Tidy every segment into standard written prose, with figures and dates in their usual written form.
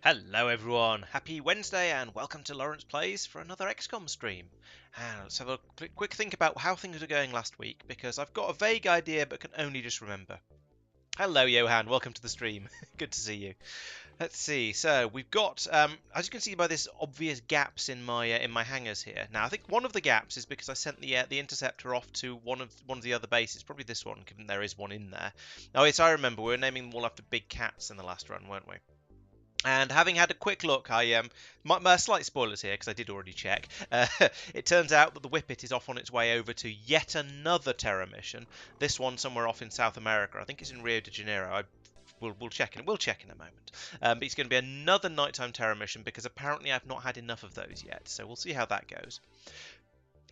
Hello everyone, happy Wednesday and welcome to Laurence Plays for another XCOM stream. And let's have a quick think about how things are going last week because I've got a vague idea but can only just remember. Hello Johan, welcome to the stream. Good to see you. Let's see. So we've got, as you can see by this obvious gaps in my hangars here. Now I think one of the gaps is because I sent the interceptor off to one of the other bases, probably this one, given there is one in there. Oh yes, I remember. We were naming them all after big cats in the last run, weren't we? And having had a quick look, my slight spoilers here because I did already check. It turns out that the Whippet is off on its way over to yet another Terra mission. This one somewhere off in South America. I think it's in Rio de Janeiro. We'll check in. We'll check in a moment. But it's going to be another nighttime Terra mission because apparently I've not had enough of those yet. So we'll see how that goes.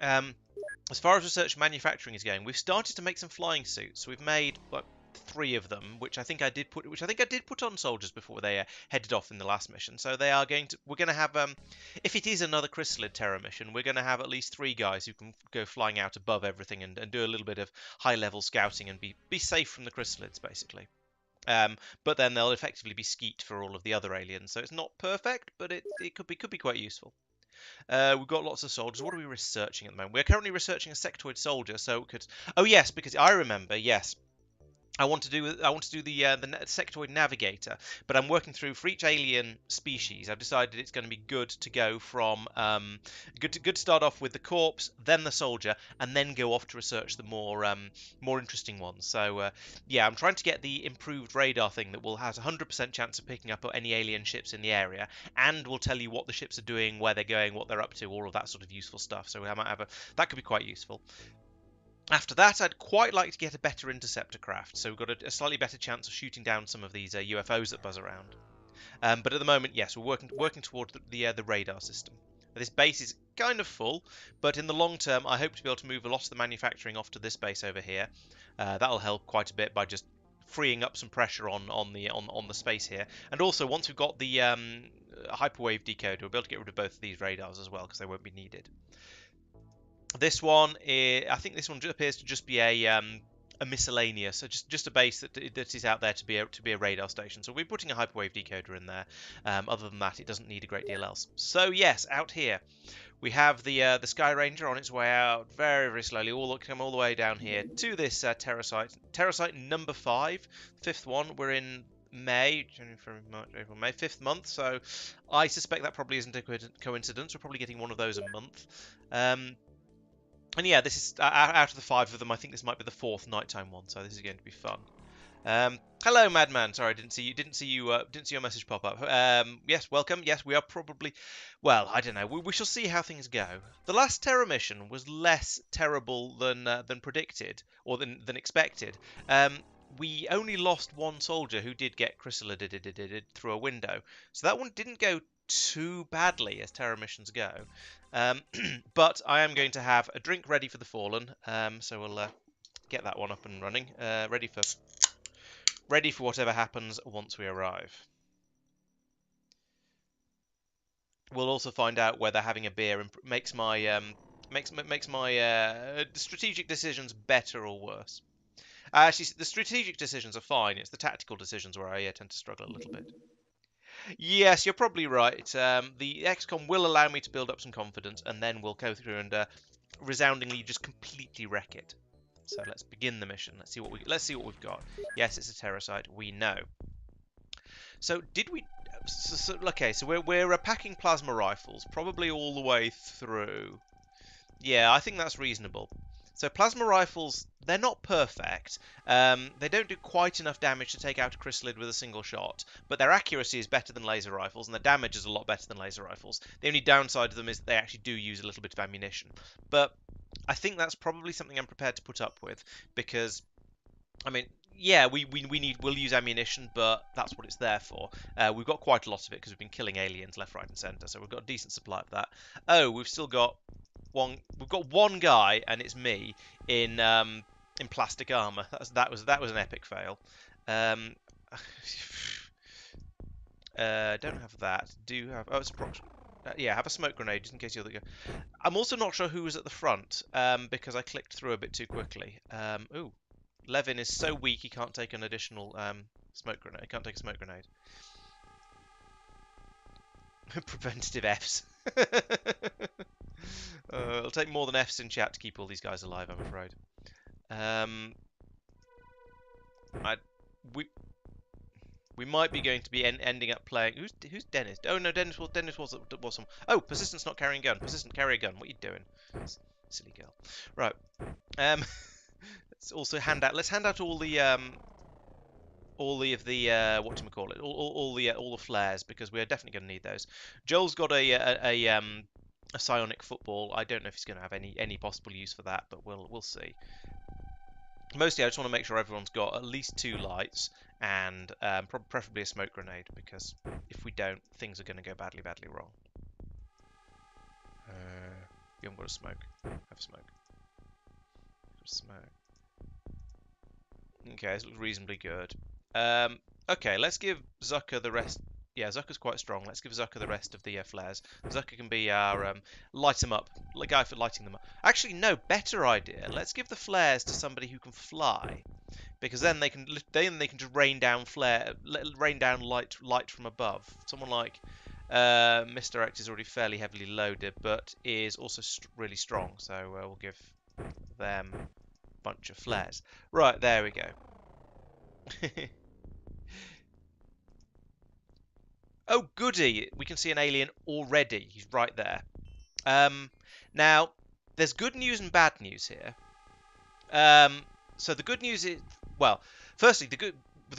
As far as research and manufacturing is going, we've started to make some flying suits. We've made like 3 of them, which I think I did put on soldiers before they headed off in the last mission. So they are going to. We're going to have if it is another chrysalid Terra mission, we're going to have at least 3 guys who can go flying out above everything and do a little bit of high level scouting and be safe from the chrysalids basically. But then they'll effectively be skeet for all of the other aliens. So it's not perfect, but it could be quite useful. We've got lots of soldiers. What are we researching at the moment? We're currently researching a sectoid soldier, so it could. Oh yes, because I remember. Yes, I want to do the sectoid navigator, but I'm working through for each alien species. I've decided it's going to be good to go from good to start off with the corpse, then the soldier, and then go off to research the more interesting ones. So yeah, I'm trying to get the improved radar thing that will has a 100% chance of picking up any alien ships in the area, and will tell you what the ships are doing, where they're going, what they're up to, all of that sort of useful stuff. So I might have that could be quite useful. After that, I'd quite like to get a better interceptor craft, so we've got a slightly better chance of shooting down some of these UFOs that buzz around. But at the moment, yes, we're working towards the radar system. This base is kind of full, but in the long term, I hope to be able to move a lot of the manufacturing off to this base over here. That'll help quite a bit by just freeing up some pressure on the space here. And also, once we've got the hyperwave decoder, we'll be able to get rid of both of these radars as well because they won't be needed. This one, I think this one appears to just be a miscellaneous, so just a base that is out there to be a radar station. So we're putting a hyperwave decoder in there. Other than that, it doesn't need a great deal else. So yes, out here we have the Sky Ranger on its way out very very slowly, come all the way down here to this Terra site number 5, 5th one. We're in May, January, February, March, April, May, 5th month. So I suspect that probably isn't a coincidence. We're probably getting one of those a month. And yeah, this is out of the 5 of them. I think this might be the 4th nighttime one, so this is going to be fun. Hello, Madman. Sorry, I didn't see you. Didn't see your message pop up. Yes, welcome. Yes, we are probably. Well, I don't know. We shall see how things go. The last Terra mission was less terrible than predicted or than expected. We only lost 1 soldier who did get chrysalided through a window, so that one didn't go too badly as Terra missions go. But I am going to have a drink ready for the Fallen, so we'll get that one up and running, ready for whatever happens once we arrive. We'll also find out whether having a beer makes my strategic decisions better or worse. Actually, the strategic decisions are fine. It's the tactical decisions where I tend to struggle a little bit. Yes, you're probably right. The XCOM will allow me to build up some confidence, and then we'll go through and resoundingly just completely wreck it. So let's begin the mission. Let's see what we've got. Yes, it's a Terra site. We know. So did we? Okay, so we're packing plasma rifles, probably all the way through. Yeah, I think that's reasonable. So plasma rifles, they're not perfect. They don't do quite enough damage to take out a chrysalid with a single shot, but their accuracy is better than laser rifles, and their damage is a lot better than laser rifles. The only downside of them is that they actually do use a little bit of ammunition. But I think that's probably something I'm prepared to put up with, because, I mean, yeah, we'll use ammunition, but that's what it's there for. We've got quite a lot of it because we've been killing aliens left, right, and centre, so we've got a decent supply of that. Oh, we've still got we've got 1 guy, and it's me in plastic armor. That was an epic fail. Don't have that. Do have it's yeah, have a smoke grenade just in case the other guy. I'm also not sure who was at the front because I clicked through a bit too quickly. Ooh, Levin is so weak he can't take an additional smoke grenade. He can't take a smoke grenade. Preventative Fs. It'll take more than Fs in chat to keep all these guys alive, I'm afraid. I we we might be going to be ending up playing. Who's Dennis? Oh no, Dennis was some. Oh, persistent's not carrying a gun. Persistent, carry a gun. What are you doing, silly girl? Right. Let's also hand out. Let's hand out all the whatchamacallit, all the flares, because we are definitely going to need those. Joel's got a psionic football. I don't know if he's going to have any possible use for that, but we'll see. Mostly, I just want to make sure everyone's got at least 2 lights and preferably a smoke grenade, because if we don't, things are going to go badly wrong. You haven't got a smoke. Have a smoke. Okay, this looks reasonably good. Okay, let's give Zucker the rest. Yeah, Zucker's quite strong. Let's give Zucker the rest of the flares. Zucker can be our light them up, guy for lighting them up. Actually, no, better idea. Let's give the flares to somebody who can fly, because then they can just rain down light from above. Someone like Misdirect is already fairly heavily loaded, but is also really strong. So we'll give them a bunch of flares. Right, there we go. Oh, goody! We can see an alien already. He's right there. Now, there's good news and bad news here. So the good news is, well, firstly, the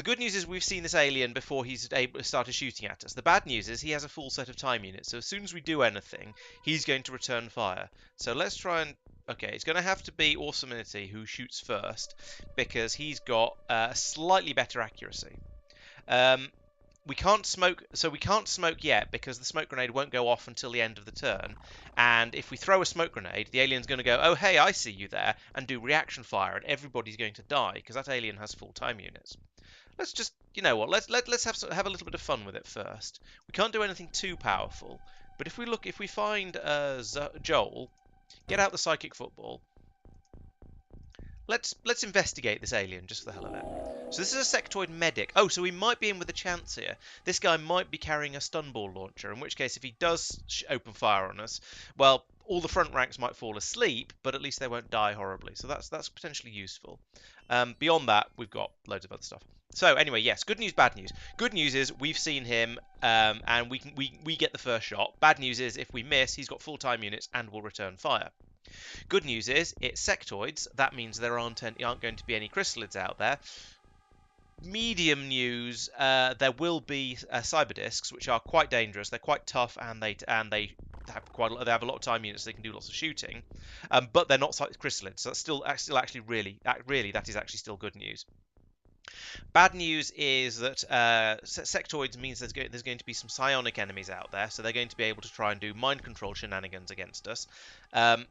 good news is we've seen this alien before he's started shooting at us. The bad news is he has a full set of time units. So as soon as we do anything, he's going to return fire. So let's try and... Okay, it's going to have to be Awesominity who shoots first, because he's got slightly better accuracy. We can't smoke yet, because the smoke grenade won't go off until the end of the turn. And if we throw a smoke grenade, the alien's going to go, oh hey, I see you there, and do reaction fire, and everybody's going to die, because that alien has full time units. Let's just, you know what? Let's have a little bit of fun with it first. We can't do anything too powerful, but if we find Joel, get out the psychic football. Let's investigate this alien just for the hell of it. So this is a sectoid medic. Oh, so we might be in with a chance here. This guy might be carrying a stun ball launcher, in which case if he does open fire on us, well, all the front ranks might fall asleep, but at least they won't die horribly. So that's potentially useful. Beyond that, we've got loads of other stuff. So anyway, yes, good news, bad news. Good news is we've seen him, and we get the first shot. Bad news is if we miss, he's got full time units and will return fire. Good news is it's sectoids. That means there aren't going to be any chrysalids out there. Medium news: there will be cyber discs, which are quite dangerous. They're quite tough, and they have they have a lot of time units. So they can do lots of shooting, but they're not chrysalids. So that's still actually really that is actually still good news. Bad news is that sectoids means there's going to be some psionic enemies out there, so they're going to be able to try and do mind control shenanigans against us. And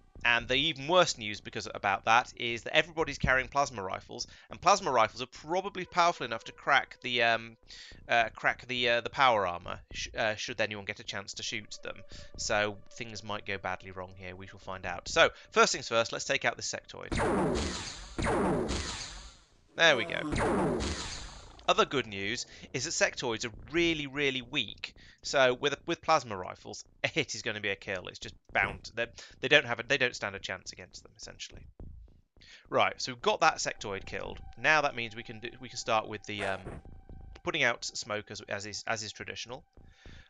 the even worse news about that is that everybody's carrying plasma rifles, and plasma rifles are probably powerful enough to crack the power armor should anyone get a chance to shoot them. So things might go badly wrong here. We shall find out. So first things first, let's take out this sectoid. There we go. Other good news is that sectoids are really weak. So with plasma rifles, a hit is going to be a kill. It's just bound. They don't stand a chance against them, essentially. Right. So we've got that sectoid killed. Now that means we can start with the putting out smoke as is traditional.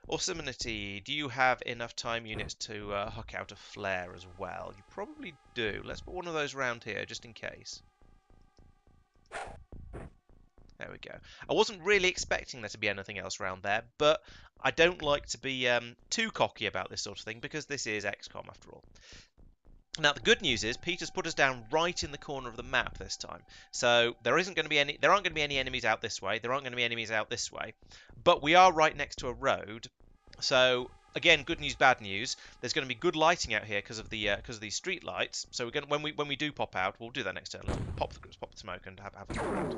Awesominity, do you have enough time units to huck out a flare as well? You probably do. Let's put one of those around here just in case. There we go. I wasn't really expecting there to be anything else around there, but I don't like to be too cocky about this sort of thing, because this is XCOM after all. Now the good news is Peter's put us down right in the corner of the map this time, so there aren't going to be any enemies out this way. There aren't going to be enemies out this way, but we are right next to a road. So again, good news, bad news. There's going to be good lighting out here because of these street lights. So we're going when we do pop out, we'll do that next turn. Let's pop the smoke and have a look around.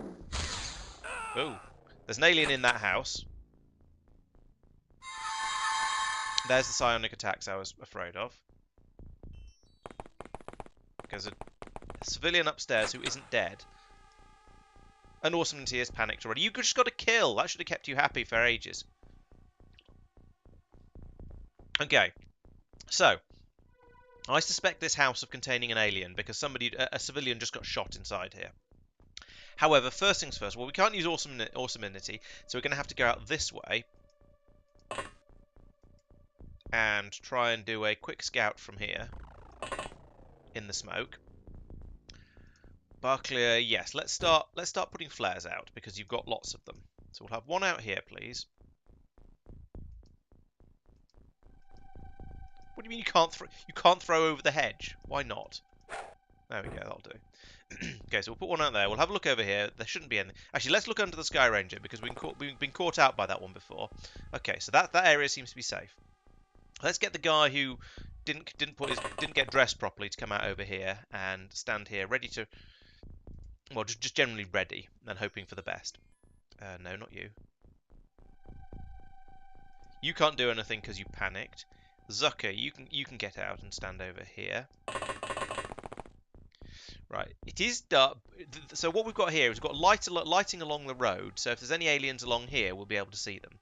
Oh, there's an alien in that house. There's the psionic attacks I was afraid of. There's a civilian upstairs who isn't dead. And Awesominity is panicked already. You just got a kill. That should have kept you happy for ages. Okay, so I suspect this house of containing an alien because a civilian just got shot inside here. However, first things first, well, we can't use awesomenity, so we're going to have to go out this way and try and do a quick scout from here in the smoke. Barclay, yes, let's start putting flares out because you've got lots of them. So we'll have one out here, please. What do you mean you can't throw over the hedge? Why not? There we go, that'll do. Okay, so we'll put one out there. We'll have a look over here. There shouldn't be any. Actually, let's look under the Sky Ranger because we've been caught out by that one before. Okay, so that area seems to be safe. Let's get the guy who didn't get dressed properly to come out over here and stand here, ready to. Well, just generally ready and hoping for the best. No, not you. You can't do anything because you panicked. Zucker, you can get out and stand over here. Right, it is dark. So what we've got here is we've got lighting along the road. So if there's any aliens along here, we'll be able to see them.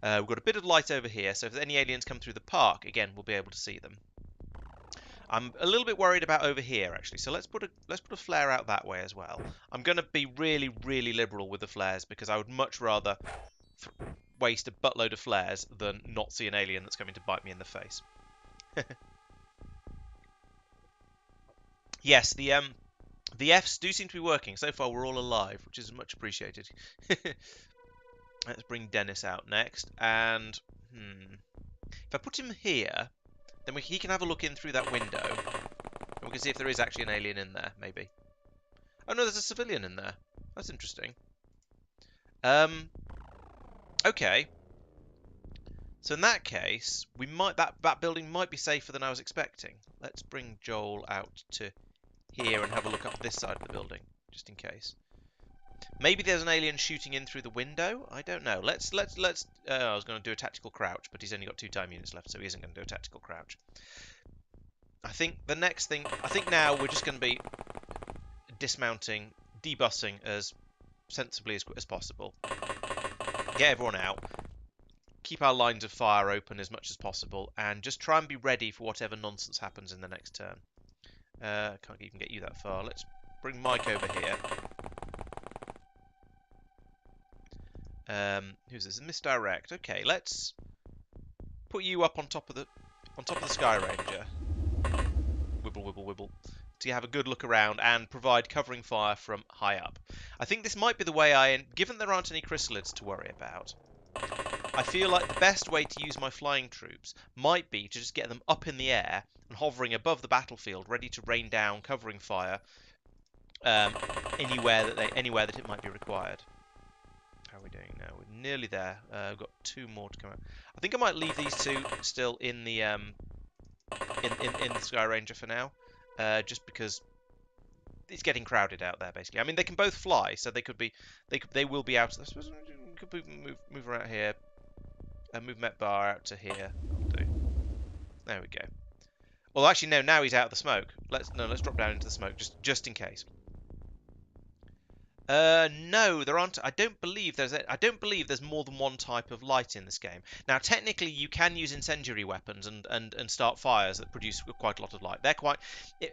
We've got a bit of light over here. So if there's any aliens come through the park, again, we'll be able to see them. I'm a little bit worried about over here actually. So let's put a flare out that way as well. I'm going to be really, really liberal with the flares because I would much rather waste a buttload of flares than not see an alien that's coming to bite me in the face. Yes, the Fs do seem to be working. So far, we're all alive, which is much appreciated. Let's bring Dennis out next. And, if I put him here, then he can have a look in through that window. And we can see if there is actually an alien in there, maybe. Oh, no, there's a civilian in there. That's interesting. Okay. So in that case, that building might be safer than I was expecting. Let's bring Joel out to here and have a look up this side of the building, just in case. Maybe there's an alien shooting in through the window. I don't know. Let's. I was going to do a tactical crouch, but he's only got 2 time units left, so he isn't going to do a tactical crouch. I think the next thing. I think now we're just going to be dismounting, debussing as sensibly as possible. Get everyone out. Keep our lines of fire open as much as possible, and just try and be ready for whatever nonsense happens in the next turn. Can't even get you that far. Let's bring Mike over here. Who's this? Misdirect. Okay, let's put you up on top of the Sky Ranger. Wibble, wibble, wibble. To have a good look around and provide covering fire from high up. I think this might be the way given there aren't any chrysalids to worry about, I feel like the best way to use my flying troops might be to just get them up in the air and hovering above the battlefield, ready to rain down covering fire anywhere that it might be required. How are we doing now? We're nearly there. We've got 2 more to come out. I think I might leave these 2 still in the in the Sky Ranger for now, just because it's getting crowded out there. Basically, I mean they can both fly, so they will be out. I suppose we could move around here. Move Metbar out to here. That'll do. There we go. Well, actually, no. Now he's out of the smoke. Let's drop down into the smoke just in case. No, there aren't. I don't believe there's more than one type of light in this game. Now, technically, you can use incendiary weapons and start fires that produce quite a lot of light. They're quite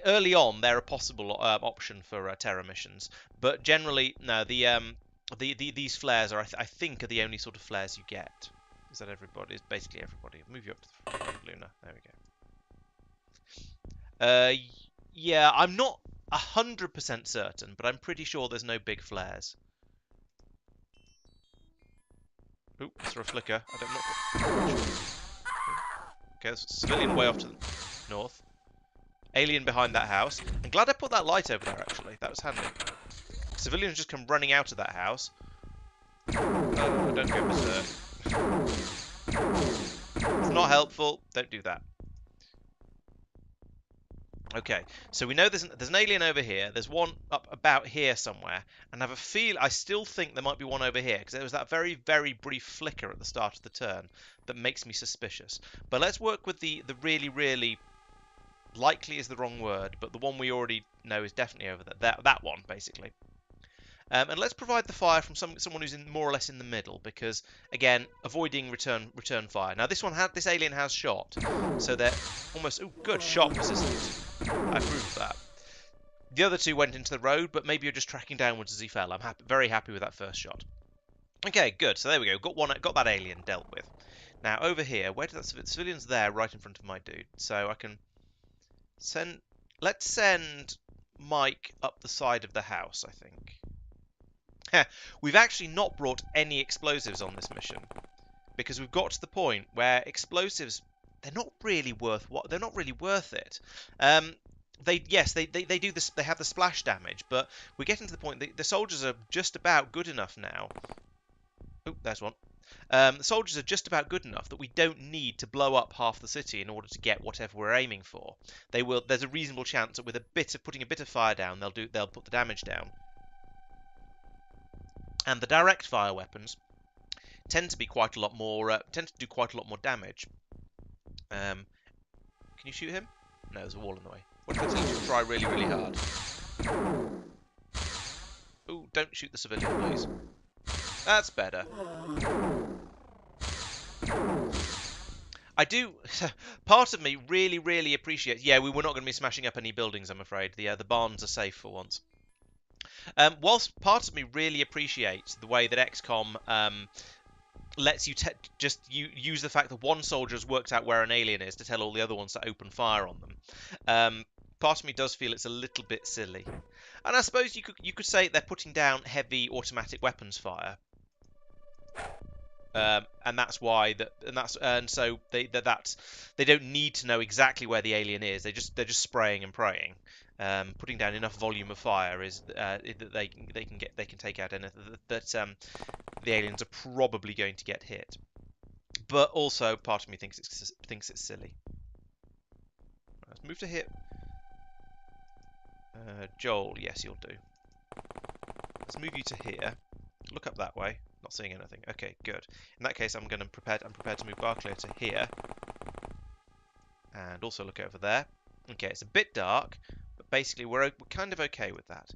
early on. They're a possible option for terror missions, but generally, no. These flares are, I think, are the only sort of flares you get. Is that everybody? Is basically everybody. Move you up to the front, Luna. There we go. Yeah, I'm not 100% certain, but I'm pretty sure there's no big flares. Oop, that's for a flicker. I don't know. Okay, there's a civilian way off to the north. Alien behind that house. I'm glad I put that light over there, actually. That was handy. Civilians just come running out of that house. Don't go berserk. It's not helpful. Don't do that. Okay, so we know there's an alien over here. There's one up about here somewhere, and I still think there might be one over here because there was that very, very brief flicker at the start of the turn that makes me suspicious. But let's work with the really, really likely is the wrong word, but the one we already know is definitely over there. That one basically. And let's provide the fire from someone who's in more or less in the middle, because again, avoiding return fire. Now this alien has shot, so they're almost good shot persistent. I approve of that. The other two went into the road, but maybe you're just tracking downwards as he fell. I'm very happy with that first shot. Okay, good. So there we go. Got that alien dealt with. Now over here, where did that civilian's there, right in front of my dude. So I can send. Let's send Mike up the side of the house, I think. We've actually not brought any explosives on this mission because we've got to the point where explosives, they're not really worth it. They do this. They have the splash damage, but we're getting to the point. The soldiers are just about good enough now. Oh, there's one. The soldiers are just about good enough that we don't need to blow up half the city in order to get whatever we're aiming for. They will. There's a reasonable chance that with putting a bit of fire down, they'll put the damage down. And the direct fire weapons tend to be quite a lot more. Tend to do quite a lot more damage. Can you shoot him? No, there's a wall in the way. What if I tell you to try really, really hard? Ooh, don't shoot the civilian, please. That's better. I do. Part of me really, really appreciates. Yeah, we're not going to be smashing up any buildings, I'm afraid. The barns are safe for once. Whilst part of me really appreciates the way that XCOM lets you just use the fact that one soldier's worked out where an alien is to tell all the other ones to open fire on them. Part of me does feel it's a little bit silly, and I suppose you could say they're putting down heavy automatic weapons fire, and that's why so they don't need to know exactly where the alien is. They're just spraying and praying. Putting down enough volume of fire is that they can take out anything that the aliens are probably going to get hit. But also, part of me thinks it's silly. Let's move to here. Joel, yes, you'll do. Let's move you to here. Look up that way. Not seeing anything. Okay, good. In that case, I'm prepared to move Barclay to here, and also look over there. Okay, it's a bit dark, but basically we're kind of okay with that.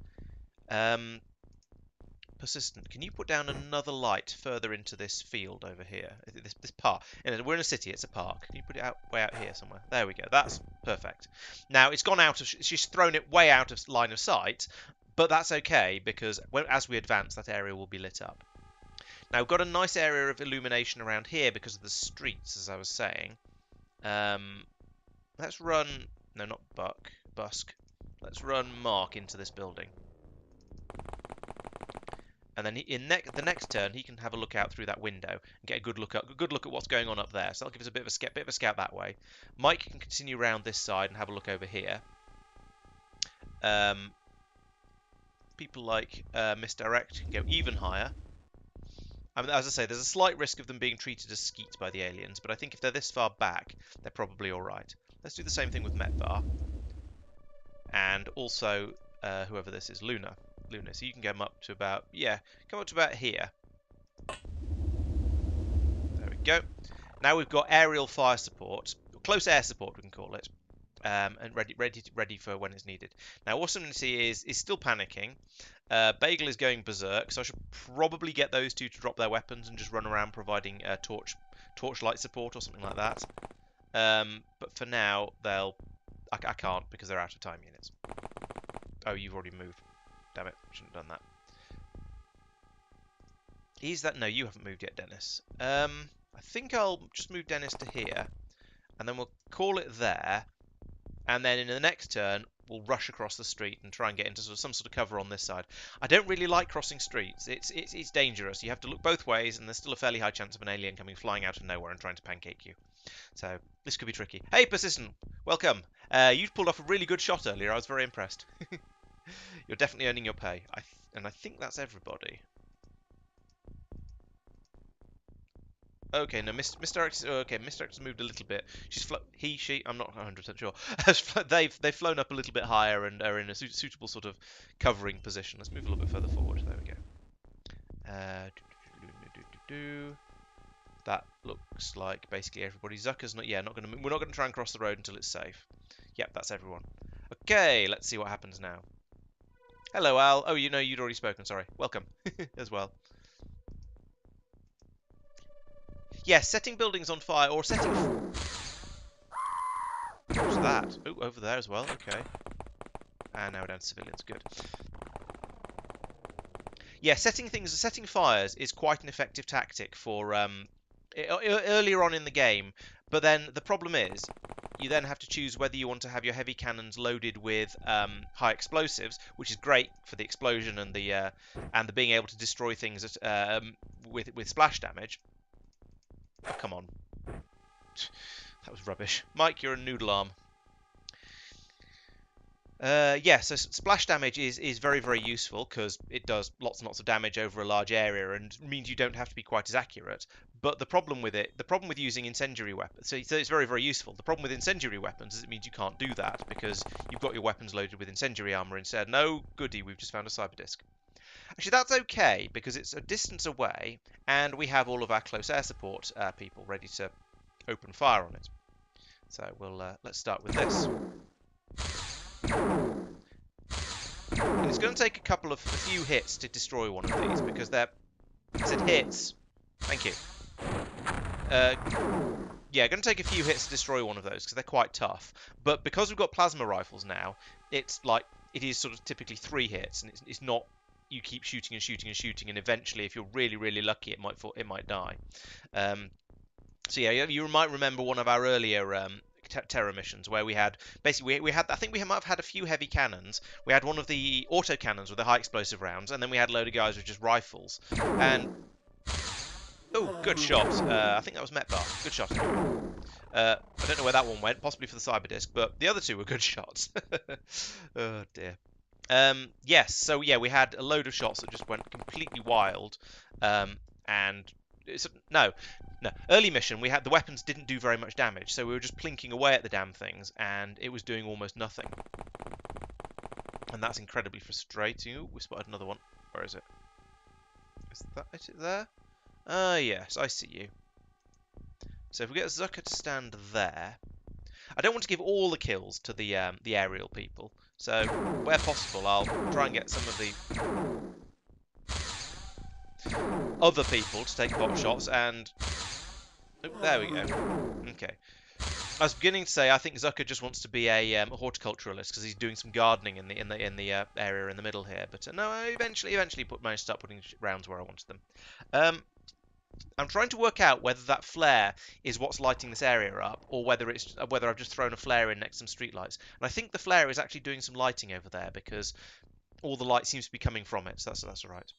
Persistent. Can you put down another light further into this field over here? This park. We're in a city. It's a park. Can you put it way out here somewhere? There we go. That's perfect. Now it's gone out of. She's thrown it way out of line of sight, but that's okay because as we advance, that area will be lit up. Now we've got a nice area of illumination around here because of the streets, as I was saying. Let's run. No, not Busk. Let's run Mark into this building. And then the next turn, he can have a look out through that window and get a good look at what's going on up there. So that'll give us a bit of a scout that way. Mike can continue around this side and have a look over here. People like Misdirect can go even higher. I mean, as I say, there's a slight risk of them being treated as skeet by the aliens, but I think if they're this far back, they're probably all right. Let's do the same thing with Metvar, and also whoever this is, Luna. So you can come up to about here. There we go. Now we've got aerial fire support, close air support we can call it, and ready for when it's needed. Now Awesomeness is still panicking. Bagel is going berserk, so I should probably get those two to drop their weapons and just run around providing torchlight support or something like that. But for now, I can't because they're out of time units. Oh, you've already moved. Damn it, shouldn't have done that. No, you haven't moved yet, Dennis. I think I'll just move Dennis to here, and then we'll call it there, and then in the next turn, we'll rush across the street and try and get into some sort of cover on this side. I don't really like crossing streets. It's dangerous. You have to look both ways, and there's still a fairly high chance of an alien coming flying out of nowhere and trying to pancake you. So this could be tricky. Hey, Persistent, welcome. You pulled off a really good shot earlier. I was very impressed. You're definitely earning your pay. And I think that's everybody. Okay, no, Misdirect has moved a little bit. She, I'm not 100% sure. They've flown up a little bit higher and are in a suitable sort of covering position. Let's move a little bit further forward. There we go. That looks like basically everybody. Zucker's not. Yeah, we're not gonna try and cross the road until it's safe. Yep, that's everyone. Okay, let's see what happens now. Hello, Al. Oh, you know, you'd already spoken. Sorry. Welcome as well. Yes, setting buildings on fire or setting. What's that? Oh, over there as well. Okay. And now we're down to civilians. Good. Yeah, setting fires is quite an effective tactic for earlier on in the game. But then the problem is, you then have to choose whether you want to have your heavy cannons loaded with high explosives, which is great for the explosion and the being able to destroy things with splash damage. Oh, come on, that was rubbish. Mike, you're a noodle arm. Yeah, so splash damage is very, very useful because it does lots and lots of damage over a large area and means you don't have to be quite as accurate. But the problem with using incendiary weapons, so it's very, very useful. The problem with incendiary weapons is it means you can't do that because you've got your weapons loaded with incendiary armor instead. No goody, we've just found a cyber disc. Actually, that's okay because it's a distance away and we have all of our close air support people ready to open fire on it. So let's start with this. And it's going to take a few hits to destroy one of these because they're. I said hits. Thank you. Yeah, going to take a few hits to destroy one of those because they're quite tough. But because we've got plasma rifles now, it is sort of typically 3 hits, and it's not. You keep shooting and shooting and shooting, and eventually, if you're really, really lucky, it might die. So yeah, you might remember one of our earlier terror missions where we had basically we had I think we might have had a few heavy cannons. We had one of the auto cannons with the high explosive rounds, and then we had a load of guys with just rifles. And oh, good shot. I think that was Metbar. Good shot. Anyway. I don't know where that one went, possibly for the cyber disc, but the other two were good shots. Oh dear. Yes, so yeah, we had a load of shots that just went completely wild, and no, early mission we had the weapons didn't do very much damage, so we were just plinking away at the damn things, and it was doing almost nothing, and that's incredibly frustrating. Ooh, we spotted another one. Where is it? Is it there? Ah, yes, I see you. So if we get Zucker to stand there, I don't want to give all the kills to the aerial people. So where possible, I'll try and get some of the other people to take pot shots. And oh, there we go. Okay. I was beginning to say I think Zucker just wants to be a horticulturalist because he's doing some gardening in the area in the middle here. But no, I eventually managed to start putting rounds where I wanted them. I'm trying to work out whether that flare is what's lighting this area up, or whether I've just thrown a flare in next to some streetlights. And I think the flare is actually doing some lighting over there because all the light seems to be coming from it. So that's all right.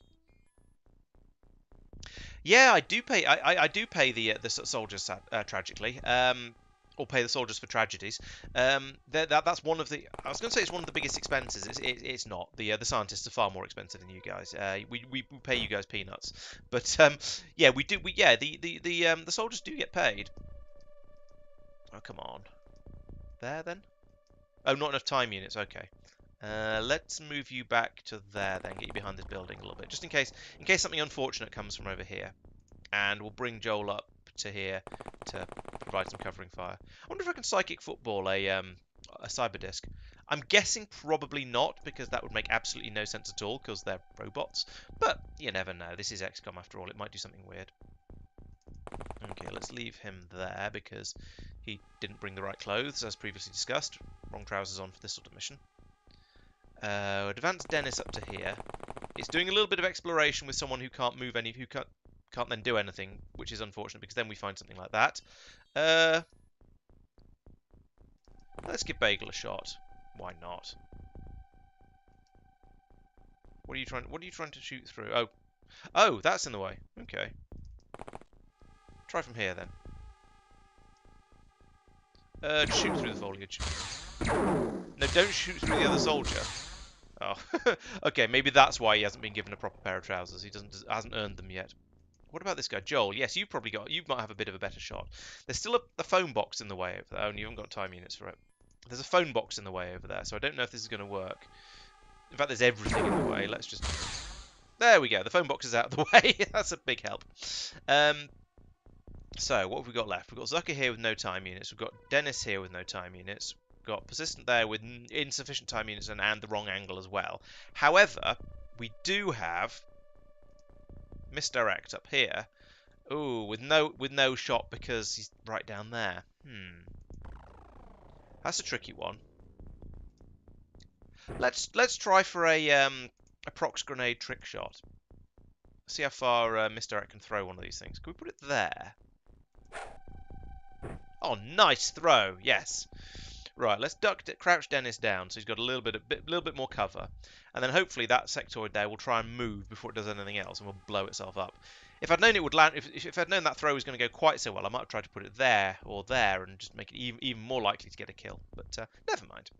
Yeah, I do pay. I do pay the soldiers tragically. Or pay the soldiers for tragedies. That's one of the. I was going to say it's one of the biggest expenses. It's not. The scientists are far more expensive than you guys. We pay you guys peanuts, but yeah, we do. The soldiers do get paid. Oh come on, there then. Oh, not enough time units. Okay. Let's move you back to there then. Get you behind this building a little bit, just in case something unfortunate comes from over here, and we'll bring Joel up to here to provide some covering fire. I wonder if I can psychic football a cyber disc. I'm guessing probably not, because that would make absolutely no sense at all, because they're robots. But you never know. This is XCOM after all. It might do something weird. Okay, let's leave him there because he didn't bring the right clothes, as previously discussed. Wrong trousers on for this sort of mission. Advance Dennis up to here. It's doing a little bit of exploration with someone who can't move who can't then do anything, which is unfortunate because then we find something like that. Let's give Bagel a shot. Why not? What are you trying to shoot through? Oh, that's in the way. Okay. Try from here then. Shoot through the foliage. No, don't shoot through the other soldier. Oh, okay. Maybe that's why he hasn't been given a proper pair of trousers. He hasn't earned them yet. What about this guy, Joel? Yes, you might have a bit of a better shot. There's still a phone box in the way over there. Oh, and you haven't got time units for it. There's a phone box in the way over there, so I don't know if this is going to work. In fact, there's everything in the way. Let's just... There we go. The phone box is out of the way. That's a big help. So, what have we got left? We've got Zucker here with no time units. We've got Dennis here with no time units. got persistent there with insufficient time units and the wrong angle as well. However, we do have misdirect up here. Ooh, with no shot because he's right down there. That's a tricky one. Let's try for a prox grenade trick shot. See how far misdirect can throw one of these things. Can we put it there? Oh, nice throw. Yes. Right, let's crouch Dennis down so he's got a little bit more cover, and then hopefully that sectoid there will try and move before it does anything else and will blow itself up. If I'd known it would land, if I'd known that throw was going to go quite so well, I might have tried to put it there or there and just make it even more likely to get a kill. But never mind.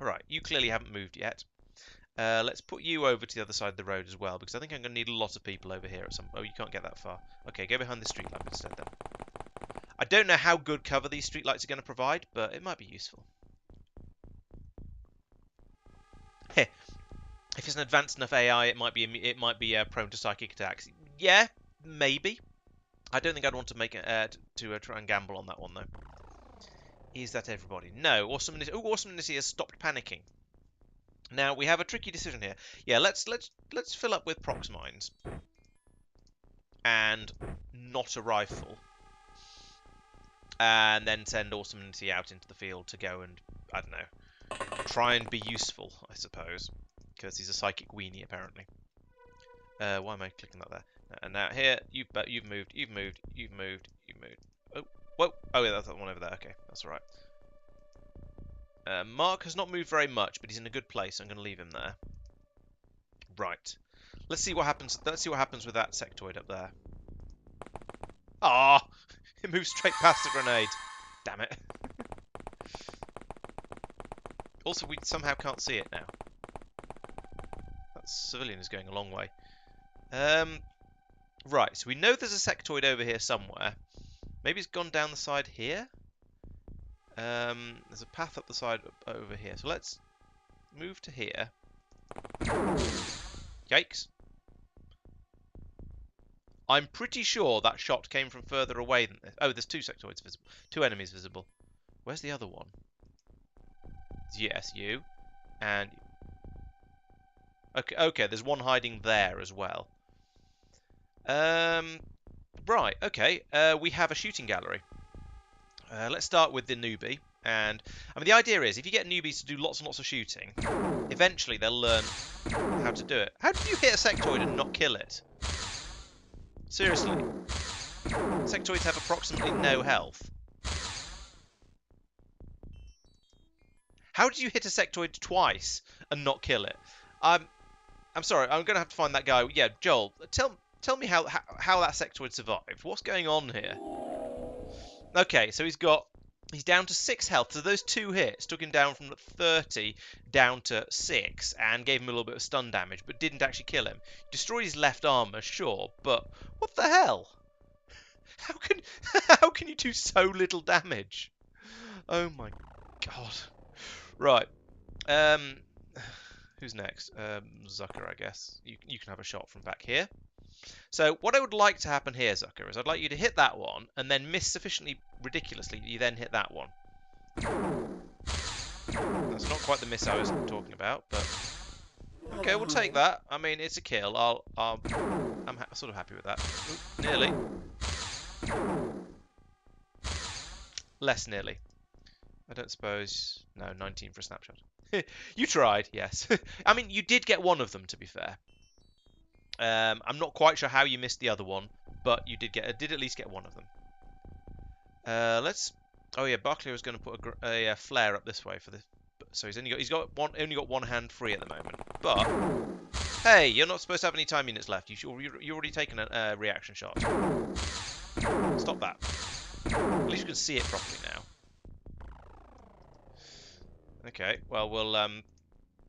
All right, you clearly haven't moved yet. Let's put you over to the other side of the road as well, because I think I'm going to need a lot of people over here at some. Oh, you can't get that far. Okay, go behind the street lamp instead then. I don't know how good cover these streetlights are going to provide, but it might be useful. Heh. If it's an advanced enough AI, it might be prone to psychic attacks. Yeah, maybe. I don't think I'd want to make it try and gamble on that one though. Is that everybody? No. Awesomeness has stopped panicking. Now we have a tricky decision here. Yeah, let's fill up with prox mines and not a rifle. And then send Awesomeness out into the field to go and, I don't know, try and be useful, I suppose. Because he's a psychic weenie, apparently. Why am I clicking that there? And now here, you've moved. Oh, whoa! Oh yeah, that's that one over there. Okay, that's all right. Mark has not moved very much, but he's in a good place. I'm going to leave him there. Right. Let's see what happens. Let's see what happens with that sectoid up there. Ah! It moves straight past the grenade. Damn it. Also, we somehow can't see it now. That civilian is going a long way. Right, so we know there's a sectoid over here somewhere. Maybe it's gone down the side here? There's a path up the side over here. So let's move to here. Yikes. I'm pretty sure that shot came from further away than this. Oh, there's two sectoids visible. Two enemies visible. Where's the other one? Yes, you. And... Okay, there's one hiding there as well. Right, okay. We have a shooting gallery. Let's start with the newbie. And, I mean, the idea is, if you get newbies to do lots and lots of shooting, eventually they'll learn how to do it. How did you hit a sectoid and not kill it? Seriously. Sectoids have approximately no health. How did you hit a sectoid twice and not kill it? I'm sorry, I'm going to have to find that guy. Yeah, Joel, tell me how that sectoid survived. What's going on here? Okay, so he's down to 6 health. So those 2 hits took him down from 30 down to 6 and gave him a little bit of stun damage, but didn't actually kill him. Destroyed his left armor, sure, but what the hell? How can you do so little damage? Oh my god. Right. Who's next? Zucker, I guess. You can have a shot from back here. So what I would like to happen here, Zucker, is I'd like you to hit that one and then miss sufficiently ridiculously. You then hit that one. That's not quite the miss I was talking about, but okay, we'll take that. I mean, it's a kill. I'm sort of happy with that. Oop, nearly. Less nearly. I don't suppose. No, 19 for a snapshot. You tried, yes. I mean, you did get one of them, to be fair. I'm not quite sure how you missed the other one, but you did at least get one of them. Oh yeah, Barclay was going to put a flare up this way for this, so he's only got one hand free at the moment. But hey, you're not supposed to have any time units left. You already taken a reaction shot. Stop that. At least you can see it properly now. Okay, well we'll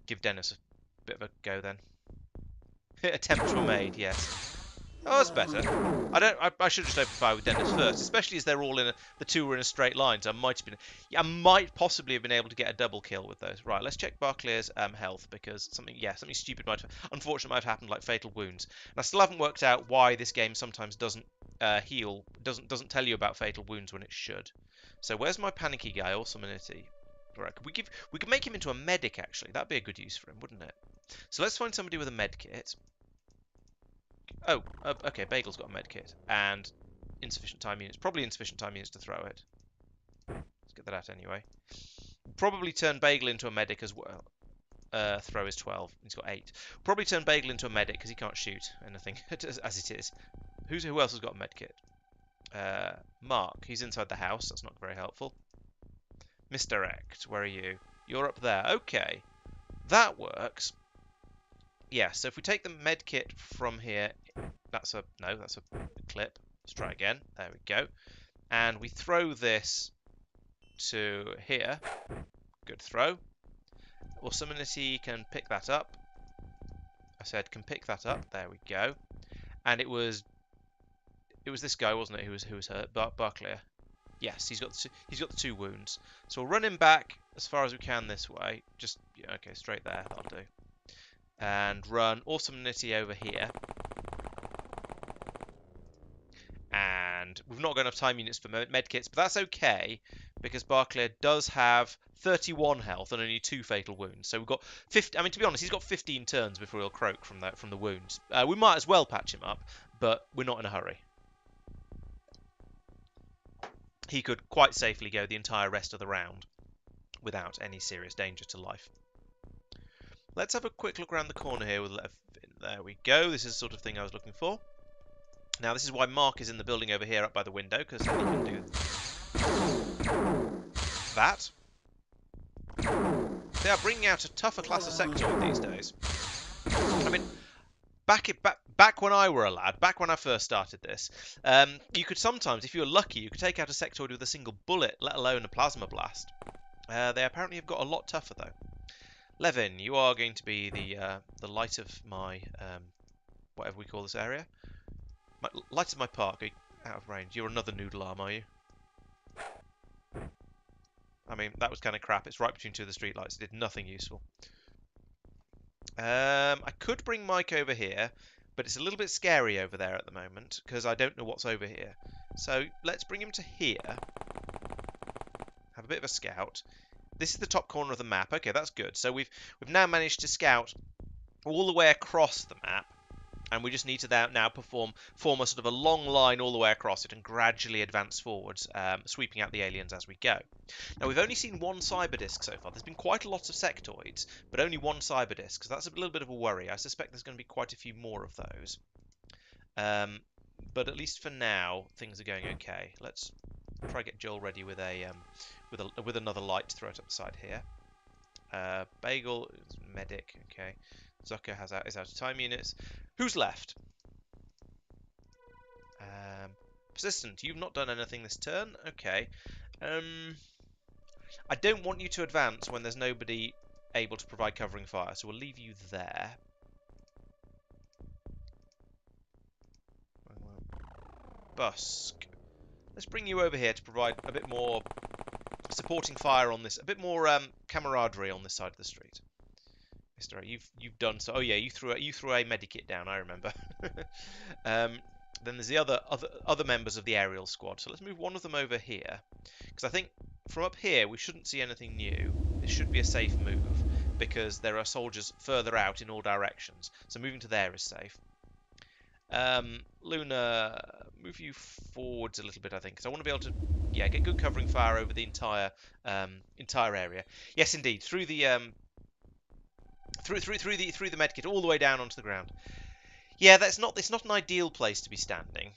give Dennis a bit of a go then. Attempts were made, yes. Oh, that's better. I should have just opened fire with Dennis first, especially as they're all the 2 were in a straight line. So I might possibly have been able to get a double kill with those. Right, let's check Barclay's health because something stupid unfortunately might have happened, like fatal wounds. And I still haven't worked out why this game sometimes doesn't doesn't tell you about fatal wounds when it should. So where's my panicky guy? Awesomeness. Right, we could make him into a medic actually. That'd be a good use for him, wouldn't it? So let's find somebody with a med kit. Oh, okay. Bagel's got a med kit and insufficient time units. Probably insufficient time units to throw it. Let's get that out anyway. Probably turn Bagel into a medic as well. Throw is 12. He's got 8. Probably turn Bagel into a medic because he can't shoot anything as it is. Who else has got a med kit? Mark. He's inside the house. That's not very helpful. Misdirect. Where are you? You're up there. Okay. That works. Yeah, so if we take the med kit from here, that's a clip. Let's try again. There we go. And we throw this to here. Good throw. Awesomity can pick that up. I said can pick that up. There we go. And it was this guy, wasn't it, who was hurt? Barclay. Yes, he's got the 2 wounds. So we'll run him back as far as we can this way. Just okay, straight there. That'll do. And run Awesomity over here. And we've not got enough time units for medkits, but that's okay because Barclay does have 31 health and only 2 fatal wounds. So we've got 50. I mean, to be honest, he's got 15 turns before he'll croak from the wounds. We might as well patch him up, but we're not in a hurry. He could quite safely go the entire rest of the round without any serious danger to life. Let's have a quick look around the corner here. There we go. This is the sort of thing I was looking for. Now, this is why Mark is in the building over here up by the window, because he can do that. They are bringing out a tougher class of sectoid these days. I mean, back when I were a lad, back when I first started this, you could sometimes, if you were lucky, you could take out a sectoid with a single bullet, let alone a plasma blast. They apparently have got a lot tougher, though. Levin, you are going to be the light of my whatever we call this area. Light of my park. Out of range. You're another noodle arm, are you? I mean, that was kind of crap. It's right between 2 of the streetlights. It did nothing useful. I could bring Mike over here, but it's a little bit scary over there at the moment because I don't know what's over here. So let's bring him to here. Have a bit of a scout. This is the top corner of the map. Okay, that's good. So we've now managed to scout all the way across the map, and we just need to now form a sort of a long line all the way across it and gradually advance forwards, sweeping out the aliens as we go. Now, we've only seen 1 cyber disk so far. There's been quite a lot of sectoids, but only 1 cyber disk, so that's a little bit of a worry. I suspect there's going to be quite a few more of those. But at least for now, things are going okay. Let's try to get Joel ready with with another light to throw it up the side here. Bagel is medic. Okay. Zucker is out of time units. Who's left? Persistent. You've not done anything this turn. Okay. I don't want you to advance when there's nobody able to provide covering fire, so we'll leave you there. Busk. Let's bring you over here to provide a bit more supporting fire on this, a bit more camaraderie on this side of the street. Mister, you've done so. Oh yeah, you threw a medikit down. I remember. Then there's the other members of the aerial squad. So let's move one of them over here, because I think from up here we shouldn't see anything new. This should be a safe move because there are soldiers further out in all directions. So moving to there is safe. Luna, move you forwards a little bit, I think, because I want to be able to, get good covering fire over the entire area. Yes, indeed, through the through the medkit all the way down onto the ground. Yeah, it's not an ideal place to be standing.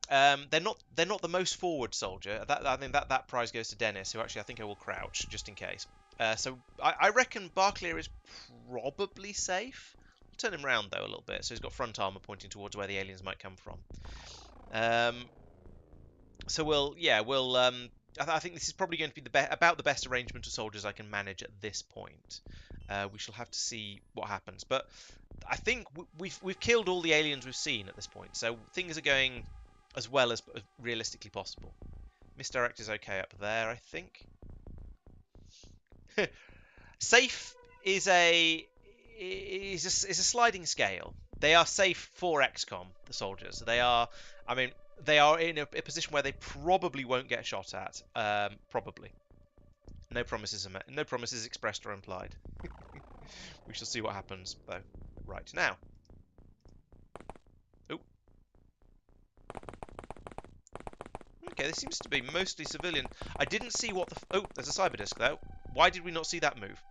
They're not the most forward soldier. I think that prize goes to Dennis, who actually I think I will crouch just in case. So I reckon Barclay is probably safe. Turn him round though a little bit, so he's got front armor pointing towards where the aliens might come from. So I think this is probably going to be about the best arrangement of soldiers I can manage at this point. We shall have to see what happens, but I think we've killed all the aliens we've seen at this point, so things are going as well as realistically possible. Misdirect is okay up there, I think. Safe is a sliding scale. They are safe for XCOM, the soldiers. They are in a position where they probably won't get shot at. Probably. No promises are no promises expressed or implied. We shall see what happens, though. Right now. Oh. Okay, this seems to be mostly civilian. I didn't see what the... Oh, there's a cyber disc, though. Why did we not see that move?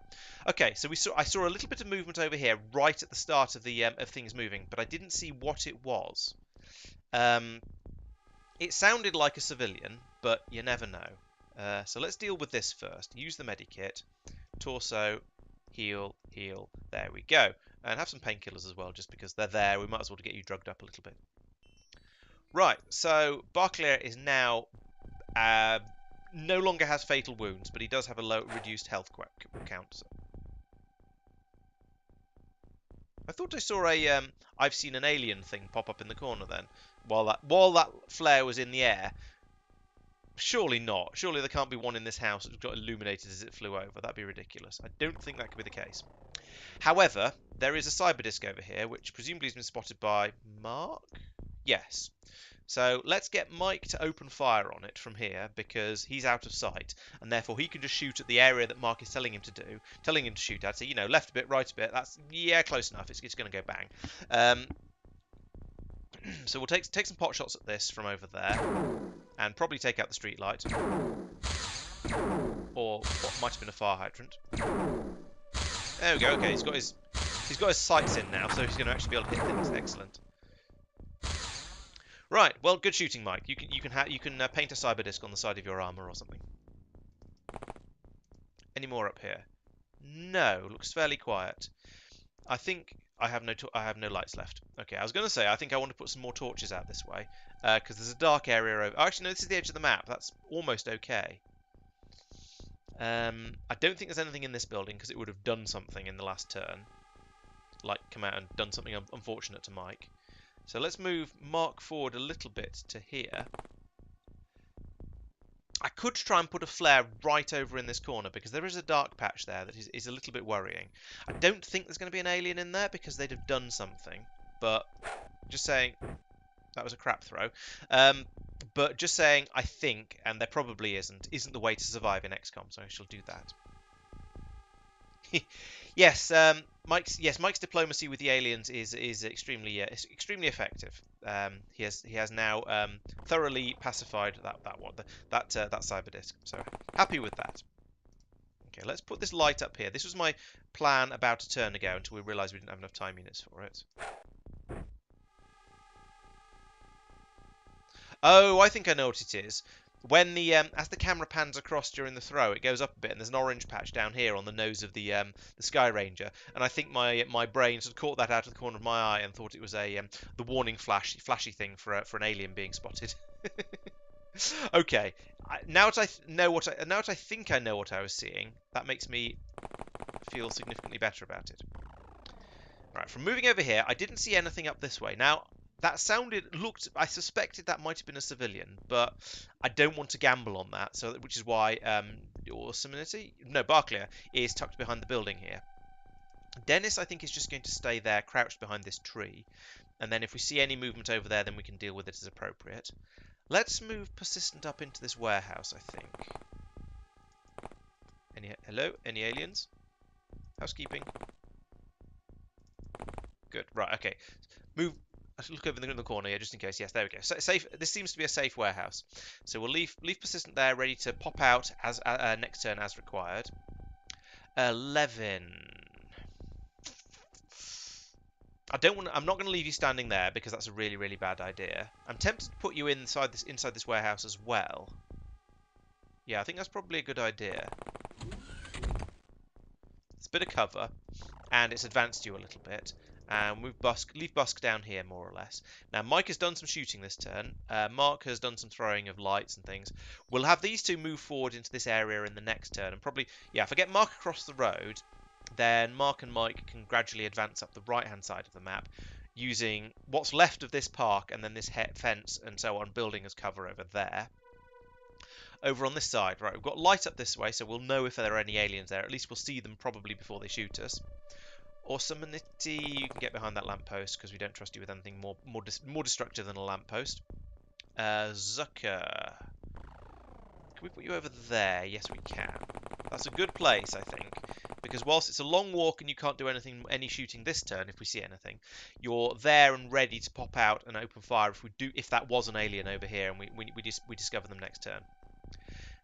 Okay, so I saw a little bit of movement over here right at the start of the of things moving, but I didn't see what it was. It sounded like a civilian, but you never know. So let's deal with this first. Use the medikit. Torso, heal, heal. There we go. And have some painkillers as well, just because they're there. We might as well get you drugged up a little bit. Right, so Barclair is now no longer has fatal wounds, but he does have a low reduced health count. So. I thought I saw a I've seen an alien thing pop up in the corner then, while that flare was in the air. Surely not. Surely there can't be one in this house that got illuminated as it flew over. That'd be ridiculous. I don't think that could be the case. However, there is a cyber disc over here, which presumably has been spotted by Mark. Yes. So let's get Mike to open fire on it from here, because he's out of sight, and therefore he can just shoot at the area that Mark is telling him to shoot at. So, you know, left a bit, right a bit. That's, yeah, close enough. It's going to go bang. So we'll take some pot shots at this from over there, and probably take out the street light, or what might have been a fire hydrant. There we go. Okay, he's got his sights in now, so he's going to actually be able to hit things. Excellent. Right, well, good shooting, Mike. You can paint a cyber disc on the side of your armor or something. Any more up here? No, looks fairly quiet. I think I have no lights left. Okay, I was going to say I think I want to put some more torches out this way because there's a dark area over. Oh, actually, no, this is the edge of the map. That's almost okay. I don't think there's anything in this building because it would have done something in the last turn, like come out and done something unfortunate to Mike. So let's move Mark forward a little bit to here. I could try and put a flare right over in this corner because there is a dark patch there that is a little bit worrying. I don't think there's going to be an alien in there because they'd have done something. But just saying, that was a crap throw. But just saying, I think, and there probably isn't the way to survive in XCOM, so I shall do that. Yes, Mike's diplomacy with the aliens is extremely effective. He has now thoroughly pacified that cyber disc. So happy with that. Okay, let's put this light up here. This was my plan about a turn ago until we realised we didn't have enough time units for it. Oh, I think I know what it is. When the as the camera pans across during the throw, it goes up a bit, and there's an orange patch down here on the nose of the Sky Ranger, and I think my brain sort of caught that out of the corner of my eye and thought it was the warning flashy thing for an alien being spotted. Okay, now that I think I know what I was seeing, that makes me feel significantly better about it. Right, from moving over here, I didn't see anything up this way. Now, that I suspected that might have been a civilian, but I don't want to gamble on that, which is why Barclair is tucked behind the building here. Dennis, I think, is just going to stay there, crouched behind this tree, and then if we see any movement over there, then we can deal with it as appropriate. Let's move Persistent up into this warehouse, I think. Hello? Any aliens? Housekeeping? Good. Right, okay. Move. Look over in the corner here, just in case. Yes, there we go. Safe. This seems to be a safe warehouse. So we'll leave Persistent there, ready to pop out as next turn as required. 11. I'm not going to leave you standing there because that's a really, really bad idea. I'm tempted to put you inside this warehouse as well. Yeah, I think that's probably a good idea. It's a bit of cover, and it's advanced you a little bit. And leave Busk down here, more or less. Now, Mike has done some shooting this turn. Mark has done some throwing of lights and things. We'll have these two move forward into this area in the next turn. And probably, yeah, if I get Mark across the road, then Mark and Mike can gradually advance up the right-hand side of the map, using what's left of this park and then this fence and so on, building as cover over there. Over on this side, right, we've got light up this way, so we'll know if there are any aliens there. At least we'll see them probably before they shoot us. Awesomenity, you can get behind that lamppost because we don't trust you with anything more destructive than a lamppost. Zucker, can we put you over there? Yes, we can. That's a good place, I think, because whilst it's a long walk and you can't do any shooting this turn, if we see anything, you're there and ready to pop out and open fire if that was an alien over here and we discover them next turn.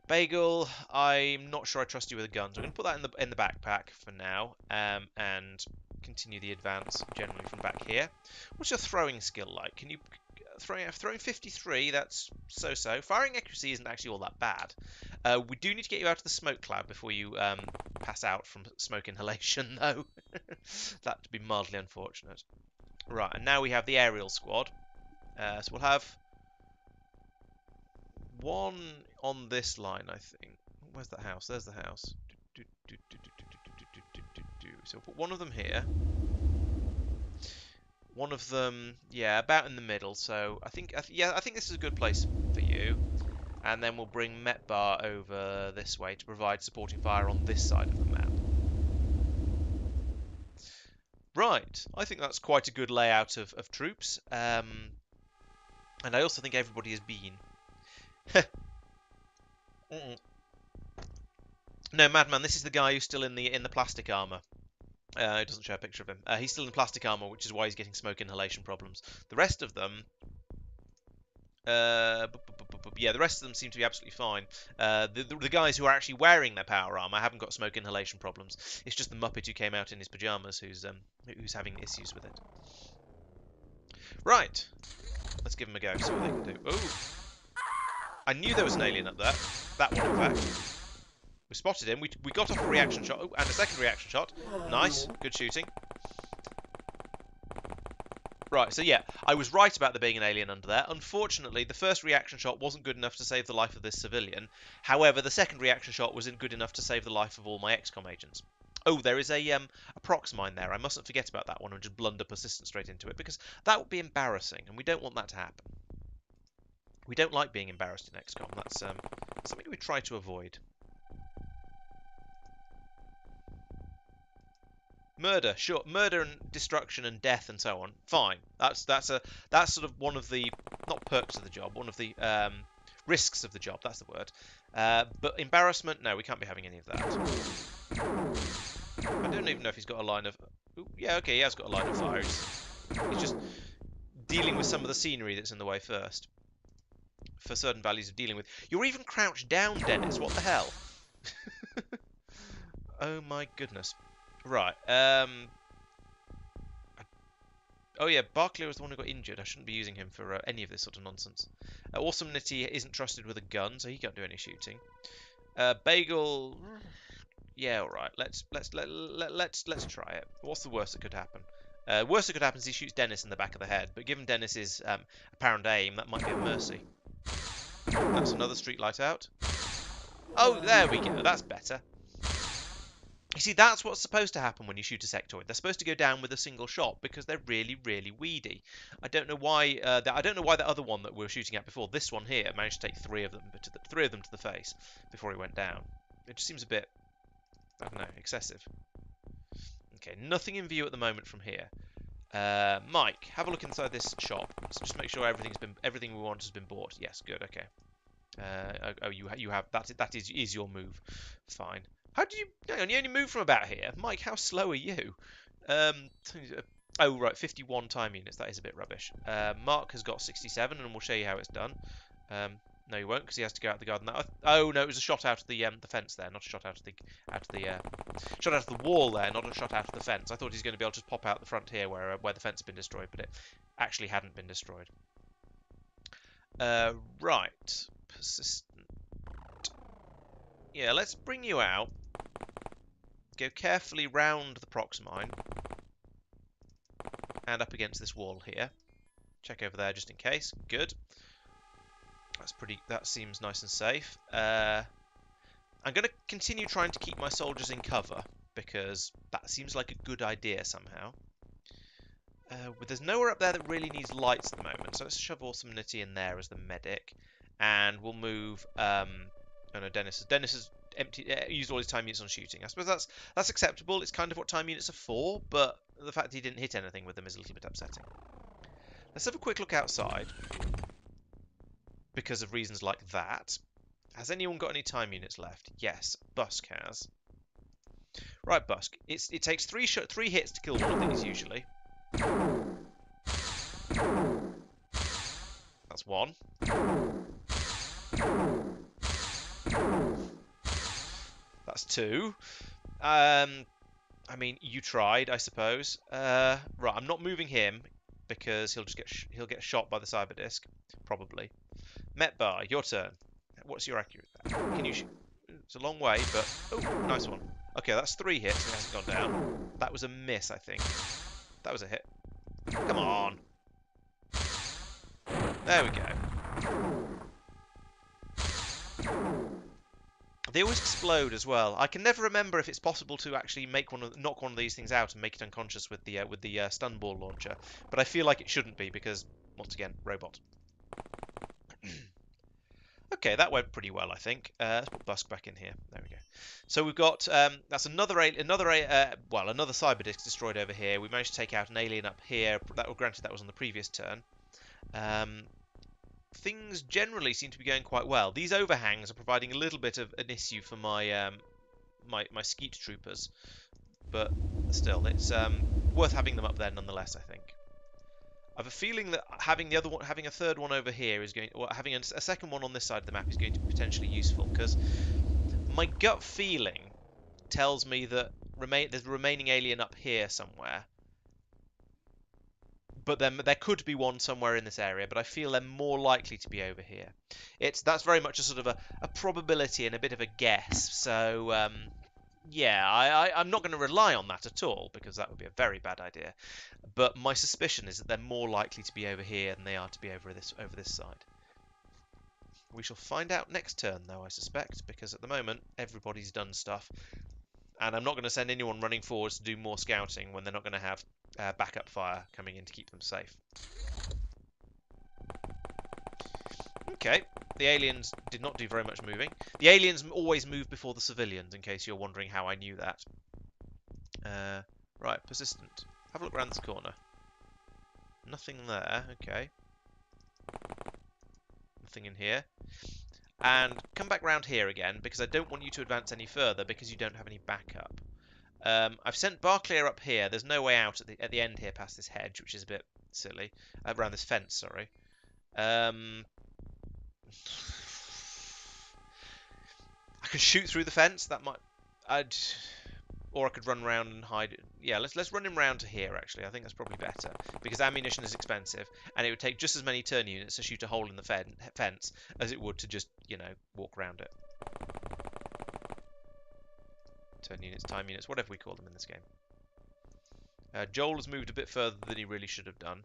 Bagel, I'm not sure I trust you with a gun, so I'm going to put that in the backpack for now, and continue the advance generally from back here. What's your throwing skill like? Can you throwing 53? That's so-so. Firing accuracy isn't actually all that bad. We do need to get you out of the smoke cloud before you pass out from smoke inhalation, though. That would be mildly unfortunate. Right, and now we have the aerial squad. So we'll have one on this line, I think. Where's that house? There's the house. So we'll put one of them here. One of them, yeah, about in the middle. So I think this is a good place for you. And then we'll bring Metbar over this way to provide supporting fire on this side of the map. Right, I think that's quite a good layout of troops. And I also think everybody has been. No, Madman, this is the guy who's still in the plastic armor. It doesn't show a picture of him. He's still in plastic armor, which is why he's getting smoke inhalation problems. The rest of them, yeah, the rest of them seem to be absolutely fine. The guys who are actually wearing their power armor haven't got smoke inhalation problems. It's just the Muppet who came out in his pajamas who's having issues with it. Right, let's give him a go. See what they can do. Oh, I knew there was an alien up there. That one, in fact. We spotted him. We got off a reaction shot. Oh, and a second reaction shot. Nice. Good shooting. Right, so yeah, I was right about there being an alien under there. Unfortunately, the first reaction shot wasn't good enough to save the life of this civilian. However, the second reaction shot wasn't good enough to save the life of all my XCOM agents. Oh, there is a prox mine there. I mustn't forget about that one and just blunder persistent straight into it, because that would be embarrassing, and we don't want that to happen. We don't like being embarrassed in XCOM. That's something we try to avoid. Murder, sure. Murder and destruction and death and so on. Fine. That's sort of one of the, not perks of the job, one of the risks of the job. That's the word. But embarrassment, no, we can't be having any of that. I don't even know if he's got a line of. Ooh, yeah, okay, he has got a line of fire. He's just dealing with some of the scenery that's in the way first. For certain values of dealing with. You're even crouched down, Dennis. What the hell? Oh my goodness. Right. Oh yeah, Barclay was the one who got injured. I shouldn't be using him for any of this sort of nonsense. Awesomenity isn't trusted with a gun, so he can't do any shooting. Bagel. Yeah, all right. Let's try it. What's the worst that could happen? Worst that could happen is he shoots Dennis in the back of the head. But given Dennis's apparent aim, that might be a mercy. That's another street light out. Oh, there we go. That's better. You see, that's what's supposed to happen when you shoot a sectoid. They're supposed to go down with a single shot because they're really, really weedy. I don't know why. I don't know why the other one that we were shooting at before, this one here, managed to take three of them to the face before he went down. It just seems a bit, I don't know, excessive. Okay, nothing in view at the moment from here. Mike, have a look inside this shop. So just make sure everything we want has been bought. Yes, good. Okay. Oh, you have that is your move. Fine. How did you... Hang on, you only moved from about here. Mike, how slow are you? Oh, right, 51 time units. That is a bit rubbish. Mark has got 67, and we'll show you how it's done. No, he won't, because he has to go out the garden. Oh, no, it was a shot out of the fence there, not a shot out of shot out of the wall there, not a shot out of the fence. I thought he was going to be able to just pop out the front here where the fence had been destroyed, but it actually hadn't been destroyed. Right. Persistent. Yeah, let's bring you out. Go carefully round the prox mine. And up against this wall here. Check over there just in case. Good. That seems nice and safe. I'm going to continue trying to keep my soldiers in cover, because that seems like a good idea somehow. But there's nowhere up there that really needs lights at the moment, so let's shove Awesomenity in there as the medic. And we'll move... oh no, Dennis has used all his time units on shooting. I suppose that's acceptable. It's kind of what time units are for, but the fact that he didn't hit anything with them is a little bit upsetting. Let's have a quick look outside, because of reasons like that. Has anyone got any time units left? Yes, Busk has. Right, Busk. It takes three hits to kill one of these usually. That's one. That's two. I mean, you tried, I suppose. Right, I'm not moving him because he'll get shot by the cyber disc, probably. Metbar, your turn. What's your accuracy? Can you shoot? It's a long way, but oh, nice one. Okay, that's 3 hits. It hasn't gone down. That was a miss, I think. That was a hit. Come on. There we go. They always explode as well. I can never remember if it's possible to actually knock one of these things out and make it unconscious with the stun ball launcher, but I feel like it shouldn't be because once again, robot. Okay, that went pretty well, I think. Let's put Busk back in here. There we go. So we've got that's another cyber disc destroyed over here. We managed to take out an alien up here. Granted, that was on the previous turn. Things generally seem to be going quite well. These overhangs are providing a little bit of an issue for my my skeet troopers, but still, it's worth having them up there nonetheless, I think. I have a feeling that having a third one over here is going, or having a second one on this side of the map is going to be potentially useful, because my gut feeling tells me that there's a remaining alien up here somewhere. But then there could be one somewhere in this area, but I feel they're more likely to be over here. That's very much a sort of a probability and a bit of a guess. So yeah, I'm not going to rely on that at all, because that would be a very bad idea. But my suspicion is that they're more likely to be over here than they are to be over this side. We shall find out next turn, though, I suspect, because at the moment everybody's done stuff, and I'm not going to send anyone running forwards to do more scouting when they're not going to have backup fire coming in to keep them safe. Okay, the aliens did not do very much moving. The aliens always move before the civilians, in case you're wondering how I knew that. Right, persistent. Have a look around this corner. Nothing there, okay. Nothing in here. And come back round here again, because I don't want you to advance any further, because you don't have any backup. I've sent Barclay up here. There's no way out at the end here past this hedge, which is a bit silly. Around this fence, sorry. I could shoot through the fence. That might, or I could run around and hide. Yeah, let's run him round to here. Actually, I think that's probably better, because ammunition is expensive, and it would take just as many turn units to shoot a hole in the fence as it would to just, you know, walk around it. Turn units, time units, whatever we call them in this game. Joel has moved a bit further than he really should have done.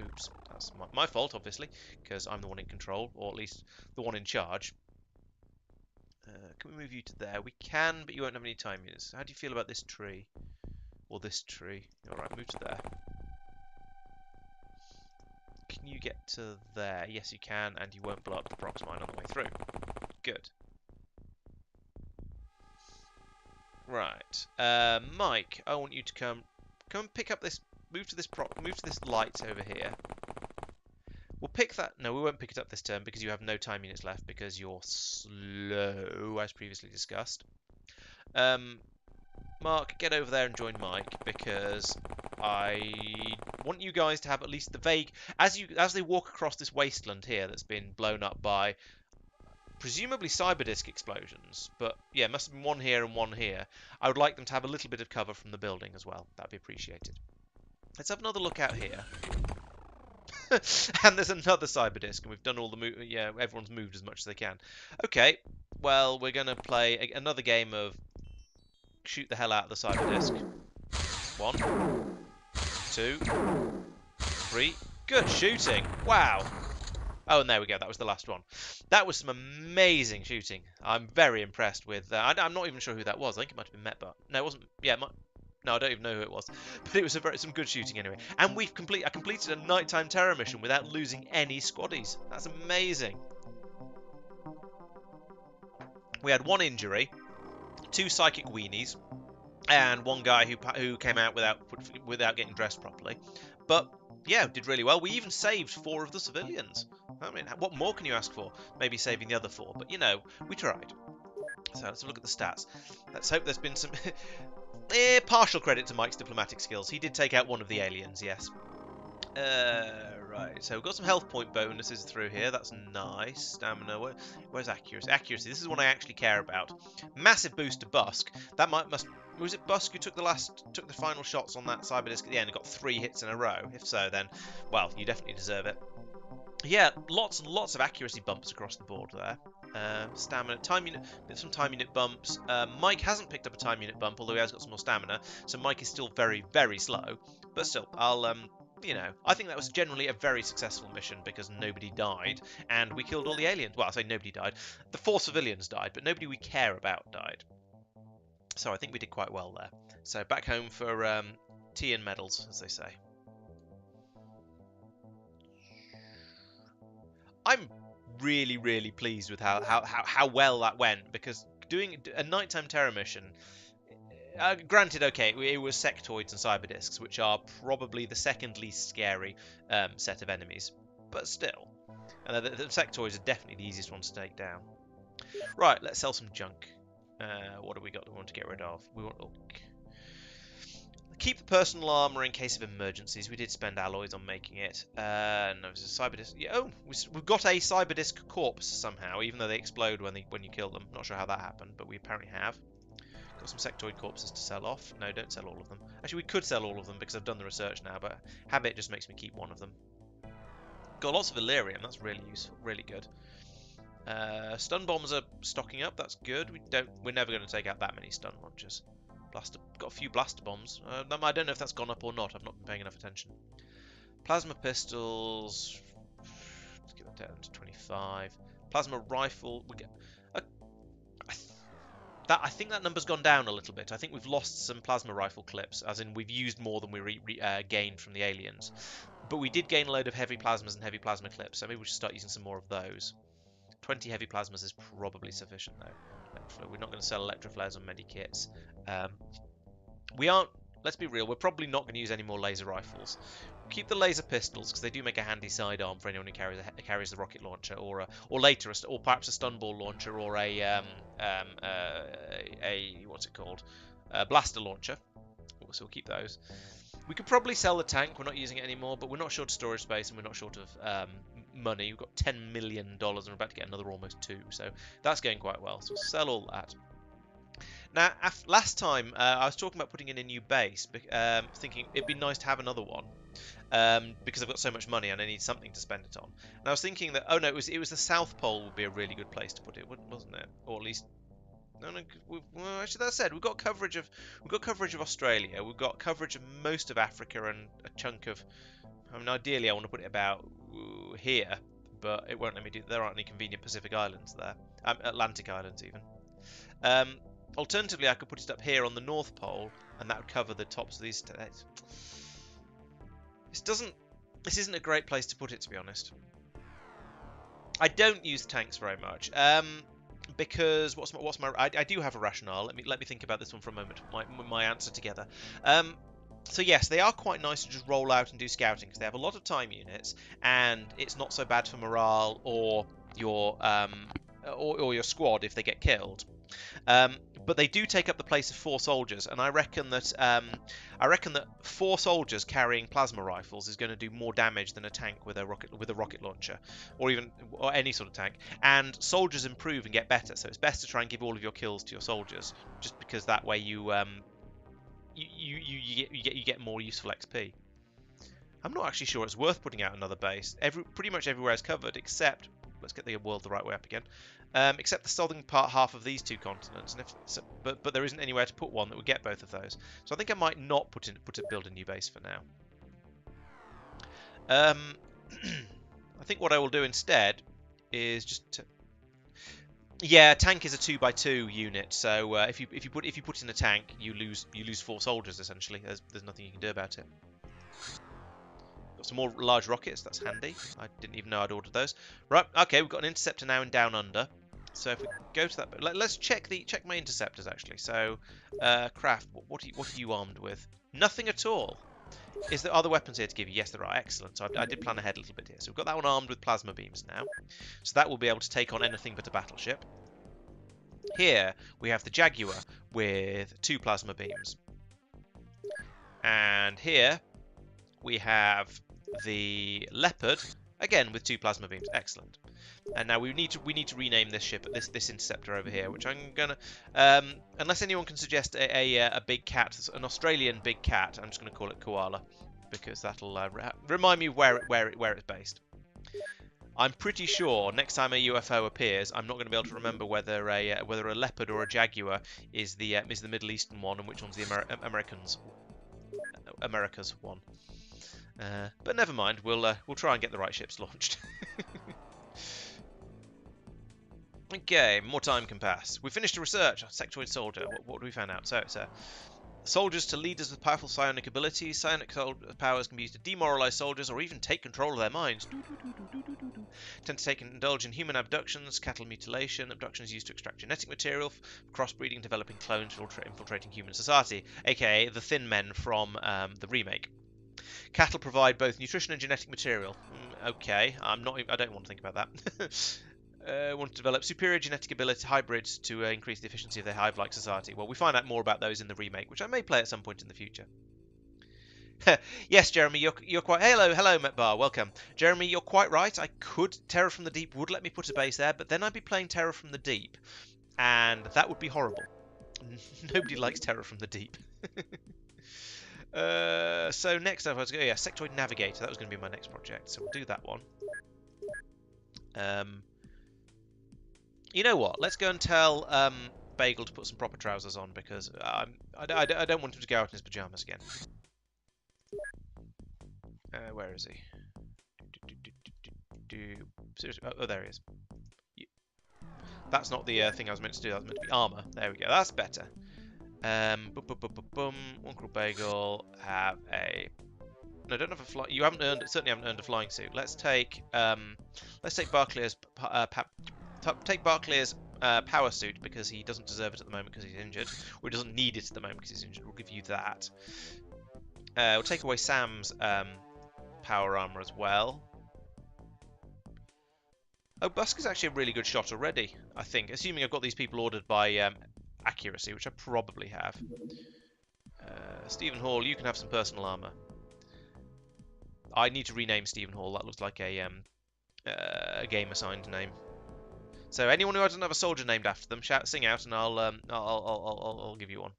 Oops, that's my fault, obviously, because I'm the one in control, or at least the one in charge. Can we move you to there? We can, but you won't have any time units. How do you feel about this tree? Or this tree? Alright, move to there. Can you get to there? Yes, you can, and you won't blow up the prox mine on the way through. Good. Right, Mike, I want you to come and pick up this. Move to this light over here. We'll pick that. No, we won't pick it up this turn because you have no time units left because you're slow, as previously discussed. Mark, get over there and join Mike, because I want you guys to have at least the vague as they walk across this wasteland here that's been blown up by presumably cyber disc explosions, but yeah, must have been one here and one here. I would like them to have a little bit of cover from the building as well. That'd be appreciated. Let's have another look out here. And there's another cyber disc, and we've done all the yeah, everyone's moved as much as they can. Okay, well, we're gonna play another game of shoot the hell out of the cyber disc. 1, 2, 3. Good shooting. Wow. Oh, and there we go. That was the last one. That was some amazing shooting. I'm very impressed with. I'm not even sure who that was. I think it might have been Metbar. No, it wasn't. Yeah, no, I don't even know who it was. But it was some good shooting anyway. And I completed a nighttime terror mission without losing any squaddies. That's amazing. We had 1 injury, 2 psychic weenies, and 1 guy who came out without getting dressed properly. But yeah, did really well. We even saved 4 of the civilians. I mean, what more can you ask for? Maybe saving the other 4, but you know, we tried. So let's look at the stats. Let's hope there's been some partial credit to Mike's diplomatic skills. He did take out one of the aliens, yes. Right, so we've got some health point bonuses through here. That's nice. Stamina. Where's accuracy? Accuracy. This is one I actually care about. Massive boost to Busk. That was it Busk who took the final shots on that Cyberdisc at the end and got 3 hits in a row? If so, then well, you definitely deserve it. Yeah, lots and lots of accuracy bumps across the board there. Stamina, time unit, some time unit bumps. Mike hasn't picked up a time unit bump, although he has got some more stamina. So Mike is still very, very slow. But still, you know, I think that was generally a very successful mission because nobody died and we killed all the aliens. Well, I say nobody died. The 4 civilians died, but nobody we care about died. So I think we did quite well there. So back home for tea and medals, as they say. I'm really, really pleased with how well that went, because doing a nighttime terror mission, granted, okay, it was sectoids and cyberdiscs, which are probably the second least scary set of enemies, but still. And the sectoids are definitely the easiest ones to take down. Right, let's sell some junk. What have we got that we want to get rid of? We want... Keep the personal armor in case of emergencies. We did spend alloys on making it. No, it's a cyberdisc. Yeah, oh, we've got a cyberdisc corpse somehow, even though they explode when you kill them. Not sure how that happened, but we apparently have. Got some sectoid corpses to sell off. No, don't sell all of them. Actually, we could sell all of them because I've done the research now, but habit just makes me keep one of them. Got lots of Illyrium. That's really useful, really good. Stun bombs are stocking up. That's good. We're never going to take out that many stun launchers. Got a few blaster bombs. I don't know if that's gone up or not. I've not been paying enough attention. Plasma pistols. Let's get that down to 25. Plasma rifle. We get. I think that number's gone down a little bit. I think we've lost some plasma rifle clips, as in we've used more than we gained from the aliens. But we did gain a load of heavy plasmas and heavy plasma clips, so maybe we should start using some more of those. 20 heavy plasmas is probably sufficient, though. We're not going to sell electroflares on medikits. We aren't, let's be real, we're probably not going to use any more laser rifles. Keep the laser pistols, because they do make a handy sidearm for anyone who carries the rocket launcher, or later, or perhaps a stun ball launcher, or a what's it called? A blaster launcher. So we'll keep those. We could probably sell the tank. We're not using it anymore, but we're not short of storage space and we're not short of money. We've got $10 million and we're about to get another almost 2, so that's going quite well. So we'll sell all that. Now, last time I was talking about putting in a new base, thinking it'd be nice to have another one. Because I've got so much money and I need something to spend it on. And I was thinking that, oh no, it was the South Pole would be a really good place to put it, wasn't it? Or at least, no, well, actually that said, we've got coverage of Australia, we've got coverage of most of Africa and a chunk of, I mean, ideally I want to put it about here, but it won't let me do. There aren't any convenient Pacific Islands there, Atlantic Islands even. Alternatively, I could put it up here on the North Pole, and that would cover the tops of these states. This isn't a great place to put it, to be honest. I don't use tanks very much, because I do have a rationale. Let me think about this one for a moment. My answer together. So yes, they are quite nice to just roll out and do scouting because they have a lot of time units, and it's not so bad for morale or your squad if they get killed. But they do take up the place of 4 soldiers, and I reckon that 4 soldiers carrying plasma rifles is going to do more damage than a tank with a rocket launcher, or any sort of tank. And soldiers improve and get better, so it's best to try and give all of your kills to your soldiers, just because that way you get more useful XP. I'm not actually sure it's worth putting out another base. Pretty much everywhere is covered, except, let's get the world the right way up again. Except the southern half of these 2 continents, and but there isn't anywhere to put one that would get both of those. So I think I might not build a new base for now. I think what I will do instead is just yeah, tank is a 2x2 unit, so if you put in a tank, you lose 4 soldiers essentially. There's nothing you can do about it. Got some more large rockets, that's handy. I didn't even know I'd ordered those. Right, okay, we've got an interceptor now in Down Under. So if we go to that, let's check my interceptors actually. So, Craft, what are you armed with? Nothing at all. Are there weapons here to give you? Yes, there are. Excellent. So I did plan ahead a little bit here. So we've got that one armed with plasma beams now. So that will be able to take on anything but a battleship. Here we have the Jaguar with 2 plasma beams. And here we have the Leopard, again with 2 plasma beams. Excellent. And now we need to rename this ship, this interceptor over here, which I'm gonna, unless anyone can suggest a big cat, an Australian big cat, I'm just gonna call it Koala, because that'll remind me where it's based. I'm pretty sure next time a UFO appears, I'm not going to be able to remember whether a leopard or a jaguar is the Middle Eastern one and which one's the America's one. But never mind, we'll try and get the right ships launched. Okay, more time can pass. We finished the research. Sectoid soldier. What do we find out? So it's soldiers to leaders with powerful psionic abilities. Psionic powers can be used to demoralize soldiers or even take control of their minds. Tend to indulge in human abductions, cattle mutilation. Abductions used to extract genetic material, crossbreeding, developing clones, infiltrating human society, aka the Thin Men from the remake. Cattle provide both nutrition and genetic material. Okay, I don't want to think about that. Want to develop superior genetic ability hybrids to increase the efficiency of their hive-like society. Well, we find out more about those in the remake, which I may play at some point in the future. Yes, Jeremy, you're quite... Hello, Metbar, welcome. Jeremy, you're quite right. I could... Terror from the Deep would let me put a base there, but then I'd be playing Terror from the Deep, and that would be horrible. Nobody likes Terror from the Deep. So next up, I was going to go, yeah, Sectoid Navigator. That was going to be my next project, so we'll do that one. You know what? Let's go and tell Bagel to put some proper trousers on, because I don't want him to go out in his pajamas again. Where is he? Seriously? Oh, there he is. That's not the thing I was meant to do. That was meant to be armor. There we go. That's better. Uncle Bagel have a... No, don't have a fly. You certainly haven't earned a flying suit. Let's take Barclay's power suit, because he doesn't deserve it at the moment because he's injured, or he doesn't need it at the moment because he's injured. We'll give you that. We'll take away Sam's power armor as well. Oh, Busk is actually a really good shot already, I think, assuming I've got these people ordered by accuracy, which I probably have. Stephen Hall, you can have some personal armor. I need to rename Stephen Hall. That looks like a game-assigned name. So anyone who doesn't have a soldier named after them, sing out, and I'll give you one.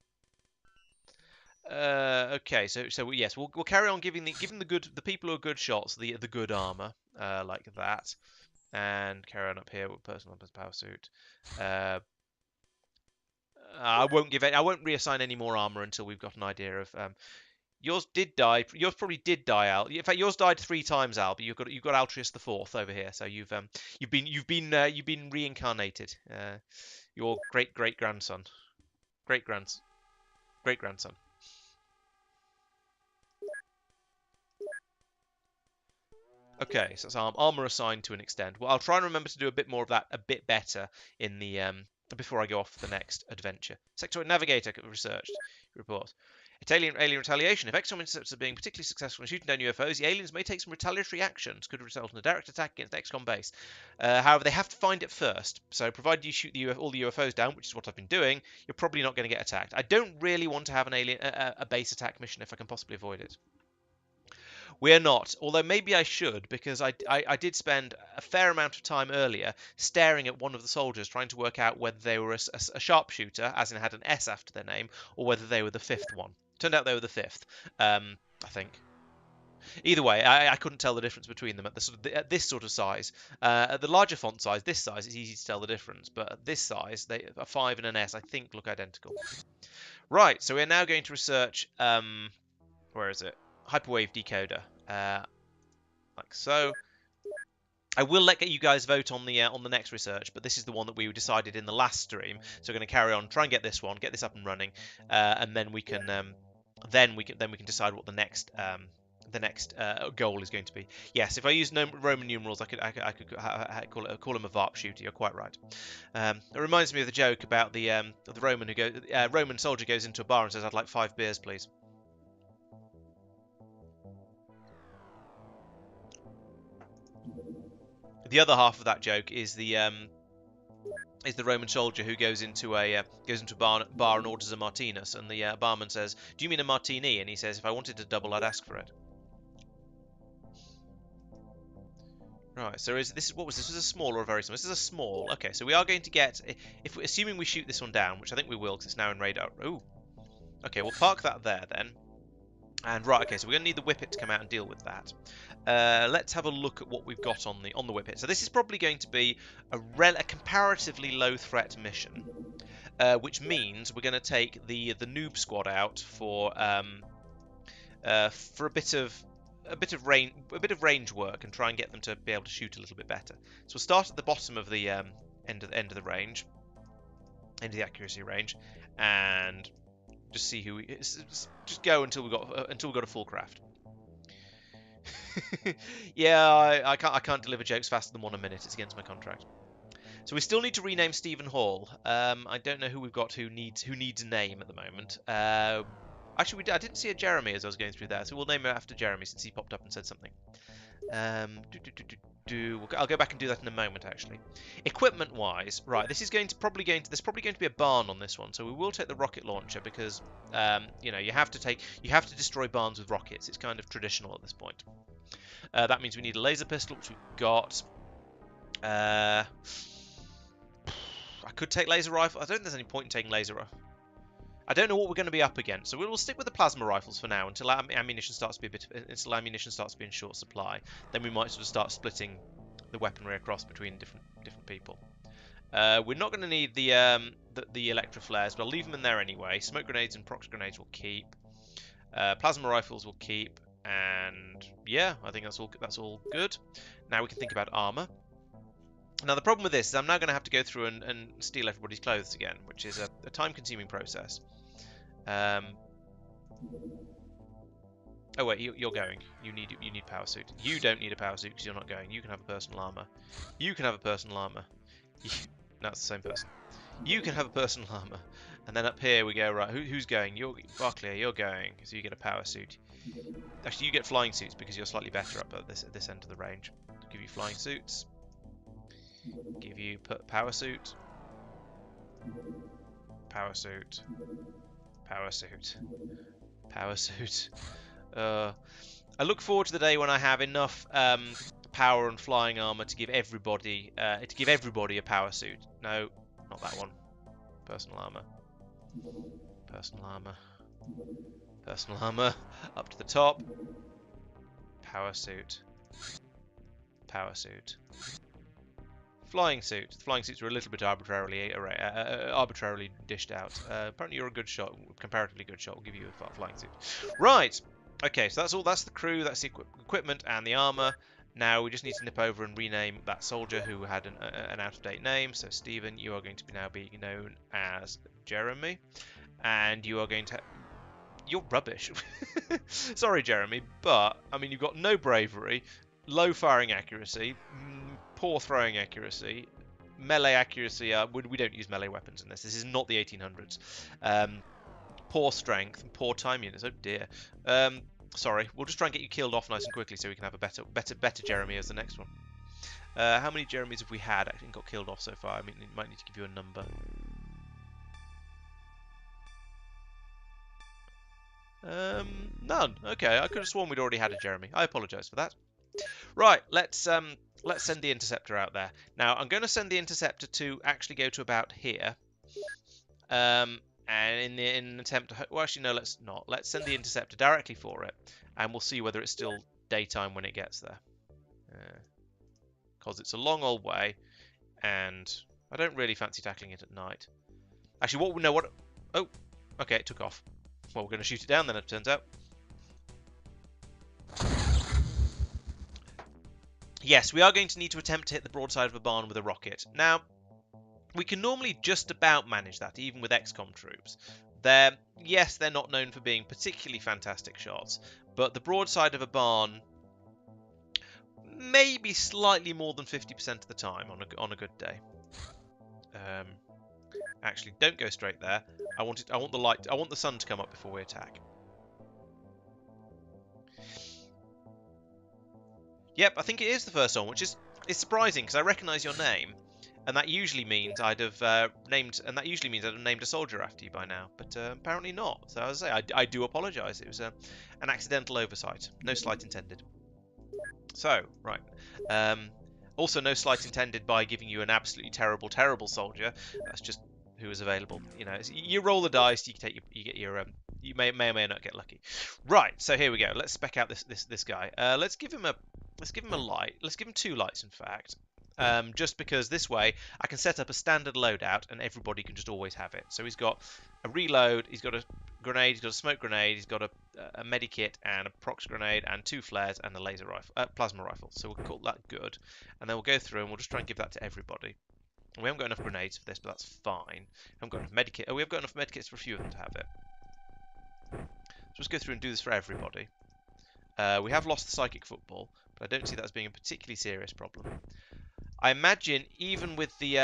Okay, so yes, we'll carry on giving the people who are good shots the good armor, like that, and carry on up here with personal power suit. I won't reassign any more armor until we've got an idea of. Yours did die. Yours probably did die, Al. In fact, yours died 3 times, Al. But you've got Altruis the Fourth over here. So you've been reincarnated. Your great grandson. Great grandson. Okay, so it's armor assigned to an extent. Well, I'll try and remember to do a bit more of that, a bit better in the before I go off to the next adventure. Sectoid Navigator researched report. It's alien retaliation. If XCOM interceptors are being particularly successful in shooting down UFOs, the aliens may take some retaliatory actions. Could result in a direct attack against the XCOM base. However, they have to find it first. So, provided you shoot all the UFOs down, which is what I've been doing, you're probably not going to get attacked. I don't really want to have an a base attack mission if I can possibly avoid it. We're not, although maybe I should, because I did spend a fair amount of time earlier staring at one of the soldiers trying to work out whether they were a sharpshooter, as in had an S after their name, or whether they were the 5th one. Turned out they were the 5th, I think. Either way, I couldn't tell the difference between them at this sort of size. At the larger font size, this size, it's easy to tell the difference, but at this size, a 5 and an S, I think, look identical. Right, so we're now going to research, where is it? Hyperwave decoder, like so. I will let you guys vote on the next research, but this is the one that we decided in the last stream. So we're going to carry on, try and get this up and running, and then we can decide what the next goal is going to be. Yes, if I use Roman numerals, I could call him a VARP shooter. You're quite right. It reminds me of the joke about the Roman soldier goes into a bar and says, "I'd like 5 beers, please." The other half of that joke is the Roman soldier who goes into a bar and orders a martinez, and the barman says, "Do you mean a martini?" And he says, "If I wanted a double, I'd ask for it." Right. So what was this? Was a small or a very small? This is a small. Okay. So we are going to get, if assuming we shoot this one down, which I think we will, because it's now in radar. Ooh. Okay. We'll park that there then. And right. Okay. So we're going to need the whippet to come out and deal with that. Let's have a look at what we've got on the whippet. So this is probably going to be a comparatively low threat mission, which means we're going to take the noob squad out for a bit of range work and try and get them to be able to shoot a little bit better. So we'll start at the bottom of the end of the range, end of the accuracy range, and just see who just go until we got a full craft. Yeah, I can't deliver jokes faster than one a minute. It's against my contract. So we still need to rename Stephen Hall. I don't know who we've got who needs a name at the moment. Actually, I didn't see a Jeremy as I was going through there, so we'll name him after Jeremy since he popped up and said something. I'll go back and do that in a moment. Actually, equipment-wise, right? There's probably going to be a barn on this one, so we will take the rocket launcher because you know you have to destroy barns with rockets. It's kind of traditional at this point. That means we need a laser pistol, which we've got. I could take laser rifle. I don't think there's any point in taking laser rifle. I don't know what we're going to be up against, so we'll stick with the plasma rifles for now until ammunition starts to be in short supply. Then we might sort of start splitting the weaponry across between different people. We're not going to need the electro flares, but I'll leave them in there anyway. Smoke grenades and prox grenades will keep. Plasma rifles will keep, and yeah, I think that's all good. Now we can think about armor. Now the problem with this is I'm now going to have to go through and steal everybody's clothes again, which is a time-consuming process. Oh wait, you're going. You need power suit. You don't need a power suit because you're not going. You can have a personal armor. You can have a personal armor. That's the same person. You can have a personal armor. And then up here we go, right, who's going? Barclay, you're going, so you get a power suit. Actually, you get flying suits because you're slightly better up at this end of the range. I'll give you flying suits. Give you power suit. Power suit. Power suit. Power suit. I look forward to the day when I have enough power and flying armor to give everybody a power suit. No, not that one. Personal armor. Personal armor. Personal armor. Up to the top. Power suit. Power suit. Flying suit. The flying suits are a little bit arbitrarily dished out. Apparently you're a good shot, comparatively good shot. We'll give you a flying suit. Right. Okay, so that's all. That's the crew. That's the equipment and the armor. Now we just need to nip over and rename that soldier who had an out-of-date name. So Stephen, you are going to now be known as Jeremy, and you are going to. You're rubbish. Sorry, Jeremy, but I mean you've got no bravery, low firing accuracy, poor throwing accuracy, melee accuracy. We don't use melee weapons in this. This is not the 1800s. Poor strength and poor time units. Oh dear. Sorry. We'll just try and get you killed off nice and quickly so we can have a better Jeremy as the next one. How many Jeremys have we had actually got killed off so far? I mean, it might need to give you a number. None. Okay, I could have sworn we'd already had a Jeremy. I apologise for that. Right, let's send the interceptor out there. Now, I'm going to send the interceptor to actually go to about here. And in an attempt to... Well, actually, no, let's not. Let's send the interceptor directly for it, and we'll see whether it's still daytime when it gets there. Because it's a long old way, and I don't really fancy tackling it at night. Actually, what... Oh, okay, it took off. Well, we're going to shoot it down then, it turns out. Yes, we are going to need to attempt to hit the broadside of a barn with a rocket. Now, we can normally just about manage that, even with XCOM troops. Yes, they're not known for being particularly fantastic shots, but the broadside of a barn maybe slightly more than 50% of the time on a good day. Actually, don't go straight there. I want the sun to come up before we attack. Yep, I think it is the first one, which is It's surprising because I recognise your name, and that usually means I'd have named a soldier after you by now, but apparently not. So as I say, I do apologise. It was an accidental oversight. No slight intended. So right. Um, Also, no slight intended by giving you an absolutely terrible, terrible soldier. That's just who is available. You know, you roll the dice. You get your you may or may not get lucky. Right. So here we go. Let's spec out this guy. Let's give him a light. Let's give him 2 lights, in fact. Just because this way I can set up a standard loadout and everybody can just always have it. So he's got a reload, he's got a grenade, he's got a smoke grenade, he's got a medikit and a prox grenade and 2 flares and a laser rifle, plasma rifle. So we'll call that good. And then we'll go through and we'll just try and give that to everybody. We haven't got enough grenades for this, but that's fine. We haven't got enough medikit. Oh, we have got enough medikits for a few of them to have it. So let's go through and do this for everybody. We have lost the psychic football, but I don't see that as being a particularly serious problem. I imagine even with the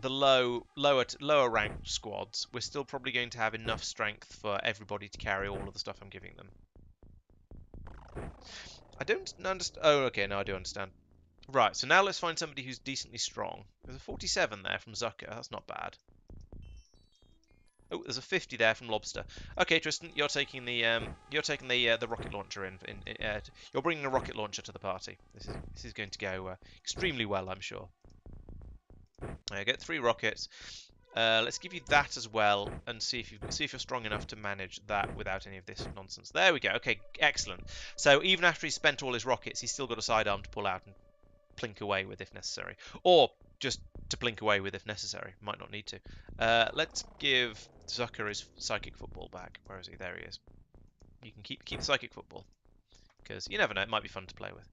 lower ranked squads, we're still probably going to have enough strength for everybody to carry all of the stuff I'm giving them. I don't understand. Oh, okay, no, I do understand. Right, so now let's find somebody who's decently strong. There's a 47 there from Zucker. That's not bad. Oh, there's a 50 there from Lobster. Okay, Tristan, you're taking the rocket launcher in. You're bringing a rocket launcher to the party. This is going to go extremely well, I'm sure. I get 3 rockets. Let's give you that as well, and see if you're strong enough to manage that without any of this nonsense. There we go. Okay, excellent. So even after he's spent all his rockets, he's still got a sidearm to pull out and plink away with if necessary, or just to blink away with if necessary. Might not need to. Let's give Zucker his psychic football back. Where is he? There he is. You can keep the psychic football, because you never know, it might be fun to play with.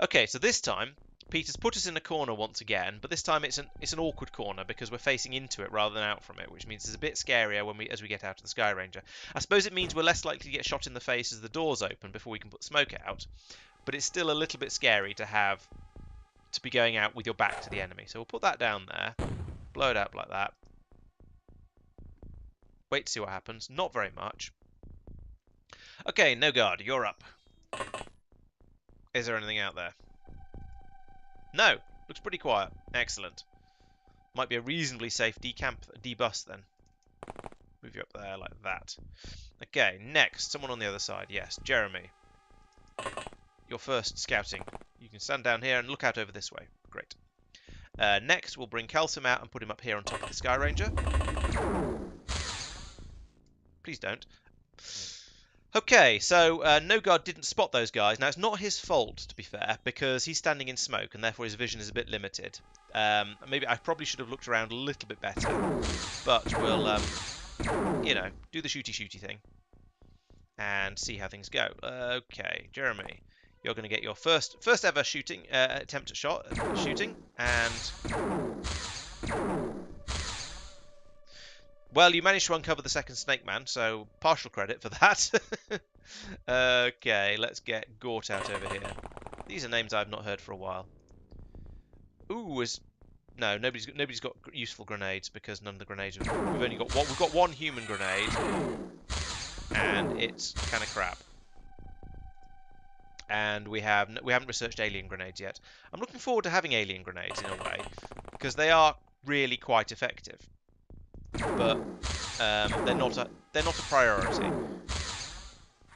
Okay, so this time Peter's put us in a corner once again, but this time it's an awkward corner because we're facing into it rather than out from it, which means it's a bit scarier as we get out of the Sky Ranger. I suppose it means we're less likely to get shot in the face as the doors open before we can put smoke out, but it's still a little bit scary to be going out with your back to the enemy. So we'll put that down there, blow it up like that. Wait to see what happens. Not very much. Okay, no guard, you're up. Is there anything out there? No, looks pretty quiet. Excellent. Might be a reasonably safe debus then. Move you up there like that. Okay, next, someone on the other side. Yes, Jeremy. Your first scouting. You can stand down here and look out over this way. Great. Next, we'll bring Calcium out and put him up here on top of the Sky Ranger. Please don't. Okay, so No-Guard didn't spot those guys. Now, it's not his fault, to be fair, because he's standing in smoke, and therefore his vision is a bit limited. Maybe I probably should have looked around a little bit better, but we'll, you know, do the shooty-shooty thing and see how things go. Okay, Jeremy, you're going to get your first ever shooting attempt at shooting, and well, you managed to uncover the second Snake Man, so partial credit for that. Okay, let's get Gort out over here. These are names I've not heard for a while. Ooh, no, nobody's got useful grenades because none of the grenades we've only got one. We've got 1 human grenade, and it's kind of crap. And we haven't researched alien grenades yet. I'm looking forward to having alien grenades in a way because they are really quite effective. But they're not a priority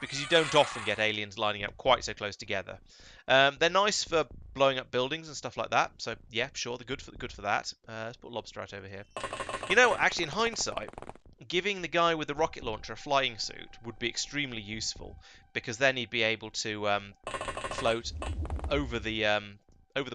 because you don't often get aliens lining up quite so close together. They're nice for blowing up buildings and stuff like that. So yeah, sure, they're good for that. Let's put Lobster out over here. You know, actually, in hindsight, giving the guy with the rocket launcher a flying suit would be extremely useful because then he'd be able to float over the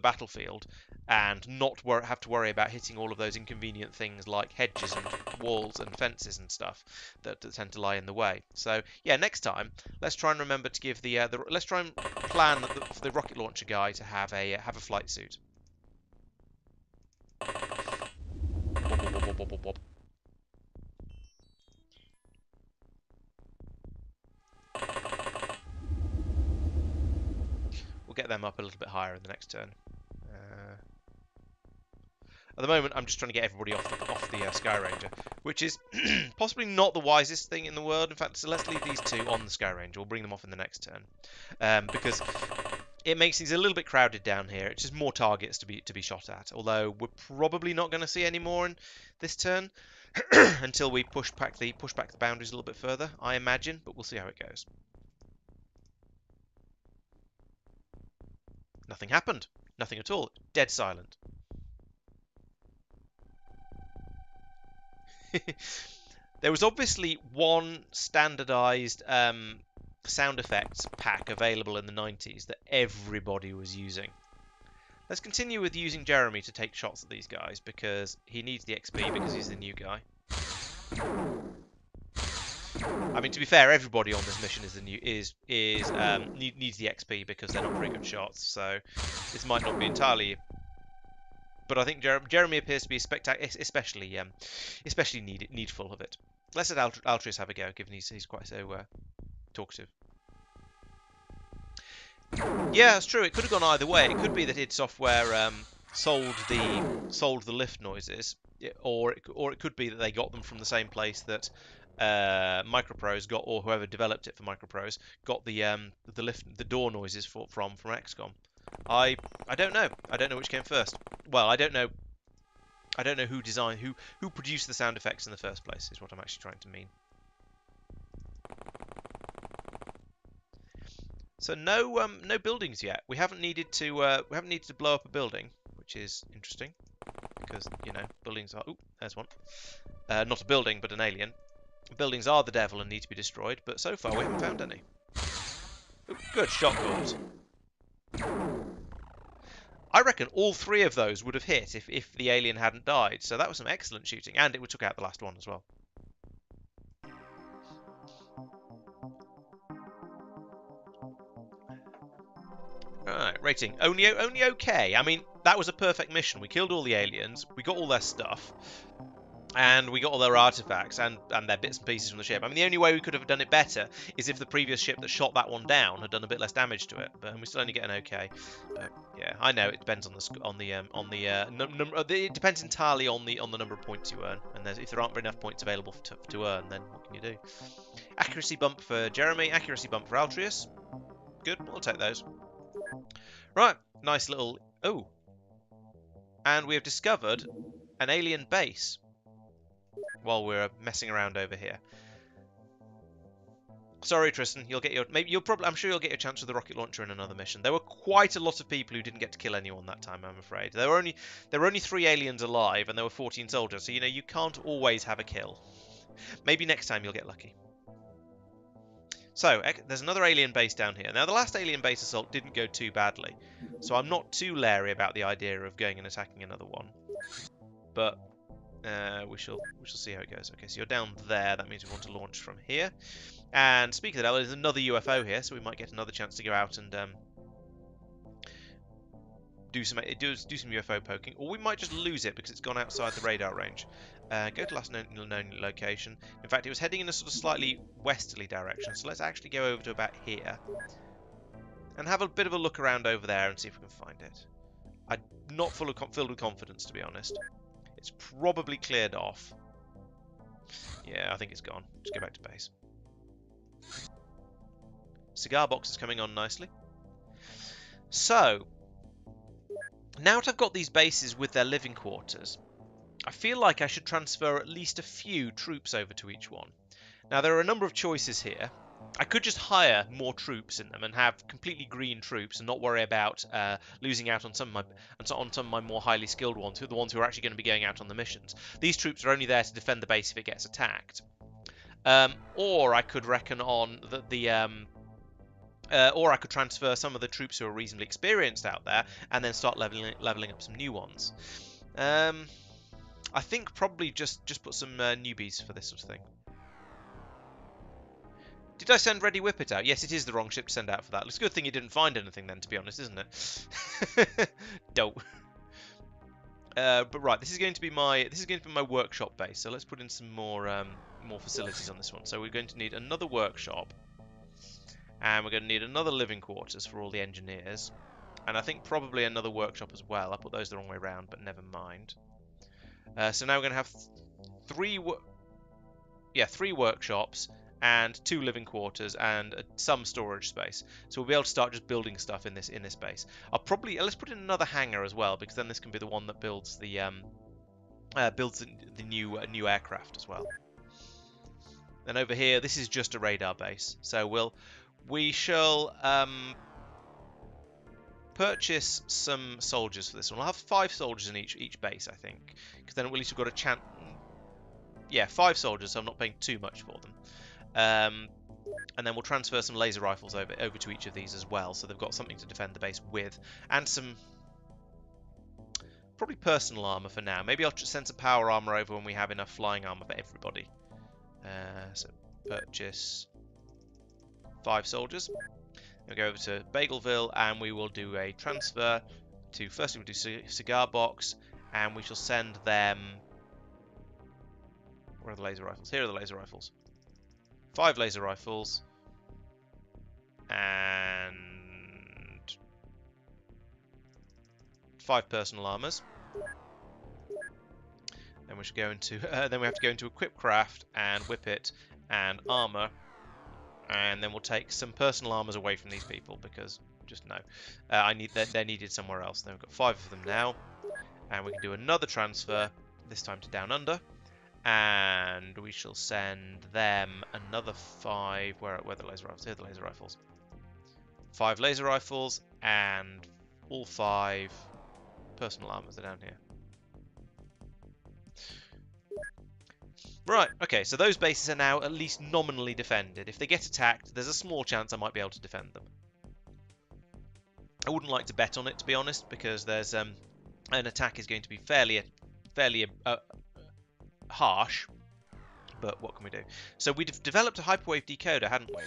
battlefield and not have to worry about hitting all of those inconvenient things like hedges and walls and fences and stuff that tend to lie in the way. So yeah, next time let's try and remember to give let's try and plan for the rocket launcher guy to have a flight suit. We'll get them up a little bit higher in the next turn. At the moment, I'm just trying to get everybody off the Sky Ranger, which is possibly not the wisest thing in the world. In fact, so let's leave these 2 on the Sky Ranger. We'll bring them off in the next turn, because it makes things a little bit crowded down here. It's just more targets to be shot at. Although we're probably not going to see any more in this turn until we push back the boundaries a little bit further, I imagine. But we'll see how it goes. Nothing happened. Nothing at all. Dead silent. There was obviously one standardized sound effects pack available in the 90s that everybody was using. Let's continue with using Jeremy to take shots at these guys because he needs the XP because he's the new guy. I mean, to be fair, everybody on this mission needs the XP because they're not very good shots. So this might not be entirely, but I think Jeremy appears to be especially needful of it. Let's let Altruis have a go, given he's quite so talkative. Yeah, it's true. It could have gone either way. It could be that id Software sold the lift noises, or it could be that they got them from the same place that Microprose got, or whoever developed it for Microprose got the door noises from XCOM. I don't know. I don't know which came first. Well, I don't know who produced the sound effects in the first place. Is what I'm actually trying to mean. So no buildings yet. We haven't needed to blow up a building, which is interesting because buildings are. Ooh, there's one. Not a building, but an alien. Buildings are the devil and need to be destroyed, but so far we haven't found any. Ooh, good shot calls. I reckon all three of those would have hit if the alien hadn't died. So that was some excellent shooting, and it took out the last one as well. Alright, rating. Only okay. I mean, that was a perfect mission. We killed all the aliens, we got all their stuff, and we got all their artifacts and their bits and pieces from the ship. I mean, the only way we could have done it better is if the previous ship that shot that one down had done a bit less damage to it. But we still only get an okay. But yeah, I know it depends it depends entirely on the number of points you earn. And if there aren't enough points available to earn, then what can you do? Accuracy bump for Jeremy, accuracy bump for Altruis. Good, we'll take those. Right, nice little... Oh. And we have discovered an alien base while we're messing around over here. Sorry, Tristan, I'm sure you'll get your chance with the rocket launcher in another mission. There were quite a lot of people who didn't get to kill anyone that time, I'm afraid. There were only 3 aliens alive, and there were 14 soldiers, so you can't always have a kill. Maybe next time you'll get lucky. So, there's another alien base down here. Now, the last alien base assault didn't go too badly, so I'm not too leery about the idea of going and attacking another one. But we shall see how it goes. Okay, so you're down there. That means we want to launch from here. And speaking of that, there's another UFO here, so we might get another chance to go out and do some UFO poking, or we might just lose it because it's gone outside the radar range. Go to last known location. In fact, it was heading in a sort of slightly westerly direction, so let's actually go over to about here and have a bit of a look around over there and see if we can find it. I'm not filled with confidence, to be honest. It's probably cleared off. Yeah, I think it's gone. Just go back to base. Cigar box is coming on nicely. So, now that I've got these bases with their living quarters, I feel like I should transfer at least a few troops over to each one. Now, there are a number of choices here. I could just hire more troops in them and have completely green troops and not worry about losing out on some of my more highly skilled ones, who are the ones who are actually going to be going out on the missions. These troops are only there to defend the base if it gets attacked. Or I could reckon on or I could transfer some of the troops who are reasonably experienced out there and then start leveling up some new ones. I think probably just put some newbies for this sort of thing. Did I send Ready Whippet out? Yes, it is the wrong ship to send out for that. It's a good thing you didn't find anything then, to be honest, isn't it? Dope. But right, this is going to be my workshop base. So let's put in some more facilities on this one. So we're going to need another workshop, and we're going to need another living quarters for all the engineers, and I think probably another workshop as well. I put those the wrong way around, but never mind. So now we're going to have three workshops and 2 living quarters and some storage space. So we'll be able to start just building stuff in this base. I'll probably let's put in another hangar as well, because then this can be the one that builds the new aircraft as well. Then over here, this is just a radar base. So we shall purchase some soldiers for this one. We'll have 5 soldiers in each base, I think, because then at least we've got a chance. Yeah, 5 soldiers, so I'm not paying too much for them. And then we'll transfer some laser rifles over to each of these as well, so they've got something to defend the base with, and some probably personal armor for now. Maybe I'll just send some power armor over when we have enough flying armor for everybody. So purchase 5 soldiers. We'll go over to Bagelville, and we will do a transfer to, firstly we'll do Cigar Box, and we shall send them, where are the laser rifles? Here are the laser rifles. 5 laser rifles, and 5 personal armors. Then we should go into, then we have to go into Equip Craft and Whip It and Armor. And then we'll take some personal armors away from these people, because just no, they're needed somewhere else. Then we've got 5 of them now, and we can do another transfer, this time to Down Under, and we shall send them another 5. Where are the laser rifles? Here are the laser rifles. 5 laser rifles and all 5 personal armors are down here. Right, okay, so those bases are now at least nominally defended. If they get attacked, there's a small chance I might be able to defend them. I wouldn't like to bet on it, to be honest, because there's an attack is going to be fairly harsh, but what can we do? So we've developed a hyperwave decoder, hadn't we?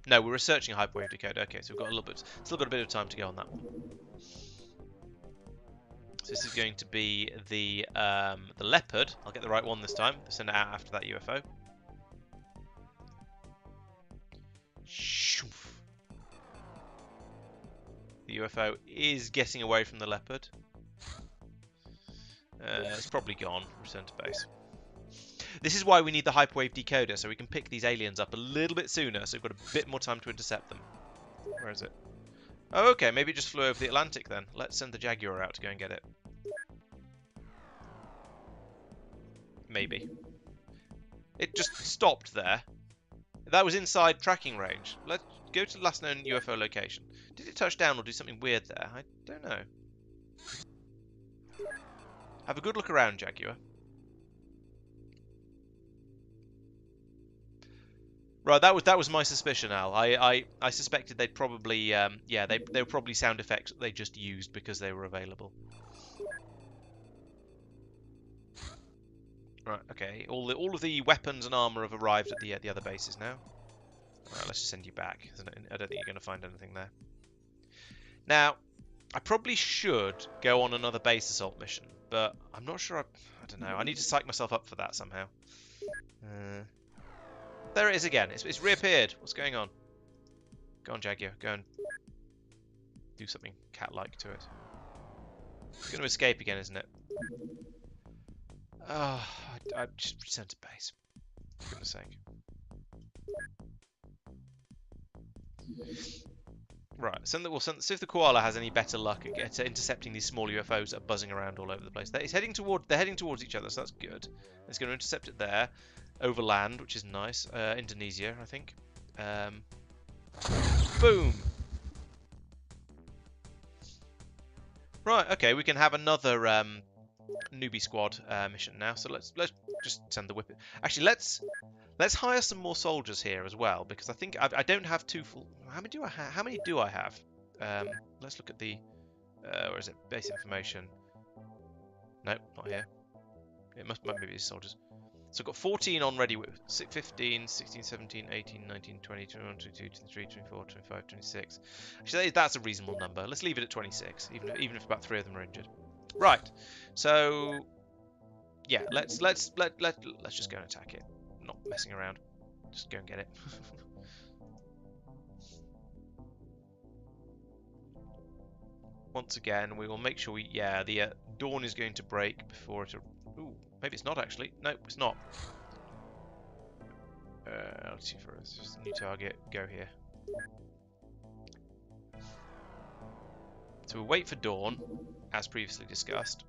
No, we're researching a hyperwave decoder. Okay, so we've got still got a bit of time to go on that one. So this is going to be the Leopard. I'll get the right one this time. Send it out after that UFO. The UFO is getting away from the Leopard. It's probably gone. Return to base. This is why we need the hyperwave decoder, so we can pick these aliens up a little bit sooner, so we've got a bit more time to intercept them. Where is it? Oh, okay, maybe it just flew over the Atlantic then. Let's send the Jaguar out to go and get it. Maybe. It just stopped there. That was inside tracking range. Let's go to the last known UFO location. Did it touch down or do something weird there? I don't know. Have a good look around, Jaguar. Right, that was my suspicion, Al. I suspected they'd probably they were probably sound effects that they just used because they were available. Right, okay. All of the weapons and armor have arrived at the other bases now. Alright, let's just send you back. I don't think you're going to find anything there. Now, I probably should go on another base assault mission, but I'm not sure. I don't know. I need to psych myself up for that somehow. There it is again. It's reappeared. What's going on? Go on, Jaguar. Go and do something cat-like to it. It's going to escape again, isn't it? Oh, I just return to base. For goodness sake. Right, see if the koala has any better luck at intercepting these small UFOs that are buzzing around all over the place. They're heading towards each other, so that's good. It's going to intercept it there, over land, which is nice. Indonesia, I think. Boom. Right, okay, we can have another newbie squad mission now. So let's just send the whip. Actually, let's hire some more soldiers here as well, because I think I don't have 2 full. How many do I have? Let's look at the where is it? Base information. Nope, not here. It must be these soldiers. So I've got 14 on ready with 15, 16, 17, 18, 19, 20, 21, 22, 23, 24, 25, 26. Actually, that's a reasonable number. Let's leave it at 26, even if about 3 of them are injured. Right. So yeah, let's just go and attack it. I'm not messing around. Just go and get it. Once again, we will make sure the dawn is going to break before it. Ooh, maybe it's not actually. No, it's not. Let's see for us. Just a new target. Go here. So we'll wait for dawn, as previously discussed.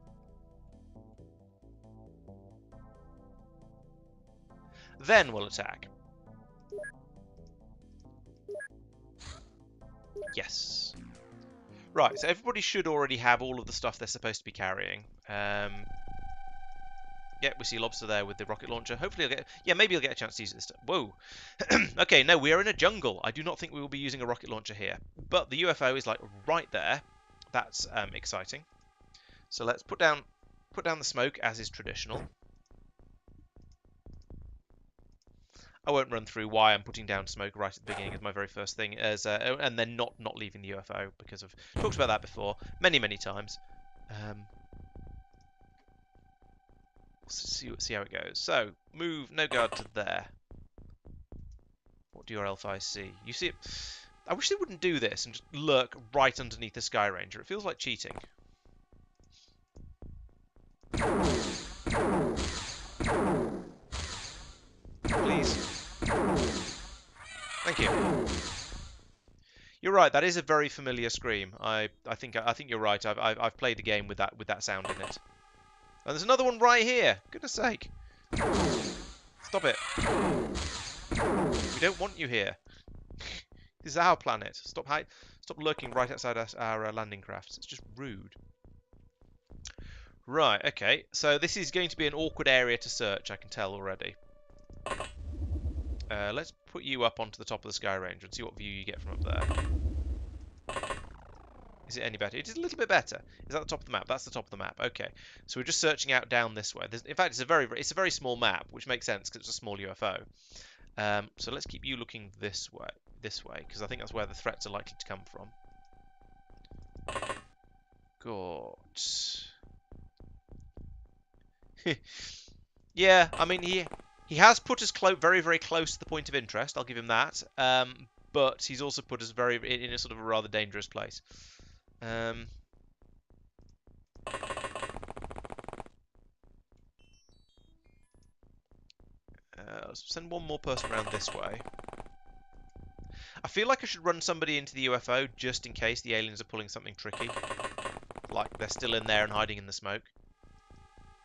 Then we'll attack. Yes. Right, so everybody should already have all of the stuff they're supposed to be carrying. Yeah, we see Lobster there with the rocket launcher. Hopefully he'll get... Yeah, maybe he'll get a chance to use it this time. Whoa. Okay, no, we are in a jungle. I do not think we will be using a rocket launcher here. But the UFO is, like, right there. That's exciting. So let's put down the smoke, as is traditional. I won't run through why I'm putting down smoke right at the beginning as my very first thing, and then not leaving the UFO, because I've talked about that before many times. We'll see how it goes. So move no guard to there. What do your L5s see? You see it? I wish they wouldn't do this and just lurk right underneath the Sky Ranger. It feels like cheating. Please. Thank you. You're right. That is a very familiar scream. I think you're right. I've played the game with that sound in it. And there's another one right here. Goodness sake! Stop it. We don't want you here. This is our planet. Stop lurking right outside our landing crafts. It's just rude. Right. Okay. So this is going to be an awkward area to search. I can tell already. Let's put you up onto the top of the Sky Ranger and see what view you get from up there. Is it any better? It is a little bit better. Is that the top of the map? That's the top of the map. Okay. So we're just searching out down this way. In fact, it's a very small map, which makes sense because it's a small UFO. So let's keep you looking this way, because I think that's where the threats are likely to come from. Good. Yeah, I mean he has put us very close to the point of interest. I'll give him that. But he's also put us in a sort of a rather dangerous place. Let's send one more person around this way. I feel like I should run somebody into the UFO just in case the aliens are pulling something tricky. Like they're still in there and hiding in the smoke.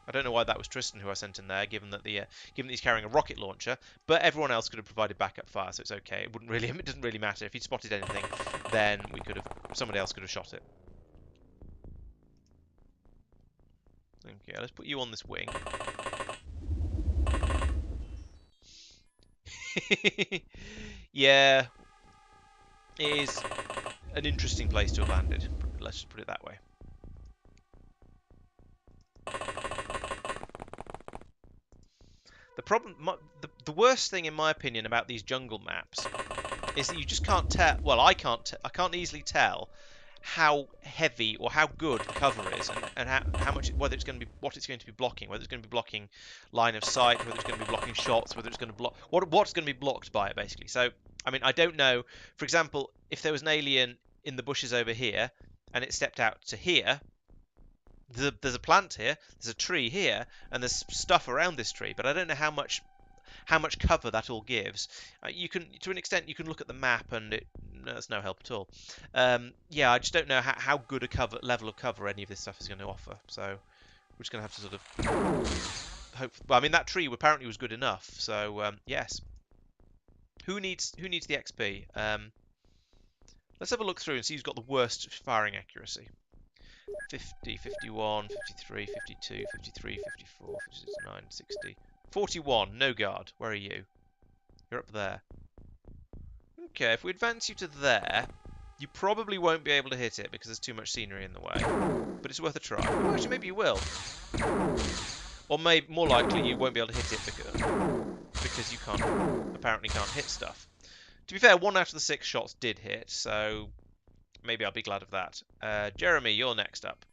I don't know why that was Tristan who I sent in there, given that he's carrying a rocket launcher, but everyone else could have provided backup fire, so it's okay. It doesn't really matter. If he'd spotted anything, then somebody else could have shot it. Okay, let's put you on this wing. Yeah, it is an interesting place to have landed. Let's just put it that way. The problem, the worst thing in my opinion about these jungle maps is that you just can't tell. Well, I can't easily tell how heavy or how good the cover is, and how much, whether it's going to be what it's going to be blocking, whether it's going to be blocking line of sight, whether it's going to be blocking shots, whether it's going to block what's going to be blocked by it basically. So I mean, I don't know. For example, if there was an alien in the bushes over here and it stepped out to here. There's a plant here, there's a tree here, and there's stuff around this tree, but I don't know how much cover that all gives. You can, to an extent, you can look at the map, and that's no help at all. Yeah, I just don't know how good a level of cover any of this stuff is going to offer. So we're just going to have to sort of hope. Well, I mean, that tree apparently was good enough. So yes. Who needs the XP? Let's have a look through and see who's got the worst firing accuracy. 50, 51, 53, 52, 53, 54, 59, 60. 41, no guard. Where are you? You're up there. Okay, if we advance you to there, you probably won't be able to hit it because there's too much scenery in the way. But it's worth a try. Oh, actually, maybe you will. Or maybe, more likely, you won't be able to hit it because you apparently can't hit stuff. To be fair, 1 out of the 6 shots did hit, so maybe I'll be glad of that. Jeremy, you're next up.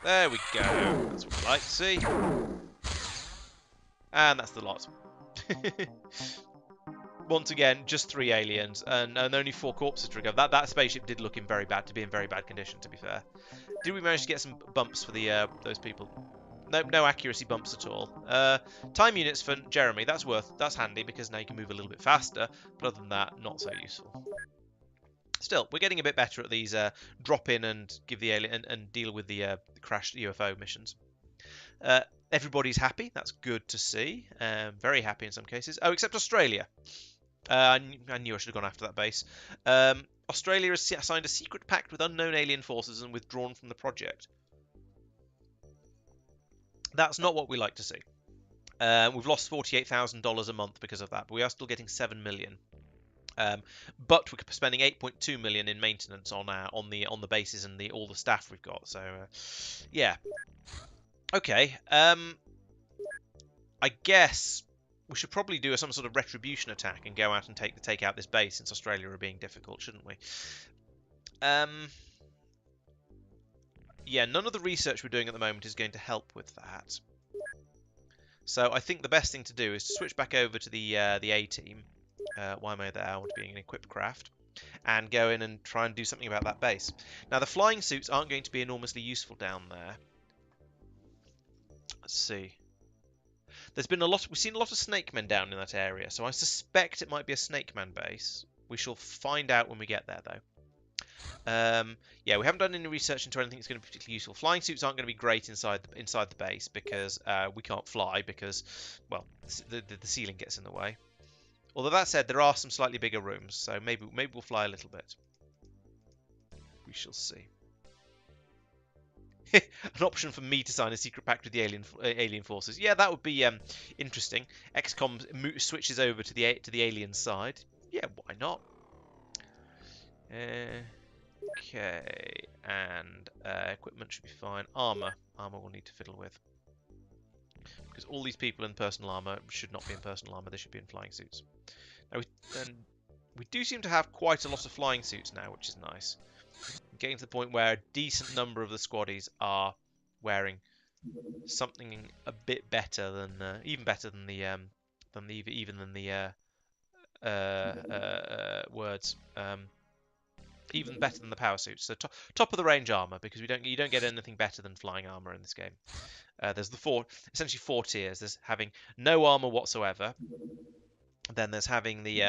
There we go. That's what we like to see. And that's the lot. Once again, just 3 aliens and only 4 corpses to recover. That spaceship did look to be in very bad condition, to be fair. Did we manage to get some bumps for those people? no accuracy bumps at all. Time units for Jeremy, that's handy because now you can move a little bit faster, but other than that, not so useful. Still, we're getting a bit better at these drop in and give the alien and deal with the crashed UFO missions. Uh, everybody's happy. That's good to see. Very happy in some cases. Oh, except Australia. I knew I should have gone after that base. Australia has signed a secret pact with unknown alien forces and withdrawn from the project. That's not what we like to see. We've lost $48,000 a month because of that, but we are still getting $7 million. But we're spending 8.2 million in maintenance on the bases and all the staff we've got. So yeah, okay. I guess we should probably do some sort of retribution attack and go out and take out this base since Australia are being difficult, shouldn't we? Yeah, none of the research we're doing at the moment is going to help with that. So I think the best thing to do is to switch back over to the A team. Why am I there? I want to be an equipped craft. And go in and try and do something about that base. Now, the flying suits aren't going to be enormously useful down there. Let's see. We've seen a lot of snake men down in that area, so I suspect it might be a snake man base. We shall find out when we get there, though. Yeah, we haven't done any research into anything that's going to be particularly useful. Flying suits aren't going to be great inside the base because we can't fly because, well, the ceiling gets in the way. Although that said, there are some slightly bigger rooms, so maybe we'll fly a little bit. We shall see. An option for me to sign a secret pact with the alien forces. Yeah, that would be interesting. XCOM switches over to the alien side. Yeah, why not? Okay, and equipment should be fine. Armor we'll need to fiddle with because all these people in personal armor should not be in personal armor. They should be in flying suits. Now we do seem to have quite a lot of flying suits now, which is nice. Getting to the point where a decent number of the squaddies are wearing something a bit better than even better than the words even better than the power suits. So top of the range armor because you don't get anything better than flying armor in this game. There's essentially four tiers. There's having no armor whatsoever. Then there's having the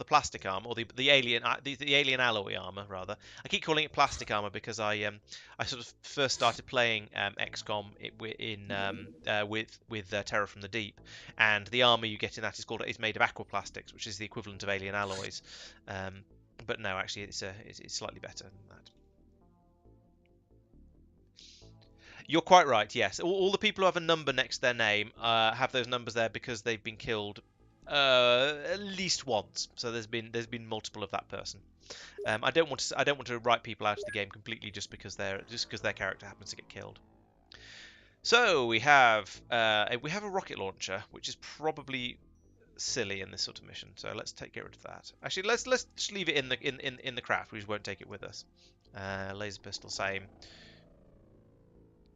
plastic armor or the alien alloy armor rather. I keep calling it plastic armor because I sort of first started playing XCOM with Terror from the Deep, and the armor you get in that is made of aquaplastics, which is the equivalent of alien alloys. But no, actually, it's slightly better than that. You're quite right. Yes, all the people who have a number next to their name have those numbers there because they've been killed at least once. So there's been multiple of that person. I don't want to write people out of the game completely just because their character happens to get killed. So we have a rocket launcher, which is probably silly in this sort of mission. So let's get rid of that. Actually, let's just leave it in the craft. We just won't take it with us. Laser pistol, same.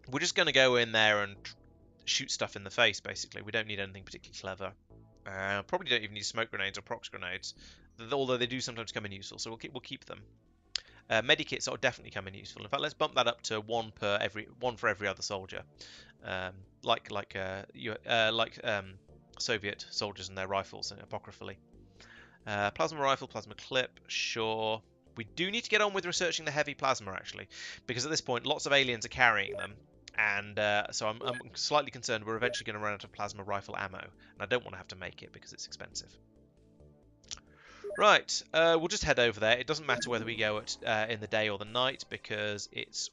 We're just going to go in there and shoot stuff in the face, basically. We don't need anything particularly clever. Probably don't even need smoke grenades or prox grenades, although they do sometimes come in useful, so we'll keep them. Medikits are definitely come in useful. In fact, let's bump that up to one for every other soldier, like Soviet soldiers and their rifles, apocryphally. Plasma rifle, plasma clip, sure. We do need to get on with researching the heavy plasma, actually, because at this point, lots of aliens are carrying them, and so I'm slightly concerned we're eventually going to run out of plasma rifle ammo, and I don't want to have to make it because it's expensive. Right, we'll just head over there. It doesn't matter whether we go in the day or the night because it's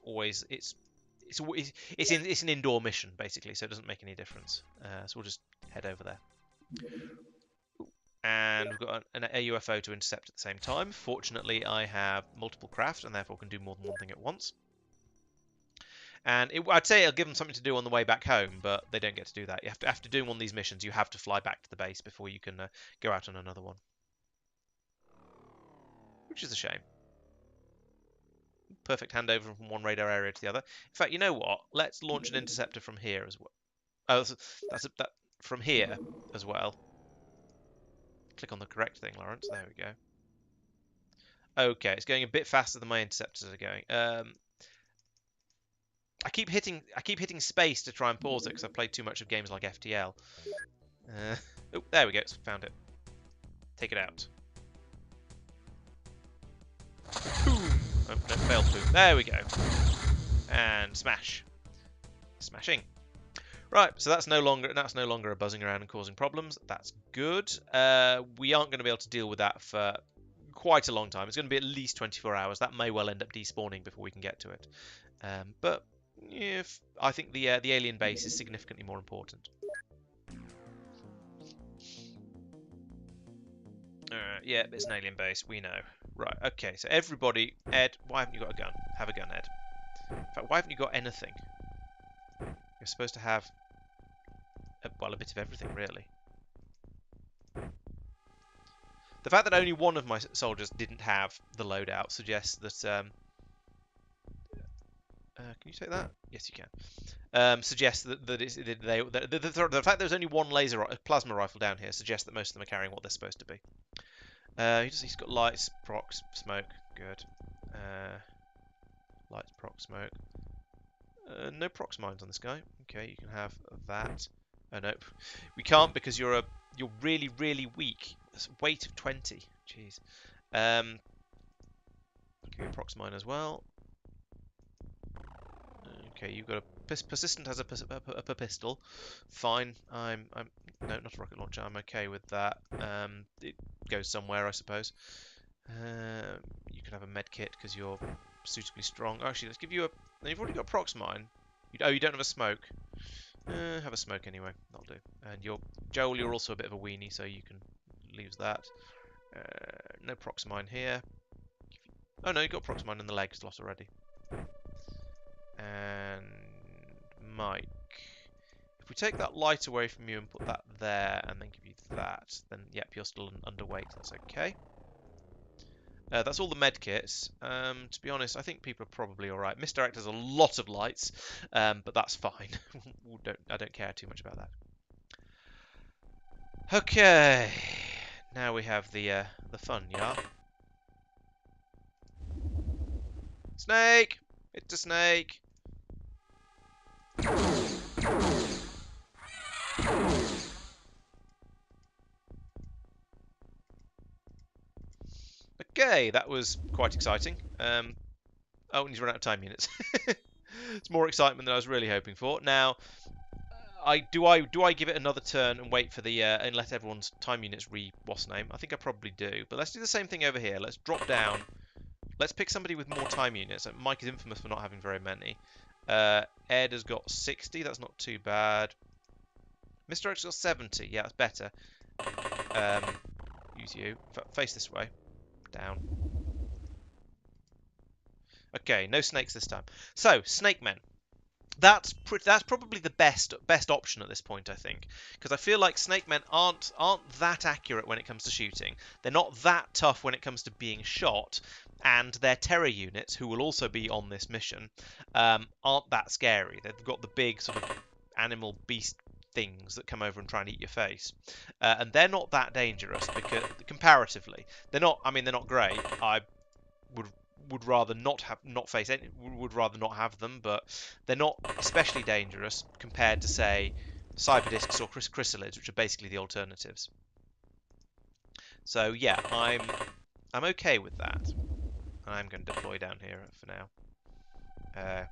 an indoor mission basically, so it doesn't make any difference. So we'll just head over there. And we've got a UFO to intercept at the same time. Fortunately, I have multiple craft and therefore can do more than one thing at once. And I'd say it'll give them something to do on the way back home, but they don't get to do that. After doing one of these missions, you have to fly back to the base before you can go out on another one. Which is a shame. Perfect handover from one radar area to the other. In fact, you know what? Let's launch an interceptor from here as well. Oh, that's from here as well. Click on the correct thing, Laurence. There we go. Okay, it's going a bit faster than my interceptors are going. I keep hitting space to try and pause it because I've played too much of games like FTL. Oh, there we go. Found it. Take it out. Boom. Oh, no, failed boom. There we go. And smash. Smashing. Right, so that's no longer a buzzing around and causing problems. That's good. We aren't going to be able to deal with that for quite a long time. It's going to be at least 24 hours. That may well end up despawning before we can get to it. But I think the alien base is significantly more important. Yeah, it's an alien base. We know. Right. Okay. So everybody, Ed, why haven't you got a gun? Have a gun, Ed. In fact, why haven't you got anything? You're supposed to have, well, a bit of everything, really. The fact that only one of my soldiers didn't have the loadout suggests that. Can you take that? Yes, you can. Suggests that the fact there's only one plasma rifle down here suggests that most of them are carrying what they're supposed to be. He's got lights, procs, smoke. Good. Lights, proc, smoke. No procs mines on this guy. Okay, you can have that. Oh no, we can't because you're really, really weak. That's a weight of 20. Jeez. Give you a procs mine as well. Okay, you've got a persistent has a pistol. Fine. No, not a rocket launcher. I'm okay with that. It goes somewhere, I suppose. You can have a med kit because you're suitably strong. Actually, let's give you a. You've already got a procs mine. You don't have a smoke. Have a smoke anyway. That'll do. And Joel, you're also a bit of a weenie, so you can leave that. No procs mine here. Oh no, you got procs mine in the leg slot already. And Mike, if we take that light away from you and put that there, and then give you that, then yep, you're still underweight. That's okay. That's all the med kits. To be honest, I think people are probably all right. Misdirect has a lot of lights, but that's fine. I don't care too much about that. Okay, now we have the fun, yeah. Snake! It's a snake! Okay, that was quite exciting. Oh, and he's run out of time units. It's more excitement than I was really hoping for. Now, do I give it another turn and wait for the and let everyone's time units what's name? I think I probably do. But let's do the same thing over here. Let's drop down. Let's pick somebody with more time units. Mike is infamous for not having very many. Ed has got 60. That's not too bad. Mr. X's got 70. Yeah, that's better. Use you. Face this way. Down. Okay, no snakes this time. So, snake men. That's probably the best option at this point, I think, because I feel like snake men aren't that accurate when it comes to shooting. They're not that tough when it comes to being shot, and their terror units, who will also be on this mission, aren't that scary. They've got the big sort of animal beast things that come over and try and eat your face, and they're not that dangerous because comparatively, they're not. I mean, they're not great. I would rather not have them, but they're not especially dangerous compared to, say, cyberdiscs or chrysalids, which are basically the alternatives. So yeah, I'm okay with that. I'm going to deploy down here for now.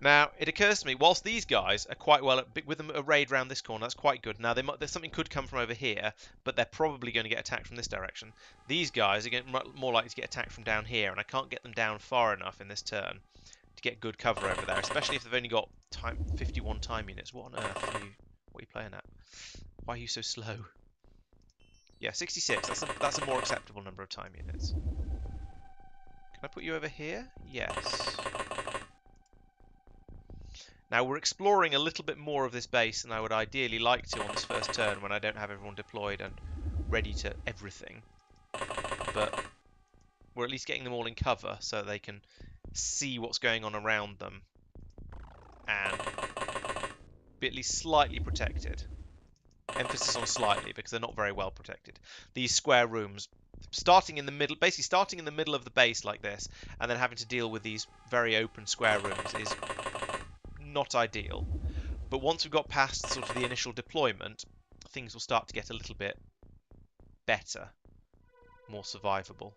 Now, it occurs to me, whilst these guys are quite well with them a raid round this corner, that's quite good. Now, there's something could come from over here, but they're probably going to get attacked from this direction. These guys are more likely to get attacked from down here, and I can't get them down far enough in this turn to get good cover over there, especially if they've only got 51 time units. What on earth what are you playing at? Why are you so slow? Yeah, 66. That's a more acceptable number of time units. Can I put you over here? Yes. Now, we're exploring a little bit more of this base than I would ideally like to on this first turn when I don't have everyone deployed and ready to everything. But we're at least getting them all in cover so they can see what's going on around them and be at least slightly protected. Emphasis on slightly because they're not very well protected. These square rooms, starting in the middle of the base like this and then having to deal with these very open square rooms is not ideal. But once we've got past sort of the initial deployment, things will start to get a little bit better, more survivable.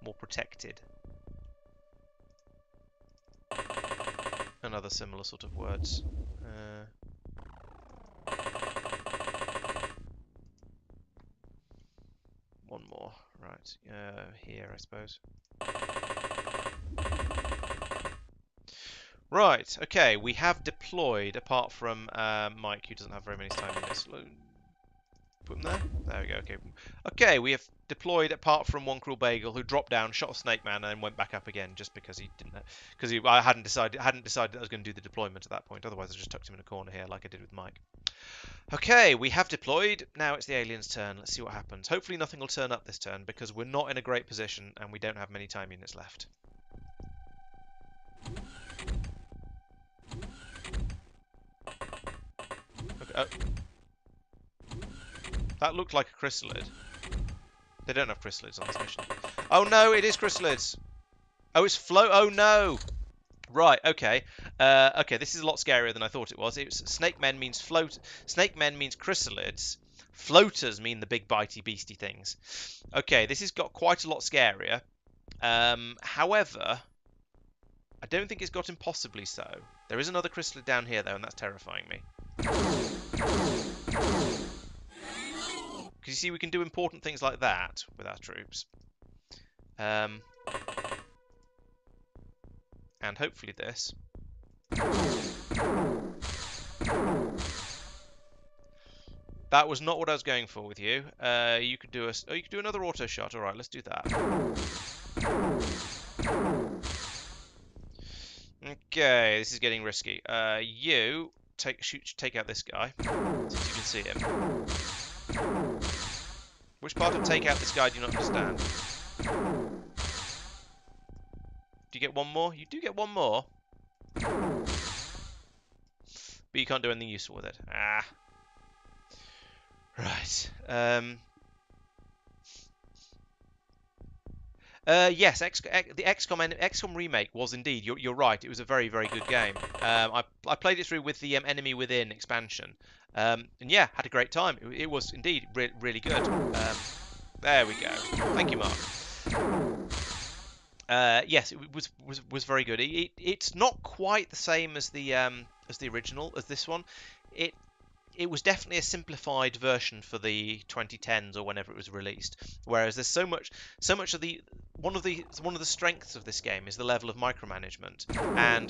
More protected. And other similar sort of words. One more, right, here I suppose. Right, okay, we have deployed, apart from Mike, who doesn't have very many time in this. Put him there? There we go, okay. Okay, we have deployed, apart from one cruel bagel, who dropped down, shot a snake man, and then went back up again, just because he didn't, because I hadn't decided that I was going to do the deployment at that point, otherwise I just tucked him in a corner here, like I did with Mike. Okay, we have deployed, now it's the aliens' turn, let's see what happens. Hopefully nothing will turn up this turn, because we're not in a great position, and we don't have many time units left. Oh. That looked like a chrysalid. They don't have chrysalids on this mission. Oh no, it is chrysalids! Oh, it's oh no! Right, okay. Okay, this is a lot scarier than I thought it was. Snake men means Snake men means chrysalids. Floaters mean the big bitey beastie things. Okay, this has got quite a lot scarier. However, I don't think it's got impossibly so. There is another chrysalid down here though, and that's terrifying me. Because you see, we can do important things like that with our troops. And hopefully this. That was not what I was going for with you. You could do you could do another auto shot. All right, let's do that. Okay, this is getting risky. You take out this guy, since you can see him. Which part of take out this guy do you not understand? Do you get one more? You do get one more. But you can't do anything useful with it. Ah. Right. Yes, the XCOM remake was indeed. You're right. It was a very, very good game. I played it through with the Enemy Within expansion, and yeah, had a great time. It was indeed really good. There we go. Thank you, Mark. Yes, it was very good. It's not quite the same as the original, as this one. It was definitely a simplified version for the 2010s or whenever it was released. Whereas there's so much of the one of the strengths of this game is the level of micromanagement. And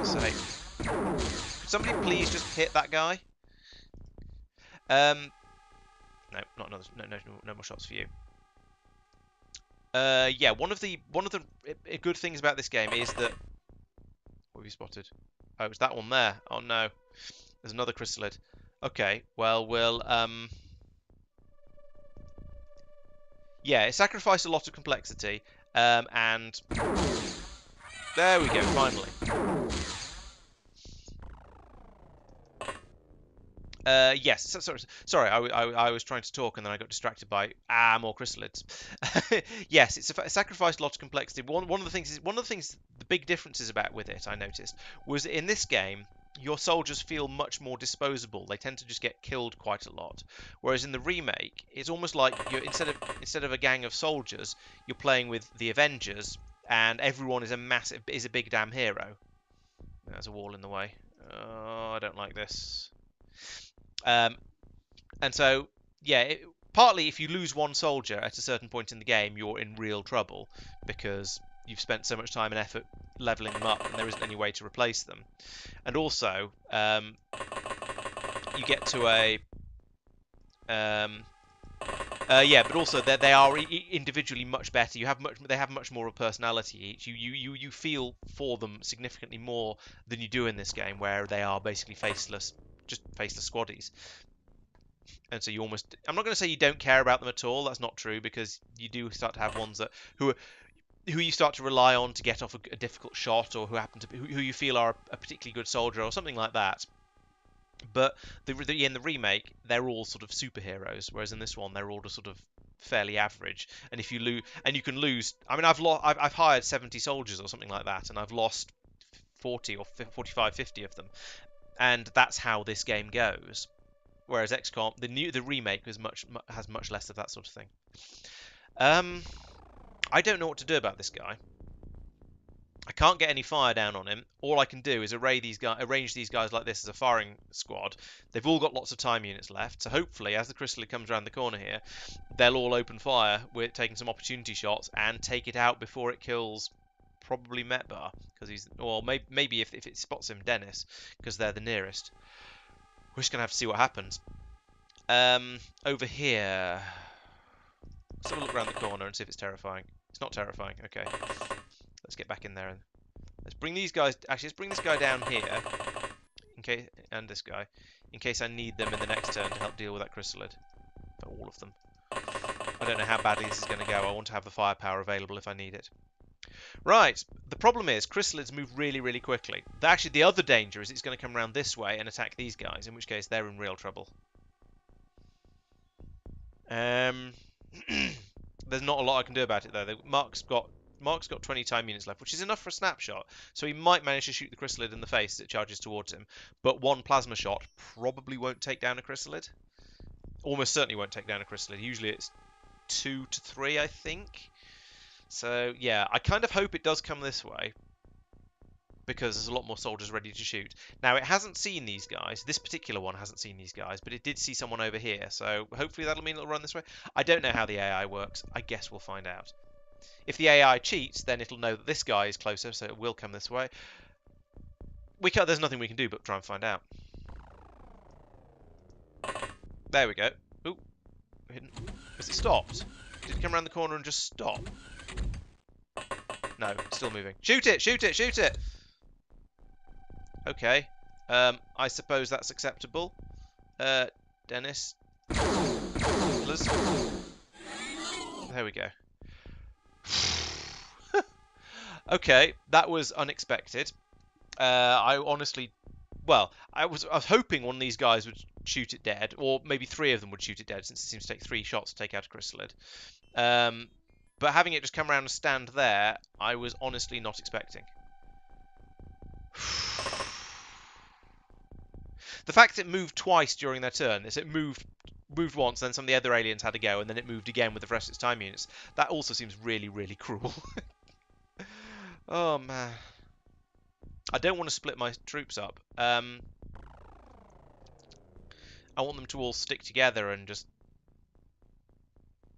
say, could somebody please just hit that guy? No, not another. No more shots for you. Yeah, one of the good things about this game is that. What have you spotted? Oh, it's that one there. Oh no, there's another chrysalid. Okay, well we'll yeah, it sacrificed a lot of complexity, and there we go, finally. Yes, sorry, I was trying to talk and then I got distracted by more chrysalids. Yes, it sacrificed a lot of complexity. One of the things, the big differences about with it, I noticed, was in this game your soldiers feel much more disposable. They tend to just get killed quite a lot. Whereas in the remake, it's almost like you're instead of a gang of soldiers, you're playing with the Avengers, and everyone is a big damn hero. There's a wall in the way. Oh, I don't like this. And so, yeah, partly if you lose one soldier at a certain point in the game, you're in real trouble because you've spent so much time and effort leveling them up and there isn't any way to replace them. And also, you get to a... yeah, but also they are individually much better. They have much more of a personality each. You feel for them significantly more than you do in this game, where they are basically faceless squaddies. And so you almost, I'm not going to say you don't care about them at all. That's not true, because you do start to have ones that who you start to rely on to get off a difficult shot, or who you feel are a particularly good soldier or something like that. But in the remake, they're all sort of superheroes, whereas in this one, they're all just sort of fairly average. And if you lose, and you can lose. I mean, I've hired 70 soldiers or something like that, and I've lost 40 or 45, 50 of them, and that's how this game goes. Whereas XCOM, the remake has much less of that sort of thing. Um, I don't know what to do about this guy. I can't get any fire down on him. All I can do is arrange these guys like this as a firing squad. They've all got lots of time units left, so hopefully, as the chrysalid comes around the corner here, they'll all open fire. We're taking some opportunity shots and take it out before it kills probably Metbar, because maybe if it spots him, Dennis, because they're the nearest. We're just gonna have to see what happens. Over here, let's have a look around the corner and see if it's terrifying. It's not terrifying. Okay. Let's get back in there and let's bring these guys. Actually, let's bring this guy down here, in case, and this guy, in case I need them in the next turn to help deal with that chrysalid. For all of them. I don't know how badly this is going to go. I want to have the firepower available if I need it. Right. The problem is chrysalids move really, really quickly. Actually, the other danger is it's going to come around this way and attack these guys, in which case they're in real trouble. There's not a lot I can do about it though. Mark's got 20 time units left, which is enough for a snapshot, so he might manage to shoot the chrysalid in the face as it charges towards him, but one plasma shot probably won't take down a chrysalid. Almost certainly won't take down a chrysalid. Usually it's 2 to 3, I think. So, yeah, I kind of hope it does come this way, because there's a lot more soldiers ready to shoot. Now, it hasn't seen these guys. This particular one hasn't seen these guys, but it did see someone over here, so hopefully that'll mean it'll run this way. I don't know how the AI works. I guess we'll find out. If the AI cheats, then it'll know that this guy is closer, so it will come this way. There's nothing we can do but try and find out. There we go. Ooh. Has it stopped? Did it come around the corner and just stop? No, still moving. Shoot it! Shoot it! Shoot it! Okay. I suppose that's acceptable. Dennis. There we go. Okay, that was unexpected. I honestly, well, I was hoping one of these guys would shoot it dead, or maybe 3 of them would shoot it dead, since it seems to take 3 shots to take out a chrysalid. But having it just come around and stand there, I was honestly not expecting. The fact that it moved twice during their turn, it moved once, then some of the other aliens had to go, and then it moved again with the rest of its time units. That also seems really, really cruel. Oh, man. I don't want to split my troops up. I want them to all stick together and just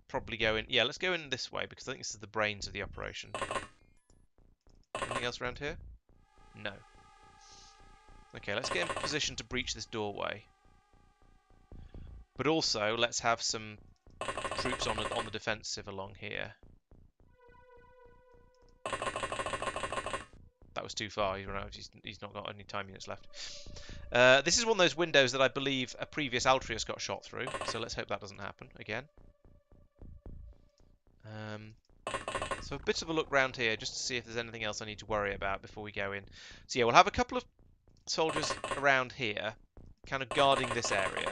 probably go in. Yeah, let's go in this way, because I think this is the brains of the operation. Anything else around here? No. Okay, let's get in position to breach this doorway. But also, let's have some troops on the defensive along here. That was too far. He's not got any time units left. This is one of those windows that I believe a previous Altrius got shot through, so let's hope that doesn't happen again. So a bit of a look round here just to see if there's anything else I need to worry about before we go in. So yeah, we'll have a couple of soldiers around here, kind of guarding this area.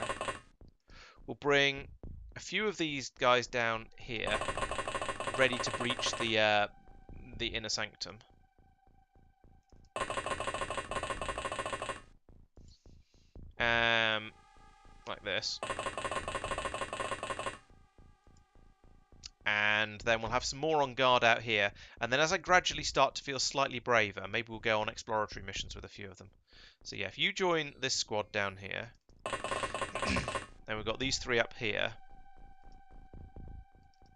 We'll bring a few of these guys down here, ready to breach the inner sanctum. Like this. And then we'll have some more on guard out here. And then as I gradually start to feel slightly braver, maybe we'll go on exploratory missions with a few of them. So yeah, if you join this squad down here, then we've got these 3 up here.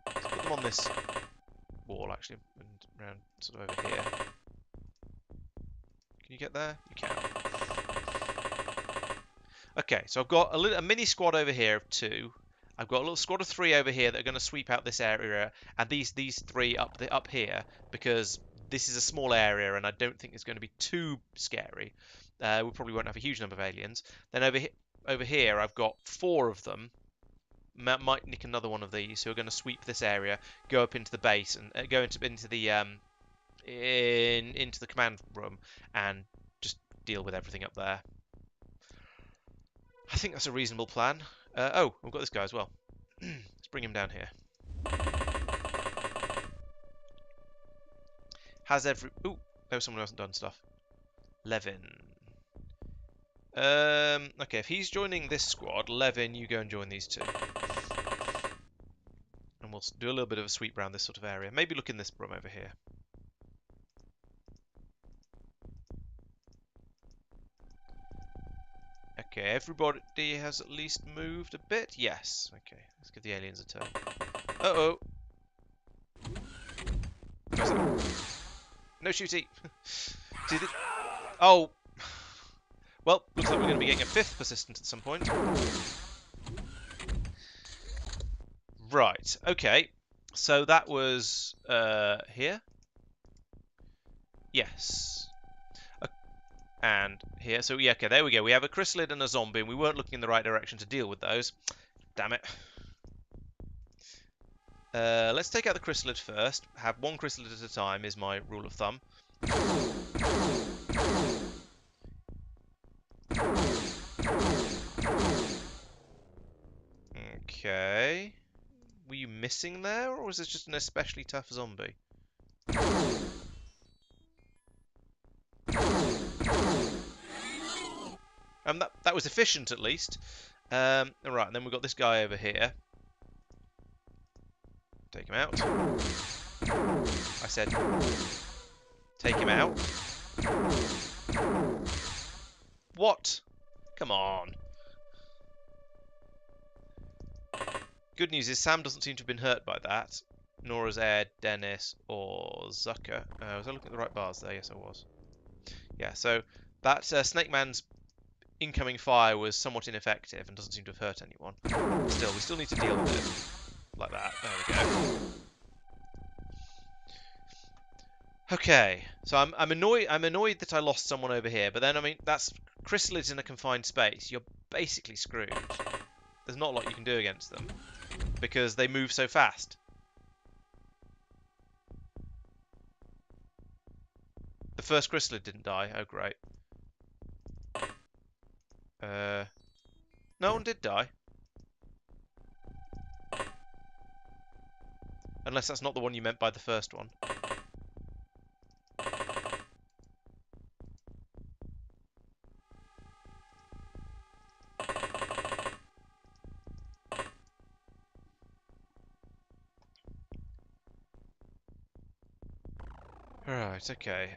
Let's put them on this wall, actually, and around sort of over here. Can you get there? You can. Okay, so I've got a mini squad over here of 2. I've got a little squad of 3 over here that are going to sweep out this area, and these 3 up here, because this is a small area and I don't think it's going to be too scary. We probably won't have a huge number of aliens. Then over here I've got 4 of them. Might nick another one of these who are going to sweep this area, go up into the base and go into the command room and just deal with everything up there. I think that's a reasonable plan. Oh, we've got this guy as well. Let's bring him down here. Has every... Ooh, no, someone hasn't done stuff. Levin. Okay, if he's joining this squad, Levin, you go and join these two. And we'll do a little bit of a sweep around this sort of area. Maybe look in this room over here. Okay, everybody has at least moved a bit. Yes. Okay, let's give the aliens a turn. Uh-oh. No shooty. Oh. Well, looks like we're going to be getting a 5th persistent at some point. Right, okay. So that was here. Yes. And here. So, yeah, okay, there we go. We have a chrysalid and a zombie, and we weren't looking in the right direction to deal with those. Damn it. Let's take out the chrysalid first. Have one chrysalid at a time is my rule of thumb. Okay. Were you missing there, or was this just an especially tough zombie? That was efficient, at least. Alright, and then we've got this guy over here. Take him out. I said, take him out. What? Come on. Good news is Sam doesn't seem to have been hurt by that. Nor has Ed, Dennis, or Zucker. Was I looking at the right bars there? Yes, I was. Yeah, so that Snake Man's incoming fire was somewhat ineffective and doesn't seem to have hurt anyone. Still, we still need to deal with it. Like that. There we go. Okay, so I'm annoyed that I lost someone over here, but then I mean that's chrysalids in a confined space. You're basically screwed. There's not a lot you can do against them because they move so fast. The first chrysalid didn't die. Oh great. No one did die. Unless that's not the one you meant by the first one. Right, okay.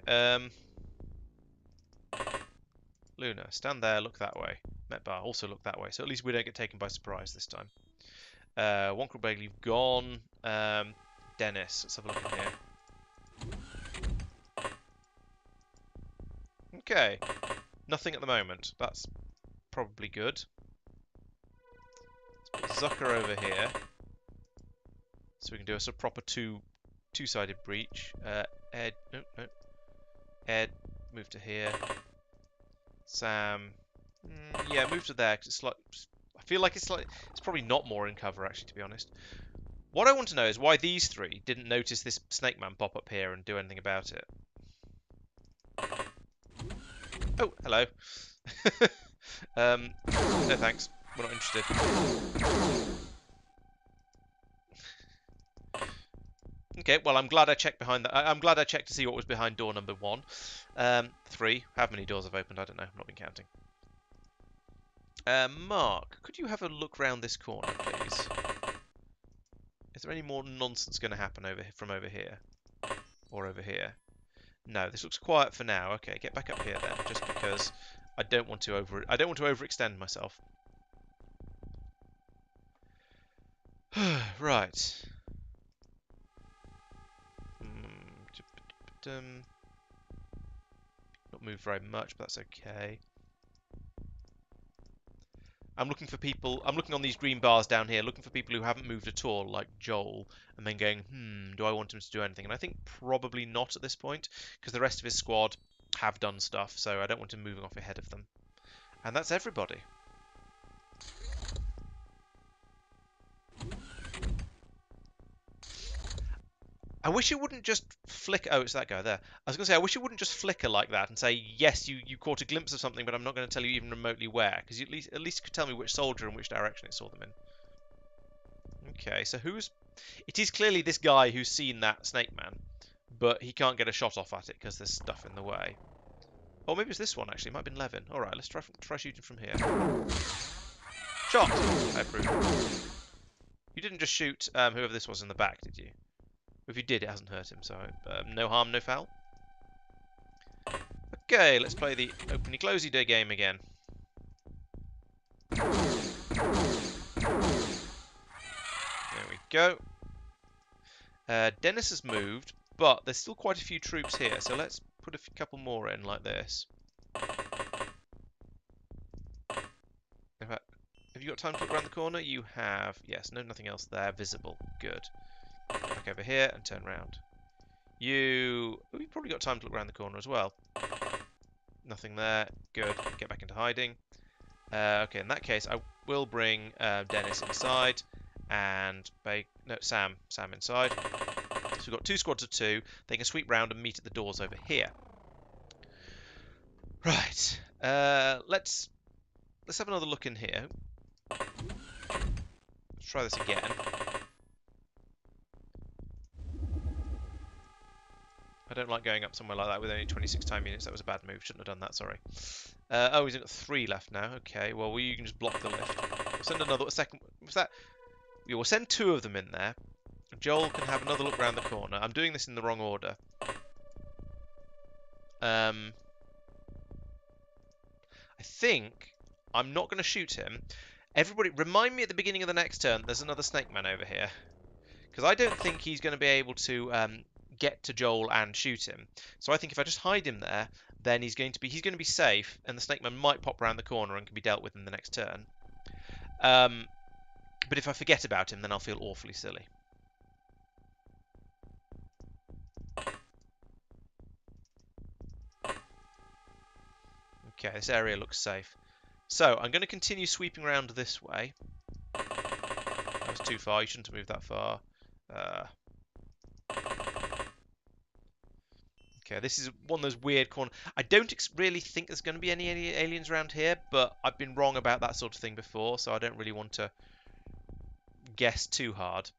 Luna, stand there, look that way. Metbar, also look that way. So at least we don't get taken by surprise this time. Wonkrel Bagley gone. Dennis, let's have a look in here. Okay, nothing at the moment. That's probably good. Let's put Zucker over here, so we can do a sort of proper two-sided breach. Ed, no. Ed, move to here. Sam, yeah, move to there because it's like I feel like it's probably not more in cover actually, to be honest. What I want to know is why these three didn't notice this Snake Man pop up here and do anything about it. Oh, hello. No thanks. We're not interested. Okay, well, I'm glad I checked behind that. I'm glad I checked to see what was behind door number 1. 3. How many doors have opened? I don't know. I've not been counting. Mark, could you have a look round this corner, please? Is there any more nonsense going to happen from over here? Or over here? No, this looks quiet for now. Okay, get back up here then, just because I don't want to overextend myself. Right. Not moved very much, but that's okay. I'm looking on these green bars down here, looking for people who haven't moved at all, like Joel, and then going, do I want him to do anything? And I think probably not at this point, because the rest of his squad have done stuff, so I don't want him moving off ahead of them. And that's everybody. I wish it wouldn't just flicker. Oh, it's that guy there. I was going to say, I wish it wouldn't just flicker like that and say, yes, you caught a glimpse of something, but I'm not going to tell you even remotely where, because at least you could tell me which soldier and which direction it saw them in. Okay, so it is clearly this guy who's seen that snake man, but he can't get a shot off at it because there's stuff in the way. Oh, maybe it's this one, actually. It might have been Levin. All right, let's try shooting from here. Shot! I approve. You didn't just shoot whoever this was in the back, did you? If you did, it hasn't hurt him, so no harm, no foul. Okay, let's play the opening-closey day game again. There we go. Dennis has moved, but there's still quite a few troops here, so let's put a couple more in like this. In fact, have you got time to look around the corner? You have. Yes, no, nothing else there visible. Good. Back over here and turn around. You've probably got time to look around the corner as well. Nothing there. Good. Get back into hiding. Okay, in that case, I will bring Dennis inside and Sam inside. So we've got 2 squads of 2. They can sweep round and meet at the doors over here. Right. Let's have another look in here. Let's try this again. I don't like going up somewhere like that with only 26 time units. That was a bad move. Shouldn't have done that, sorry. Oh, he's got 3 left now. Okay, well, you can just block the lift. We'll send a second... What's that? Yeah, we'll send 2 of them in there. Joel can have another look around the corner. I'm doing this in the wrong order. I think I'm not going to shoot him. Everybody, remind me at the beginning of the next turn, there's another snake man over here. Because I don't think he's going to be able to... get to Joel and shoot him. So I think if I just hide him there, then he's going to be safe, and the snake man might pop around the corner and can be dealt with in the next turn. But if I forget about him, then I'll feel awfully silly. Okay, this area looks safe. So I'm going to continue sweeping around this way. That was too far. You shouldn't have moved that far. Okay, this is one of those weird corners. I don't really think there's going to be any aliens around here, but I've been wrong about that sort of thing before, so I don't really want to guess too hard.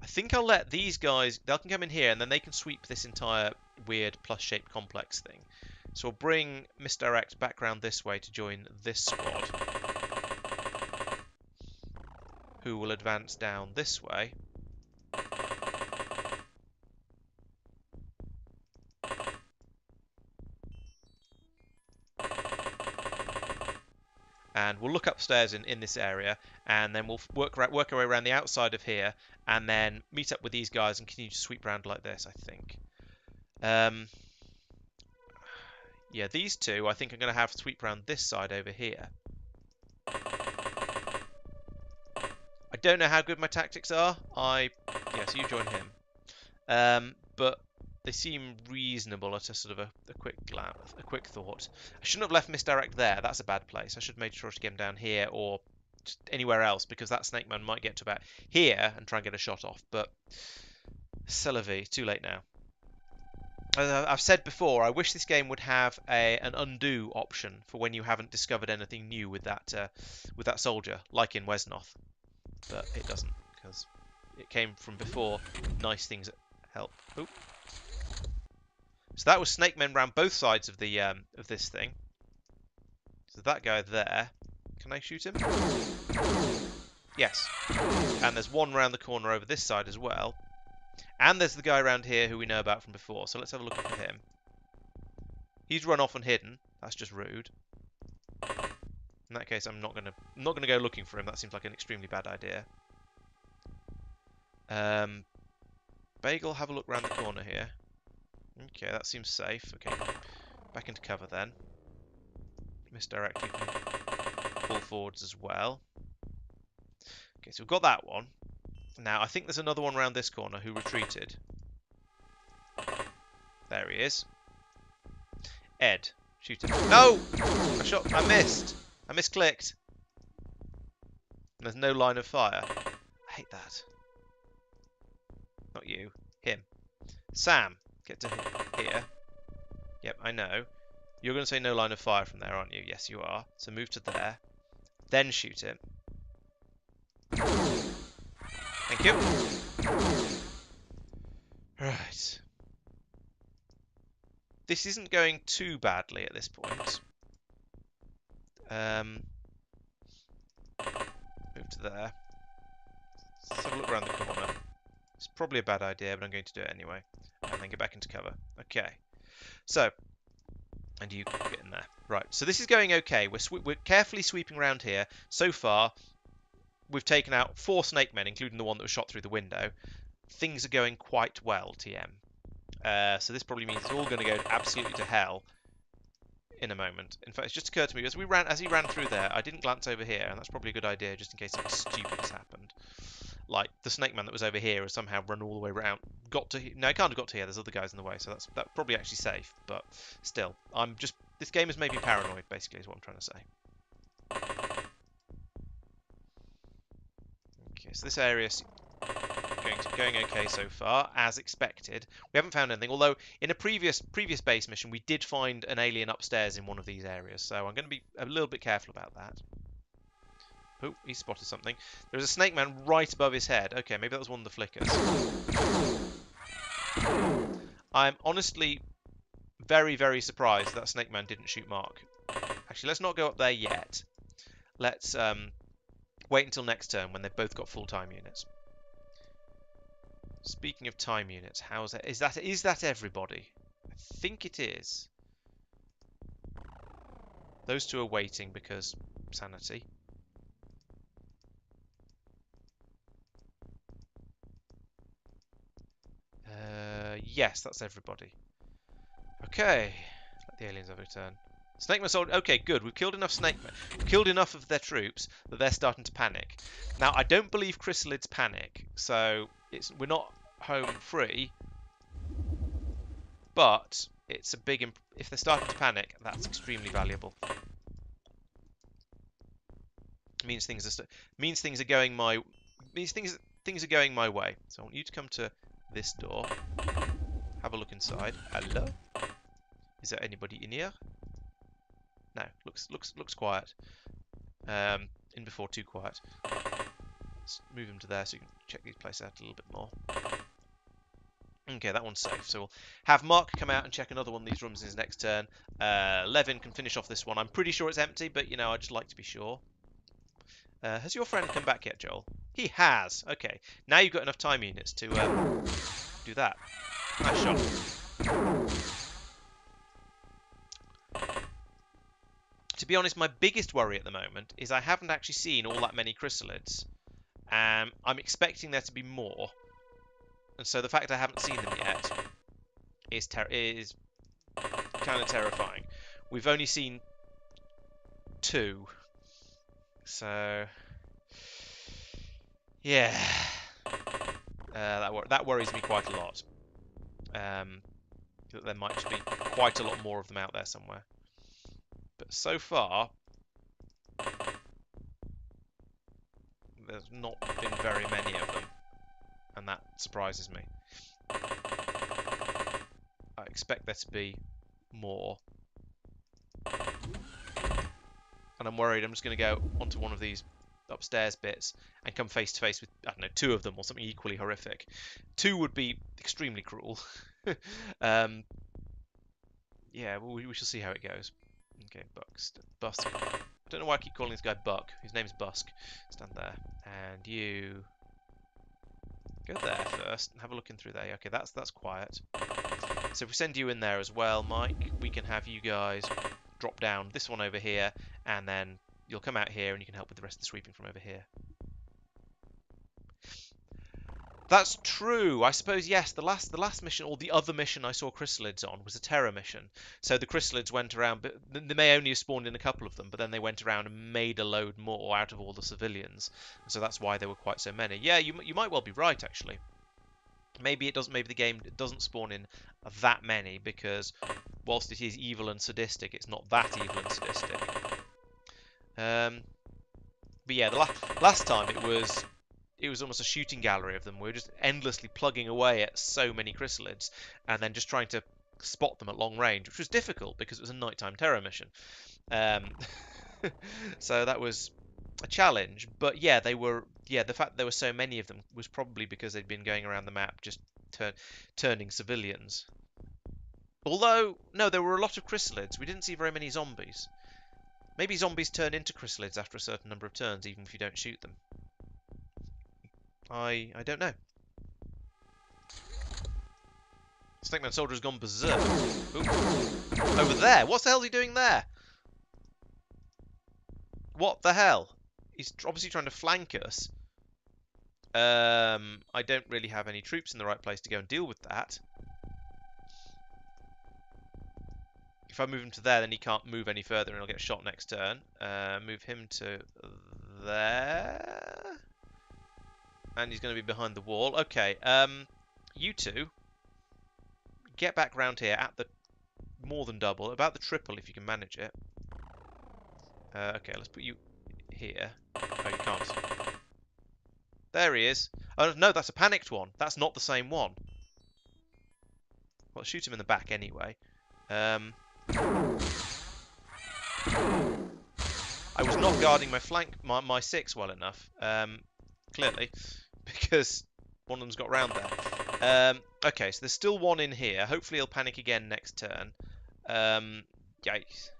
I think I'll let these guys... They can come in here, and then they can sweep this entire weird plus-shaped complex thing. So I'll bring Misdirect back round this way to join this squad, who will advance down this way. And we'll look upstairs in this area, and then we'll work our way around the outside of here, and then meet up with these guys and continue to sweep around like this, I think. Yeah, these 2, I think I'm going to have to sweep around this side over here. I don't know how good my tactics are. Yeah, so you join him. But they seem reasonable at a sort of a quick thought. I shouldn't have left Misdirect there. That's a bad place. I should have made sure to get him down here or just anywhere else, because that snake man might get to about here and try and get a shot off. But c'est la vie. Too late now. As I've said before, I wish this game would have an undo option for when you haven't discovered anything new with that soldier, like in Wesnoth. But it doesn't, because it came from before. Nice things that help. Oop. So that was snake men around both sides of the of this thing. So that guy there, can I shoot him? Yes. And there's one round the corner over this side as well. And there's the guy around here who we know about from before. So let's have a look at him. He's run off and hidden. That's just rude. In that case, I'm not gonna go looking for him. That seems like an extremely bad idea. Bagel, have a look around the corner here. Okay, that seems safe. Okay, back into cover then. Misdirect, you can pull forwards as well. Okay, so we've got that one. Now, I think there's another one around this corner who retreated. There he is. Ed, shoot him. No! I missed. I misclicked. And there's no line of fire. I hate that. Not you. Him. Sam, get to here. Yep, I know. You're going to say no line of fire from there, aren't you? Yes, you are. So move to there. Then shoot him. Thank you. Right. This isn't going too badly at this point. Move to there. Let's have a look around the corner. It's probably a bad idea, but I'm going to do it anyway. And then get back into cover. Okay. So, and you get in there. Right, so this is going okay. We're carefully sweeping around here. So far, we've taken out 4 snake men, including the one that was shot through the window. Things are going quite well, TM. So this probably means it's all going to go absolutely to hell in a moment. In fact, it's just occurred to me, as he ran through there, I didn't glance over here, and that's probably a good idea, just in case something stupid has happened. Like, the snake man that was over here has somehow run all the way around, got to... No, he can't have got to here, there's other guys in the way, so that's probably actually safe, but still, this game has made me paranoid, basically, is what I'm trying to say. Okay, so this area's going okay so far, as expected. We haven't found anything, although in a previous base mission we did find an alien upstairs in one of these areas, so I'm going to be a little bit careful about that. Oh, he spotted something. There's a snake man right above his head. Okay, maybe that was one of the flickers. I'm honestly very, very surprised that snake man didn't shoot Mark. Actually, let's not go up there yet. Let's wait until next turn when they've both got full time units. Speaking of time units, how's that? Is that everybody? I think it is. Those two are waiting because sanity. Yes, that's everybody. Okay, let the aliens have a turn. Snake men soldier. Okay, good. We've killed enough snake men. We've killed enough of their troops that they're starting to panic. Now, I don't believe chrysalids panic, so we're not home free. But it's a big. If they're starting to panic, that's extremely valuable. It means things are going my things are going my way. So I want you to come to this door. Have a look inside. Hello. Is there anybody in here? No, looks quiet. In before too quiet. Let's move him to there so you can check these places out a little bit more. Okay, that one's safe. So we'll have Mark come out and check another one of these rooms in his next turn. Levin can finish off this one. I'm pretty sure it's empty, but you know, I just like to be sure. Has your friend come back yet, Joel? He has. Okay, now you've got enough time units to do that. Nice shot. To be honest, my biggest worry at the moment is I haven't actually seen all that many chrysalids. I'm expecting there to be more. And so the fact I haven't seen them yet is kind of terrifying. We've only seen 2. So, yeah. That worries me quite a lot. That there might just be quite a lot more of them out there somewhere. But so far, there's not been very many of them, and that surprises me. I expect there to be more. And I'm worried I'm just going to go onto one of these upstairs bits and come face to face with, I don't know, 2 of them or something equally horrific. 2 would be extremely cruel. Yeah, well, we shall see how it goes. Okay, Busk. I don't know why I keep calling this guy Buck. His name's Busk. Stand there. And you go there first and have a look in through there. Okay, that's quiet. So if we send you in there as well, Mike, we can have you guys drop down this one over here, and then you'll come out here and you can help with the rest of the sweeping from over here. That's true. I suppose, yes, the last mission, or the other mission I saw chrysalids on, was a terror mission. So the chrysalids went around, but they may only have spawned in a couple of them, but then they went around and made a load more out of all the civilians. And so that's why there were quite so many. Yeah, you might well be right, actually. Maybe the game doesn't spawn in that many, because whilst it is evil and sadistic, it's not that evil and sadistic. But yeah, the last time it it was almost a shooting gallery of them. We were just endlessly plugging away at so many chrysalids, and then just trying to spot them at long range, which was difficult because it was a nighttime terror mission. Um, so that was a challenge. But yeah, they were. Yeah, the fact that there were so many of them was probably because they'd been going around the map just turning civilians. Although, no, there were a lot of chrysalids. We didn't see very many zombies. Maybe zombies turn into chrysalids after a certain number of turns, even if you don't shoot them. I don't know. Snake Man Soldier has gone berserk. Ooh. Over there! What the hell is he doing there? What the hell? He's obviously trying to flank us. I don't really have any troops in the right place to go and deal with that. If I move him to there, then he can't move any further and he'll get shot next turn. Move him to there. And he's going to be behind the wall. Okay, you two, get back round here at the more than double, about the triple if you can manage it. Okay, let's put you here. Oh, you can't. There he is. Oh, no, that's a panicked one. That's not the same one. Well, shoot him in the back anyway. I was not guarding my flank, my 6 well enough, clearly, because one of them's got round there. Okay, so there's still one in here. Hopefully he'll panic again next turn. Yikes.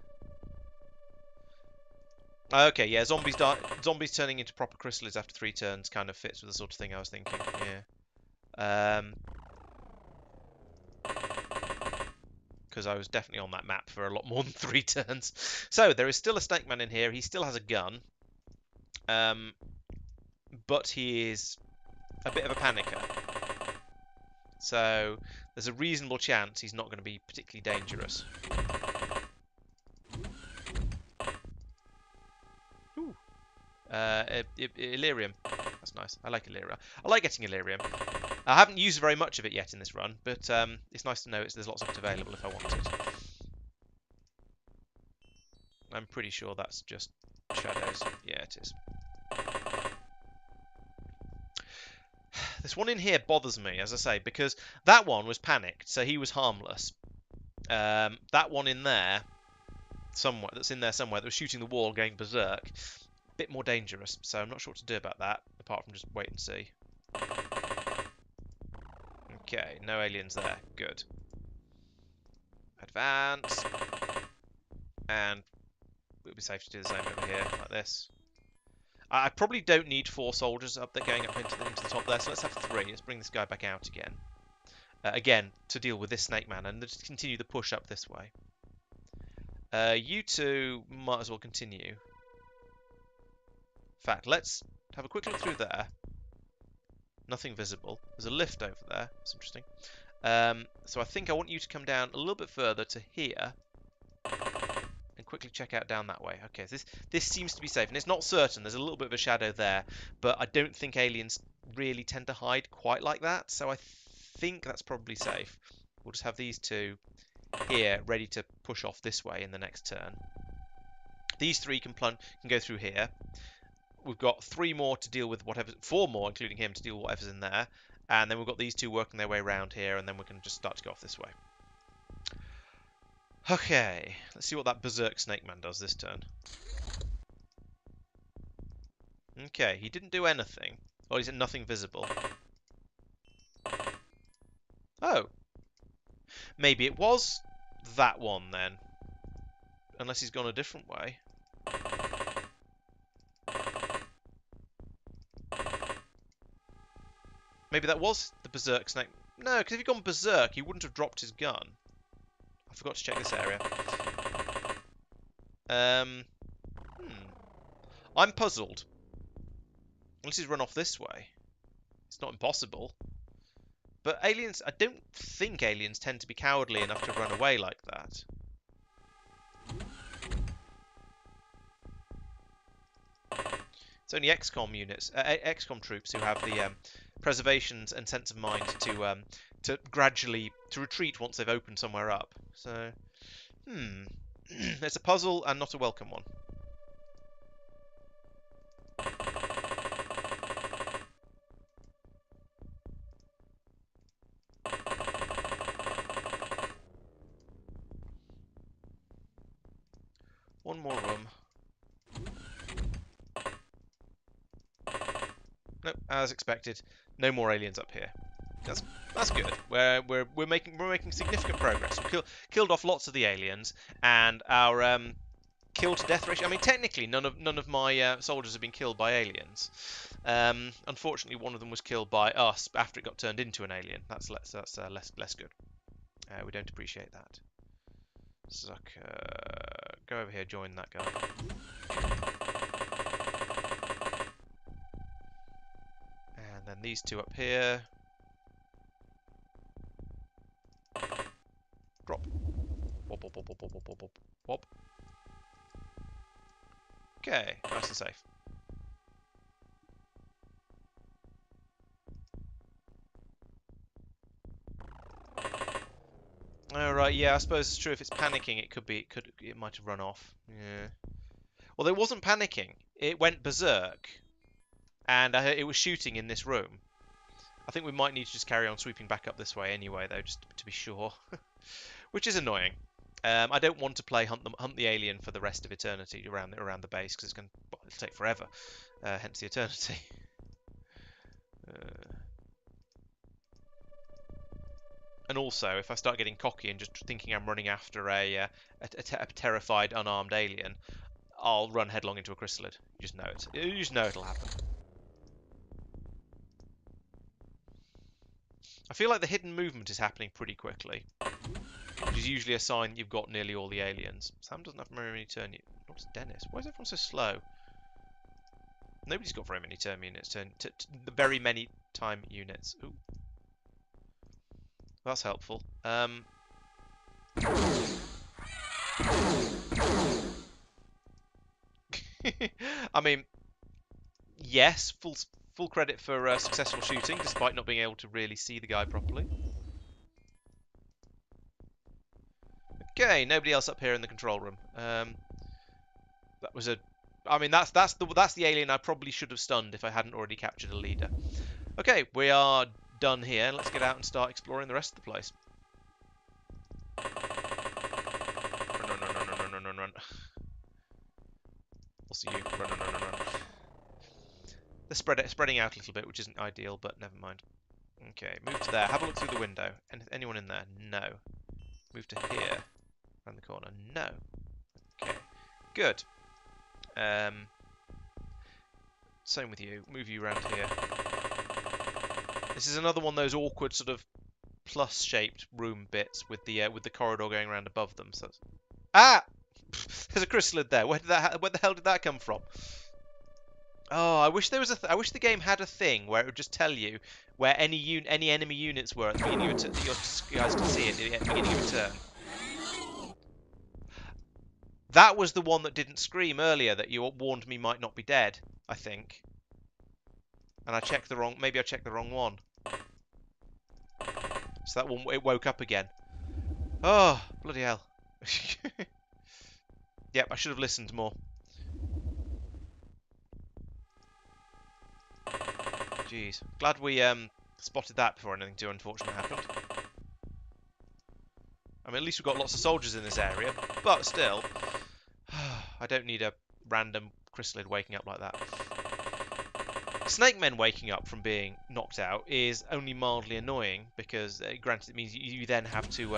Okay, yeah, zombies turning into proper chrysalids after 3 turns kind of fits with the sort of thing I was thinking. Yeah. Because I was definitely on that map for a lot more than 3 turns. So there is still a Snake Man in here. He still has a gun, but he is a bit of a panicker. So there's a reasonable chance he's not going to be particularly dangerous. Ooh. Illyrium. That's nice. I like Illyria. I like getting Illyrium. I haven't used very much of it yet in this run, but it's nice to know there's lots of it available if I want it. I'm pretty sure that's just shadows. Yeah, it is. This one in here bothers me, as I say, because that one was panicked, so he was harmless. That one in there, somewhere that's in there somewhere, that was shooting the wall, going berserk, a bit more dangerous. So I'm not sure what to do about that, apart from just wait and see. Okay, no aliens there. Good. Advance. And it would be safe to do the same over here, like this. I probably don't need 4 soldiers up there going up into the top there, so let's have 3. Let's bring this guy back out again. Again, to deal with this Snake Man, and just continue the push up this way. You two might as well continue. In fact, let's have a quick look through there. Nothing visible. There's a lift over there. That's interesting. So I think I want you to come down a little bit further to here. And quickly check out down that way. Okay, this seems to be safe. And it's not certain. There's a little bit of a shadow there. But I don't think aliens really tend to hide quite like that. So I think that's probably safe. We'll just have these two here ready to push off this way in the next turn. These 3 can go through here. We've got 3 more to deal with whatever, 4 more, including him, to deal with whatever's in there. And then we've got these 2 working their way around here, and then we can just start to go off this way. Okay, let's see what that Berserk Snake Man does this turn. Okay, he didn't do anything. Or is it nothing visible? Oh. Maybe it was that one then. Unless he's gone a different way. Maybe that was the Berserk Snake. No, because if he'd gone Berserk, he wouldn't have dropped his gun. I forgot to check this area. I'm puzzled. Unless he's run off this way. It's not impossible. But aliens, I don't think aliens tend to be cowardly enough to run away like that. It's only XCOM units, XCOM troops who have the preservations and sense of mind to gradually retreat once they've opened somewhere up. So, it's a puzzle and not a welcome one. Nope, as expected. No more aliens up here. That's good. We're making significant progress. We killed off lots of the aliens, and our kill to death ratio. I mean, technically, none of my soldiers have been killed by aliens. Unfortunately, one of them was killed by us after it got turned into an alien. That's less good. We don't appreciate that. Sucker, go over here, join that guy. And then these two up here. Drop. Wop, wop, wop, wop, wop, wop, wop, wop. Okay, nice and safe. Oh, right, yeah, I suppose it's true. If it's panicking, it might have run off. Yeah. Well, it wasn't panicking. It went berserk, and it was shooting in this room. I think we might need to just carry on sweeping back up this way anyway, though, just to be sure. Which is annoying. I don't want to play hunt the alien for the rest of eternity around the base, because it'll take forever. Hence the eternity. And also, if I start getting cocky and just thinking I'm running after a terrified, unarmed alien, I'll run headlong into a chrysalid. You just know it. You just know it'll happen. I feel like the hidden movement is happening pretty quickly, which is usually a sign that you've got nearly all the aliens. Sam doesn't have very many turn units. What's Dennis? Why is everyone so slow? Nobody's got very many term units. Very many time units. Ooh. That's helpful. I mean, yes, full credit for successful shooting, despite not being able to really see the guy properly. Okay, nobody else up here in the control room. That was a. I mean, that's the alien I probably should have stunned if I hadn't already captured a leader. Okay, we are done here. Let's get out and start exploring the rest of the place. Run. We'll see you. Run. They're spreading out a little bit, which isn't ideal, but never mind. Okay, move to there. Have a look through the window. Anyone in there? No. Move to here. Around the corner. No. Okay. Good. Same with you. Move you around here. This is another one of those awkward sort of plus-shaped room bits with the corridor going around above them. So, there's a chrysalid there. Where the hell did that come from? Oh, I wish there was I wish the game had a thing where it would just tell you where any enemy units were at the beginning of your guys can see it at the beginning of a turn. That was the one that didn't scream earlier that you warned me might not be dead, I think. And I checked the wrong. Maybe I checked the wrong one. So that one, it woke up again. Oh, bloody hell. Yep, I should have listened more. Jeez. Glad we spotted that before anything too unfortunate happened. I mean, at least we've got lots of soldiers in this area, but still. I don't need a random chrysalid waking up like that. Snake men waking up from being knocked out is only mildly annoying because, granted, it means you then have to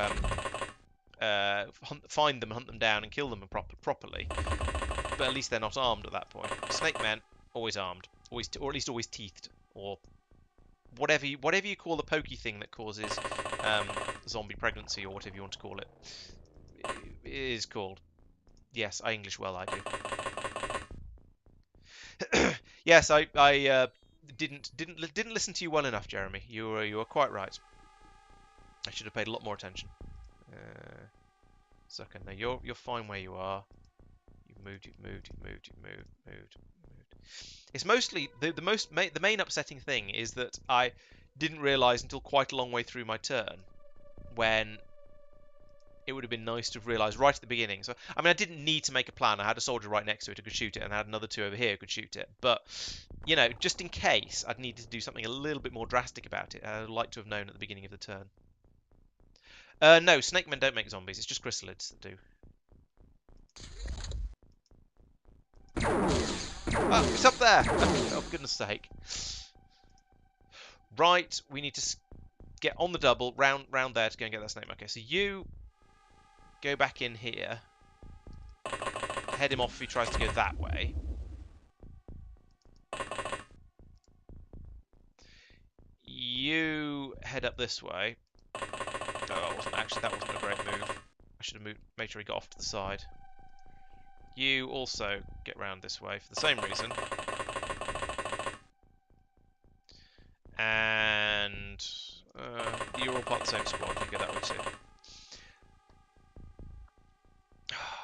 find them, hunt them down, and kill them properly. But at least they're not armed at that point. Snake men always armed, or at least always teethed, or whatever you call the pokey thing that causes zombie pregnancy, or whatever you want to call it. It is called. Yes, I English well, I do. Yes, I didn't listen to you well enough, Jeremy. You were quite right. I should have paid a lot more attention. Sucker, no, you're fine where you are. You've moved. It's mostly the main upsetting thing is that I didn't realise until quite a long way through my turn when it would have been nice to have realised right at the beginning. So, I mean, I didn't need to make a plan. I had a soldier right next to it who could shoot it, and I had another two over here who could shoot it. But, you know, just in case I'd needed to do something a little bit more drastic about it, I'd like to have known at the beginning of the turn. No, snake men don't make zombies. It's just chrysalids that do. Oh, it's up there! Oh, goodness sake. Right, we need to get on the double, round there to go and get that snake man. Okay, so you go back in here. Head him off if he tries to go that way. You head up this way. Oh, that wasn't a great move. I should have made sure he got off to the side. You also get round this way for the same reason. And you're all part of the same squad. You go that way too.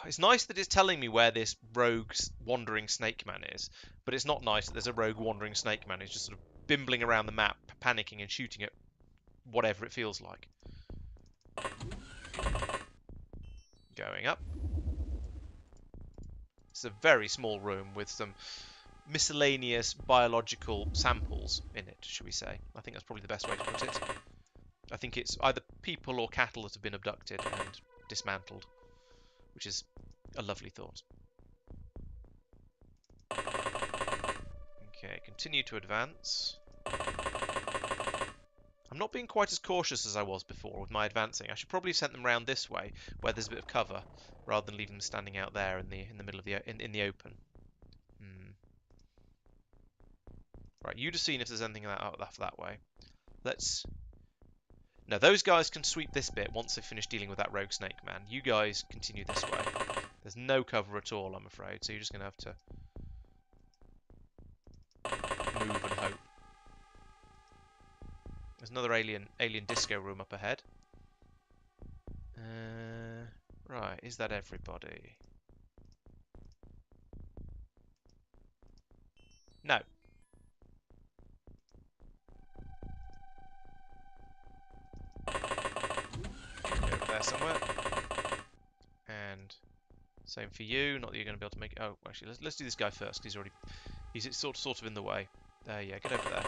It's nice that it's telling me where this rogue wandering snake man is, but it's not nice that there's a rogue wandering snake man who's just sort of bimbling around the map, panicking and shooting at whatever it feels like. Going up. It's a very small room with some miscellaneous biological samples in it, should we say. I think that's probably the best way to put it. I think it's either people or cattle that have been abducted and dismantled, which is a lovely thought. Okay, continue to advance. I'm not being quite as cautious as I was before with my advancing. I should probably have sent them round this way, where there's a bit of cover, rather than leaving them standing out there in the middle of the in the open. Right, you just seen if there's anything that way. Let's. Now those guys can sweep this bit once they've finished dealing with that rogue snake man. You guys continue this way. There's no cover at all, I'm afraid, so you're just going to have to move and hope. There's another alien disco room up ahead. Right, is that everybody? No. Over there somewhere. And same for you. Not that you're going to be able to make it. Oh, actually, let's do this guy first, because he's sort of in the way. Yeah, get over there.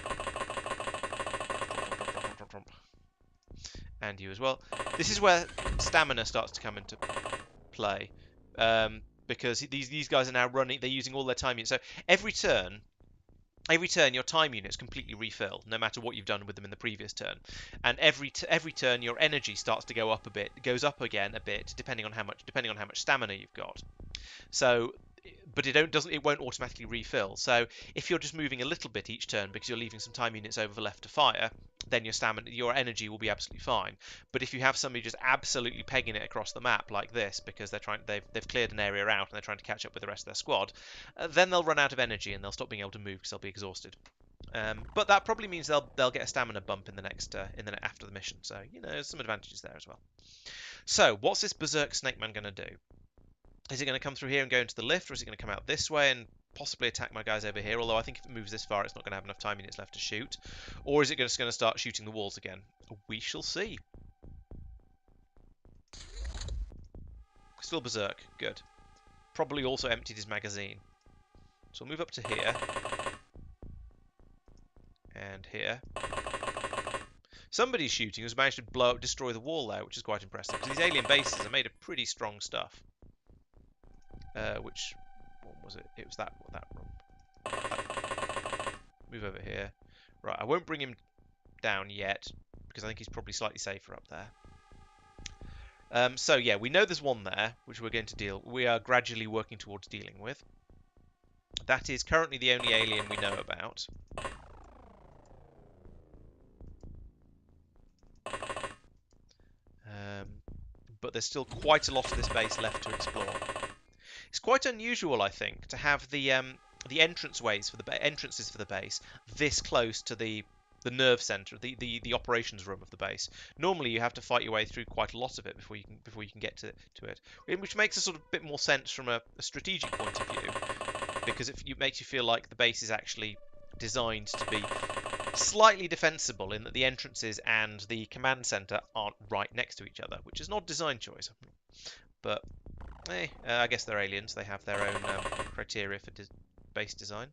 And you as well. This is where stamina starts to come into play, because these guys are now running. They're using all their time units. So every turn, your time units completely refill, no matter what you've done with them in the previous turn. And every turn, your energy starts to go up a bit. It goes up again a bit, depending on how much stamina you've got. So, but it won't automatically refill. So if you're just moving a little bit each turn because you're leaving some time units over left to fire, then your energy will be absolutely fine. But if you have somebody just absolutely pegging it across the map like this because they've cleared an area out and they're trying to catch up with the rest of their squad, then they'll run out of energy and they'll stop being able to move because they'll be exhausted. But that probably means they'll get a stamina bump in the after the mission. So there's some advantages there as well. So what's this berserk snake man going to do? Is it going to come through here and go into the lift, or is it going to come out this way and possibly attack my guys over here? Although I think if it moves this far, it's not going to have enough time units left to shoot. Or is it just going to start shooting the walls again? We shall see. Still berserk. Good. Probably also emptied his magazine. So we'll move up to here. And here. Somebody's shooting who's managed to destroy the wall there, which is quite impressive. Because these alien bases are made of pretty strong stuff. What was it? It was that room. Move over here. Right, I won't bring him down yet, because I think he's probably slightly safer up there. So yeah, we know there's one there, which we are gradually working towards dealing with. That is currently the only alien we know about. But there's still quite a lot of this base left to explore. It's quite unusual, I think, to have the entrances for the base this close to the nerve center, the operations room of the base. Normally, you have to fight your way through quite a lot of it before you can get to it, which makes a sort of bit more sense from a strategic point of view, because it makes you feel like the base is actually designed to be slightly defensible in that the entrances and the command center aren't right next to each other, which is not design choice, but. I guess they're aliens. They have their own criteria for base design.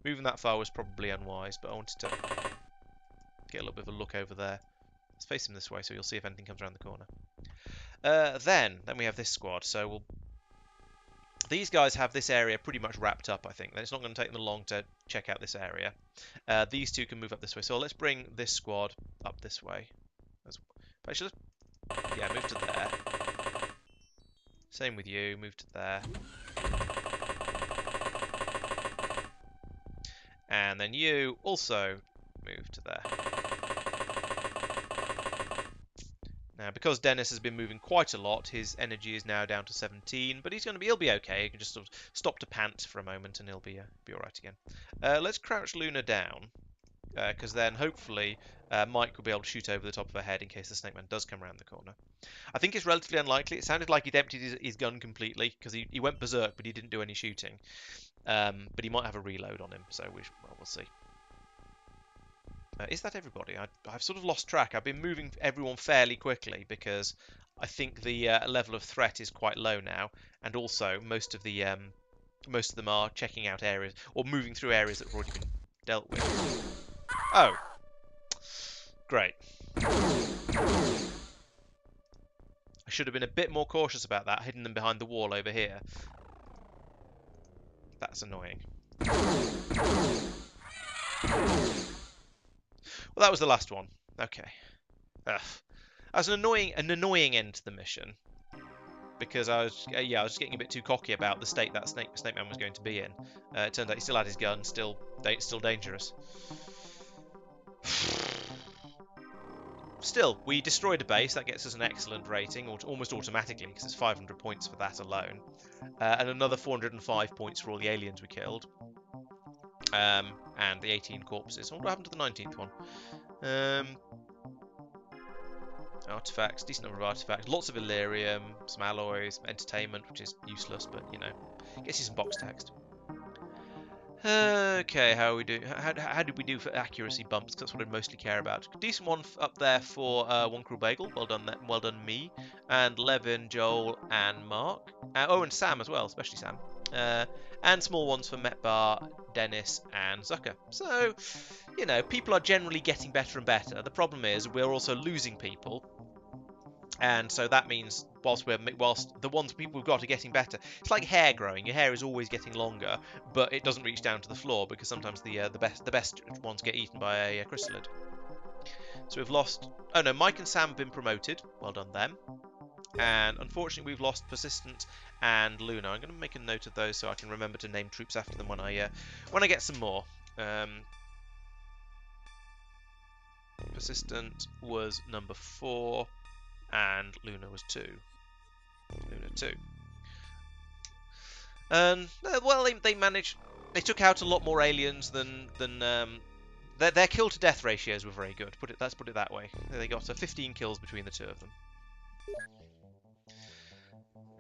Moving that far was probably unwise, but I wanted to get a little bit of a look over there. Let's face him this way, so you'll see if anything comes around the corner. Then we have this squad. So we'll These guys have this area pretty much wrapped up, I think. It's not going to take them long to check out this area. These two can move up this way. So let's bring this squad up this way. Actually, yeah, move to there. Same with you, move to there. And then you also move to there. Now, because Dennis has been moving quite a lot, his energy is now down to 17, but he'll be okay. He can just sort of stop to pant for a moment, and he'll be all right again. Let's crouch Luna down, because then hopefully Mike will be able to shoot over the top of her head in case the Snake Man does come around the corner. I think it's relatively unlikely. It sounded like he'd emptied his gun completely, because he went berserk, but he didn't do any shooting. But he might have a reload on him, so we'll see. Is that everybody? I've sort of lost track. I've been moving everyone fairly quickly because I think the level of threat is quite low now, and also most of them are checking out areas or moving through areas that have already been dealt with. Oh, great. I should have been a bit more cautious about that, hidden them behind the wall over here. That's annoying. Well, that was the last one. Okay. Ugh. That was an annoying end to the mission because I was just getting a bit too cocky about the state that Snake Man was going to be in. It turned out he still had his gun, still dangerous. Still, we destroyed a base. That gets us an excellent rating, almost automatically, because it's 500 points for that alone, and another 405 points for all the aliens we killed, and the 18 corpses. What happened to the 19th one? Artifacts, decent number of artifacts, lots of Illyrium, some alloys, entertainment, which is useless, but you know, gets you some box text. Okay, how are we doing? How did we do for accuracy bumps? Because that's what I mostly care about. Decent one up there for One Cruel Bagel. Well done me. And Levin, Joel, and Mark. Oh, and Sam as well, especially Sam. And small ones for Metbar, Dennis, and Zucker. So, you know, people are generally getting better and better. The problem is we're also losing people. And so that means whilst the ones people we've got are getting better, it's like hair growing. Your hair is always getting longer, but it doesn't reach down to the floor because sometimes the best ones get eaten by a chrysalid. So we've lost. Oh no, Mike and Sam have been promoted. Well done them. And unfortunately, we've lost Persistent and Luna. I'm going to make a note of those so I can remember to name troops after them when I get some more. Persistent was number 4. And Luna was 2. Luna 2. Well, they managed. They took out a lot more aliens than their kill to death ratios were very good. Let's put it that way. They got 15 kills between the two of them.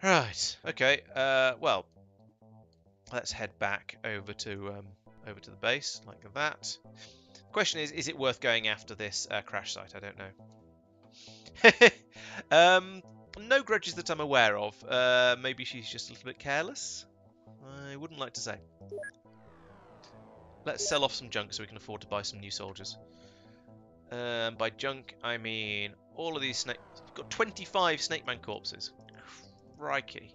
Right. Okay. Well, let's head back over to the base like that. The question is it worth going after this crash site? I don't know. No grudges that I'm aware of. Maybe she's just a little bit careless. I wouldn't like to say. Let's sell off some junk so we can afford to buy some new soldiers. By junk, I mean all of these snake. We've got 25 Snake Man corpses. Crikey.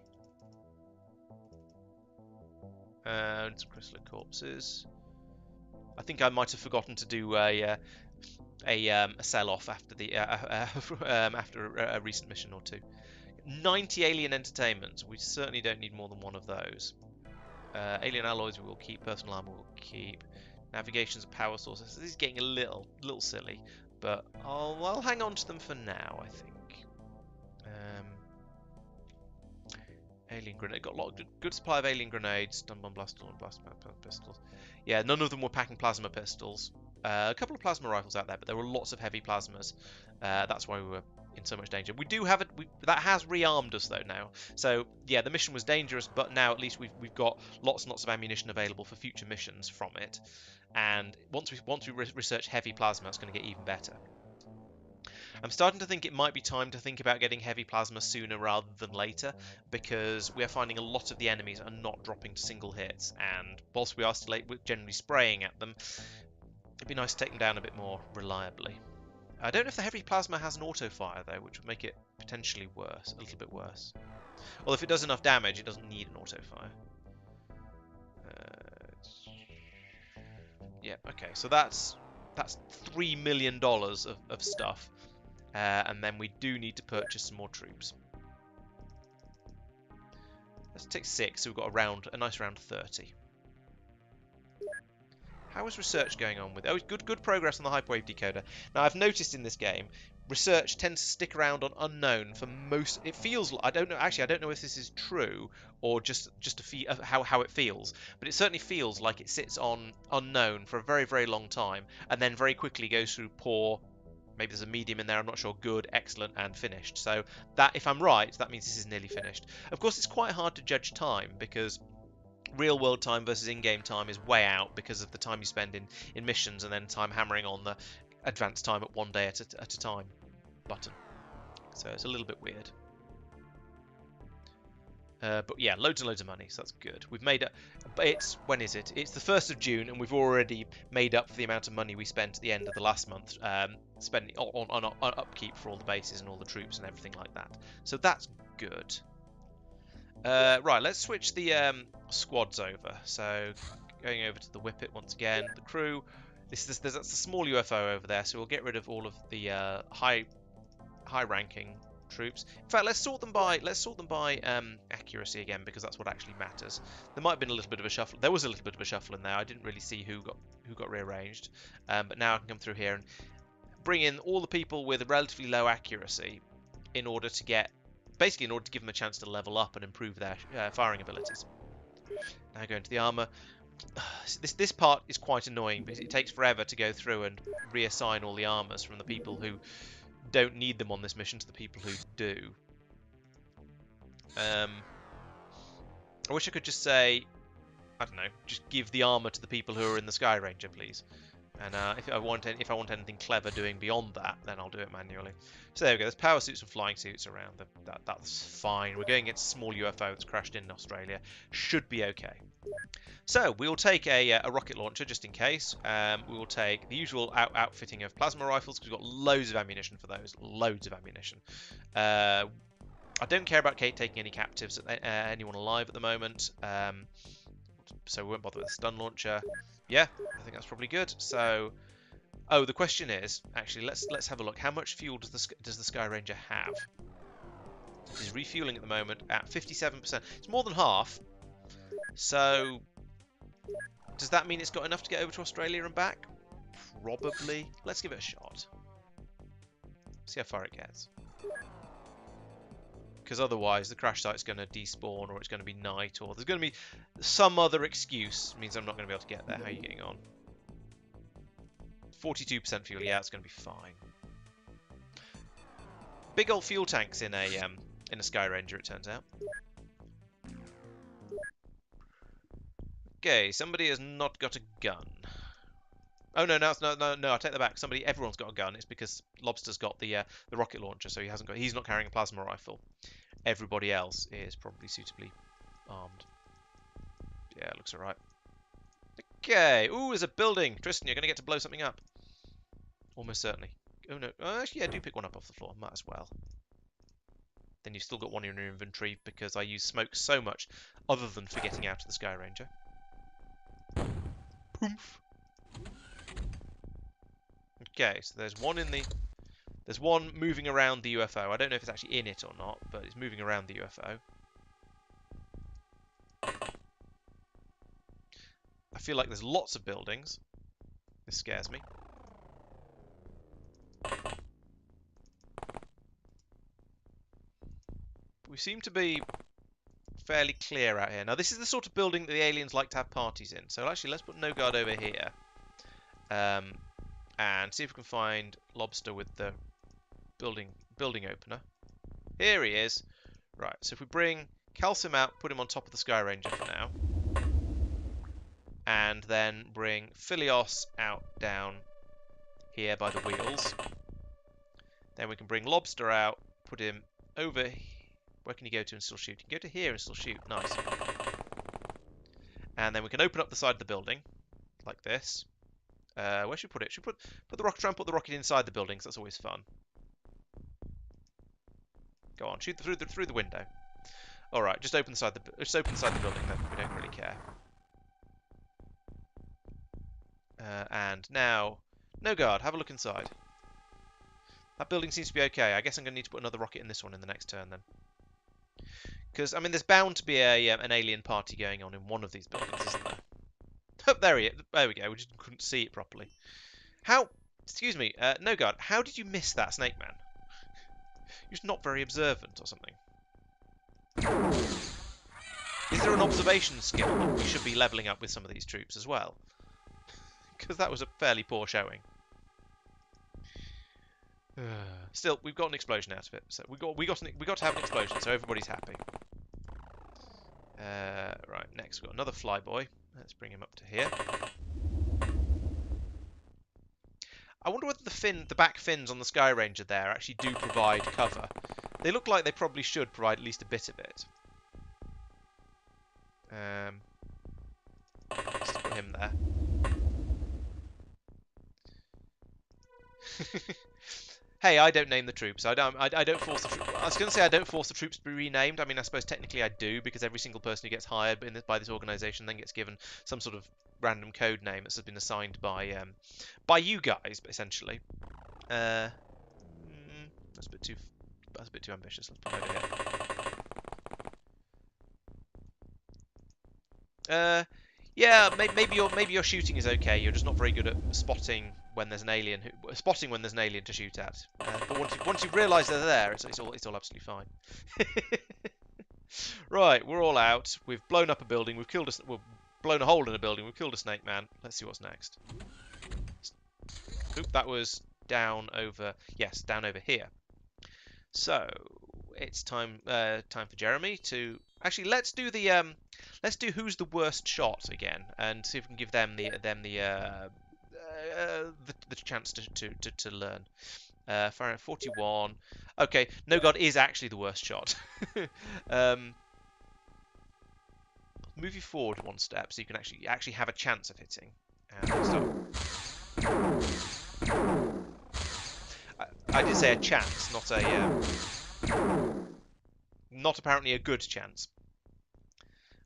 And some chrysalid corpses. I think I might have forgotten to do a sell-off after the after a recent mission or two. 90 alien entertainments. We certainly don't need more than one of those. Alien alloys we will keep. Personal armor we'll keep. Navigations and power sources. This is getting a little silly, but I'll hang on to them for now. I think. Alien grenade. Got a lot of good supply of alien grenades. Stun bomb blasters and blast pistols. Yeah, none of them were packing plasma pistols. A couple of plasma rifles out there, but there were lots of heavy plasmas. That's why we were in so much danger. We do have it. That has rearmed us though now. So yeah, the mission was dangerous, but now at least we've got lots and lots of ammunition available for future missions from it. And once we research heavy plasma, it's going to get even better. I'm starting to think it might be time to think about getting heavy plasma sooner rather than later, because we are finding a lot of the enemies are not dropping to single hits, and whilst we are still generally spraying at them, it'd be nice to take them down a bit more reliably. I don't know if the heavy plasma has an auto fire though, which would make it potentially worse, a little bit worse. Well, if it does enough damage, it doesn't need an auto-fire. Yeah, okay, so that's $3 million of stuff. And then we do need to purchase some more troops. Let's take 6, so we've got a nice round 30. How is research going on with... Oh, good progress on the hyperwave decoder. Now, I've noticed in this game, research tends to stick around on unknown for most... It feels... I don't know... Actually, I don't know if this is true or just how it feels. But it certainly feels like it sits on unknown for a very, very long time and then very quickly goes through poor... Maybe there's a medium in there, I'm not sure. Good, excellent, and finished. So that, if I'm right, that means this is nearly finished. Of course, it's quite hard to judge time because real world time versus in-game time is way out because of the time you spend in missions and then time hammering on the advanced time at 1 day at a time button. So it's a little bit weird. But yeah, loads and loads of money, so that's good. We've made up, but it's, when is it? It's the 1st of June, and we've already made up for the amount of money we spent at the end of the last month, spending on upkeep for all the bases and all the troops and everything like that. So that's good. Right, let's switch the squads over. So going over to the Whippet once again, the crew. That's a small UFO over there, so we'll get rid of all of the high-ranking troops. In fact, let's sort them by accuracy again, because that's what actually matters. There might have been a little bit of a shuffle. There was a little bit of a shuffle in there. I didn't really see who got rearranged, but now I can come through here and bring in all the people with relatively low accuracy in order to give them a chance to level up and improve their firing abilities. Now go into the armor. This part is quite annoying because it takes forever to go through and reassign all the armors from the people who don't need them on this mission to the people who do. I wish I could just say, I don't know, just give the armor to the people who are in the Sky Ranger, please. And if I want anything clever doing beyond that, then I'll do it manually. So there we go. There's power suits and flying suits around. That's fine. We're going against a small UFO that's crashed in Australia. Should be okay. So we'll take a rocket launcher just in case. We will take the usual outfitting of plasma rifles because we've got loads of ammunition for those. Loads of ammunition. I don't care about Kate taking any captives, anyone alive at the moment. So we won't bother with the stun launcher. Yeah, I think that's probably good. So, oh, the question is, actually, let's have a look. How much fuel does the Sky Ranger have? It is refueling at the moment at 57%. It's more than half. So, does that mean it's got enough to get over to Australia and back? Probably. Let's give it a shot. See how far it gets. Because otherwise the crash site's going to despawn, or it's going to be night, or there's going to be some other excuse. It means I'm not going to be able to get there. How are you getting on? 42% fuel. Yeah, it's going to be fine. Big old fuel tanks in a Sky Ranger, it turns out. Okay, somebody has not got a gun. Oh no, no, I take that back. Everyone's got a gun. It's because Lobster's got the rocket launcher, so he's not carrying a plasma rifle. Everybody else is probably suitably armed. Yeah, it looks alright. Okay. Ooh, there's a building. Tristan, you're going to get to blow something up. Almost certainly. Oh no. Actually, yeah, do pick one up off the floor. Might as well. Then you've still got one in your inventory because I use smoke so much, other than for getting out of the Sky Ranger. Poof. Okay, so there's one moving around the UFO. I don't know if it's actually in it or not, but it's moving around the UFO. I feel like there's lots of buildings. This scares me. We seem to be fairly clear out here. Now, this is the sort of building that the aliens like to have parties in. So actually, let's put no guard over here. And see if we can find Lobster with the building opener. Here he is. Right, so if we bring Calcium out, put him on top of the Sky Ranger for now. And then bring Philios out down here by the wheels. Then we can bring Lobster out, put him over... Where can you go to and still shoot? You can go to here and still shoot. Nice. And then we can open up the side of the building, like this. Where should we put it? Should we put the rocket? Try and put the rocket inside the building, because that's always fun. Go on, shoot through the window. All right, just open inside the building then. We don't really care. And now, no guard. Have a look inside. That building seems to be okay. I guess I'm going to need to put another rocket in this one in the next turn then. Because, I mean, there's bound to be an alien party going on in one of these buildings, isn't there? Oh, there we go. We just couldn't see it properly. How... Excuse me, no guard. How did you miss that Snake Man? You're just not very observant or something. Is there an observation skill that we should be levelling up with some of these troops as well? Because that was a fairly poor showing. Still, we've got an explosion out of it, so we got to have an explosion, so everybody's happy. Right, next we've got another flyboy. Let's bring him up to here. I wonder whether the back fins on the Sky Ranger there actually do provide cover. They look like they probably should provide at least a bit of it. Let's put him there. Hey, I don't name the troops. I don't force the troops. I was going to say I don't force the troops to be renamed. I mean, I suppose technically I do, because every single person who gets hired by this organisation then gets given some sort of random code name that's been assigned by you guys, essentially. That's a bit too ambitious. Let's put it over here. Yeah, maybe your shooting is okay. You're just not very good at spotting when there's an alien to shoot at. But once you realise they're there, it's all absolutely fine. Right, we're all out. We've blown up a building. We've blown a hole in a building. We've killed a Snake Man. Let's see what's next. Oop, that was down over here. So it's time for Jeremy to actually let's do who's the worst shot again, and see if we can give them the chance to learn. Fahrenheit 41. Okay, No God is actually the worst shot. Move you forward one step so you can actually have a chance of hitting. I did say a chance, not apparently a good chance.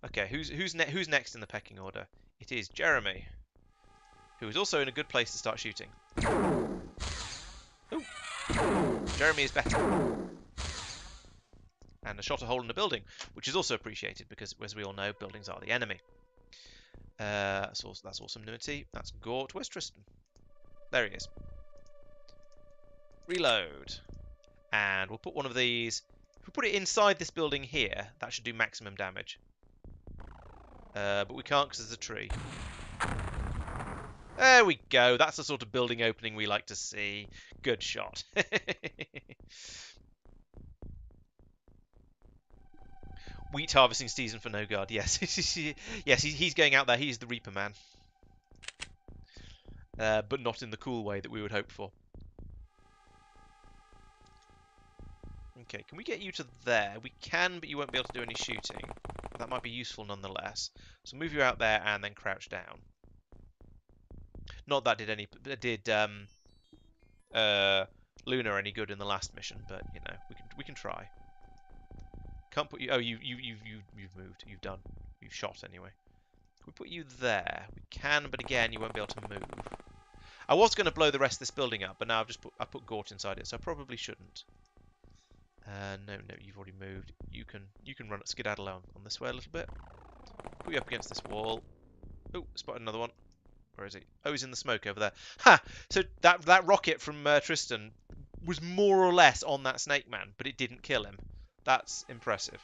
Okay, who's next in the pecking order? It is Jeremy, who is also in a good place to start shooting. Ooh. Jeremy is better. And shot a hole in the building, which is also appreciated because, as we all know, buildings are the enemy. That's awesome, Nimity. That's Gort. Where's Tristan? There he is. Reload. And we'll put one of these... If we put it inside this building here, that should do maximum damage. But we can't because there's a tree. There we go. That's the sort of building opening we like to see. Good shot. Wheat harvesting season for No Guard. Yes, yes, he's going out there. He's the Reaper Man, but not in the cool way that we would hope for. Okay, can we get you to there? We can, but you won't be able to do any shooting. That might be useful nonetheless. So move you out there and then crouch down. Not that did Luna any good in the last mission, but you know we can try. Can't put you. Oh, you've moved. You've shot anyway. We put you there. We can, but again, you won't be able to move. I was going to blow the rest of this building up, but now I put Gort inside it, so I probably shouldn't. No, you've already moved. You can run skedaddle on this way a little bit. Put you up against this wall. Oh, spotted another one. Where is he? Oh, he's in the smoke over there. Ha! So that rocket from Tristan was more or less on that Snake Man, but it didn't kill him. That's impressive.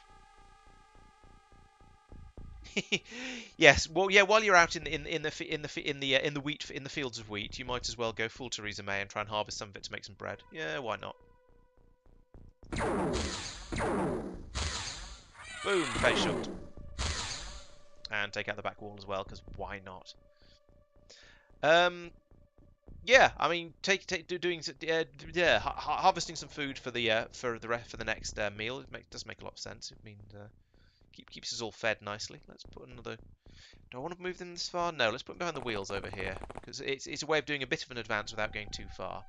Yes. Well, yeah. While you're out in the fields of wheat, you might as well go full Theresa May and try and harvest some of it to make some bread. Yeah, why not? Boom, face shot. And take out the back wall as well, because why not? Yeah, I mean, harvesting some food for the next meal. It does make a lot of sense. I mean, keeps us all fed nicely. Let's put another. Do I want to move them this far? No, let's put them behind the wheels over here, because it's a way of doing a bit of an advance without going too far.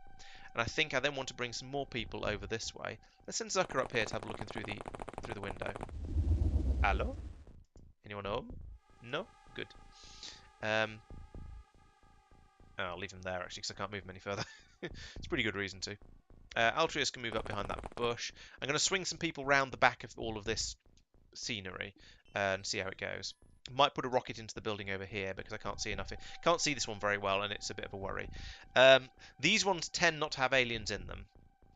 And I think I then want to bring some more people over this way. Let's send Zucker up here to have a look in through the window. Hello? Anyone home? No? Good. Um, I'll leave him there, actually, because I can't move him any further. It's a pretty good reason to. Altruist can move up behind that bush. I'm going to swing some people round the back of all of this scenery and see how it goes. Might put a rocket into the building over here because I can't see enough. Can't see this one very well, and it's a bit of a worry. These ones tend not to have aliens in them.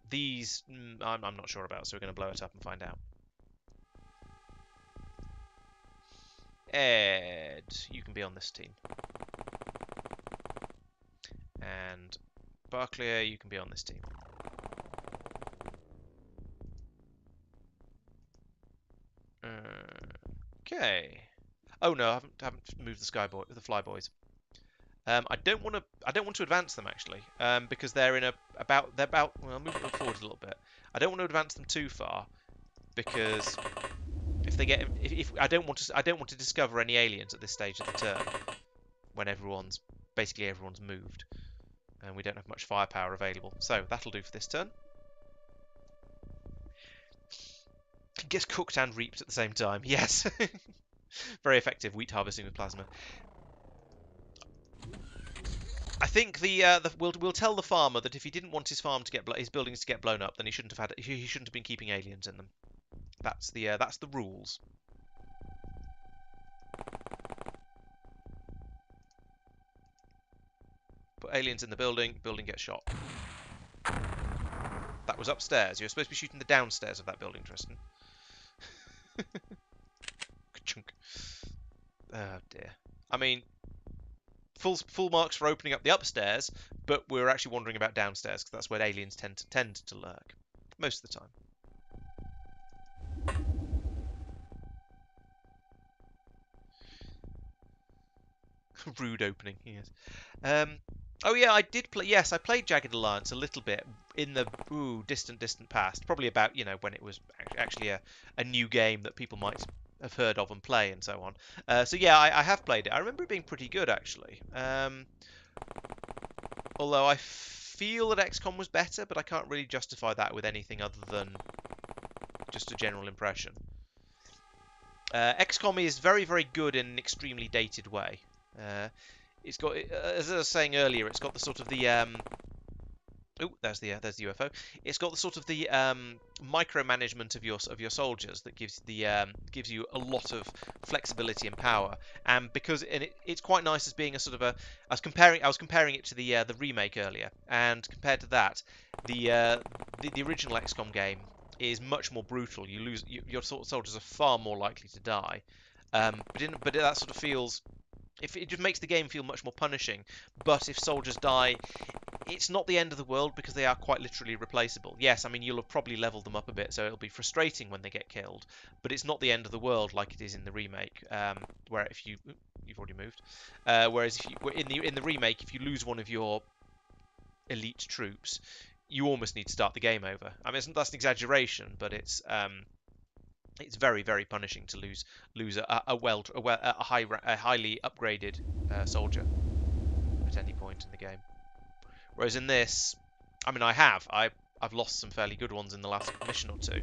These, I'm not sure about, so we're going to blow it up and find out. Ed, you can be on this team. And Barclay, you can be on this team. Okay. Oh no, I haven't moved the flyboys. I don't want to advance them actually, because they're in they're about. Well, I'll move them forward a little bit. I don't want to advance them too far because if they get, if I don't want to discover any aliens at this stage of the turn when everyone's moved and we don't have much firepower available. So that'll do for this turn. Gets cooked and reaped at the same time. Yes. Very effective wheat harvesting with plasma. I think we'll tell the farmer that if he didn't want his farm to his buildings to get blown up, then he shouldn't have been keeping aliens in them. That's the rules. Put aliens in the building gets shot. That was upstairs. You're supposed to be shooting the downstairs of that building, Tristan. Chunk. Oh dear. I mean, full marks for opening up the upstairs, but we're actually wandering about downstairs because that's where aliens tend to lurk most of the time. Rude opening, yes. Oh yeah, I did play. Yes, I played Jagged Alliance a little bit in the distant past. Probably about when it was actually a new game that people might have heard of and play and so on. So yeah, I have played it. I remember it being pretty good actually. Although I feel that XCOM was better, but I can't really justify that with anything other than just a general impression. XCOM is very, very good in an extremely dated way. It's got, as I was saying earlier, it's got the sort of the oh, there's the UFO. It's got the sort of the micromanagement of your soldiers that gives you a lot of flexibility and power. And because it's quite nice as being a sort of a. I was comparing it to the remake earlier, and compared to that, the original XCOM game is much more brutal. Your soldiers are far more likely to die. But that sort of feels. It just makes the game feel much more punishing. But if soldiers die, it's not the end of the world because they are quite literally replaceable. Yes, I mean, you'll have probably leveled them up a bit, so it'll be frustrating when they get killed. But it's not the end of the world like it is in the remake, where if you've already moved. Whereas if you in the remake, if you lose one of your elite troops, you almost need to start the game over. I mean, that's an exaggeration, but it's very, very punishing to lose a highly upgraded soldier at any point in the game. Whereas in this, I mean, I've lost some fairly good ones in the last mission or two,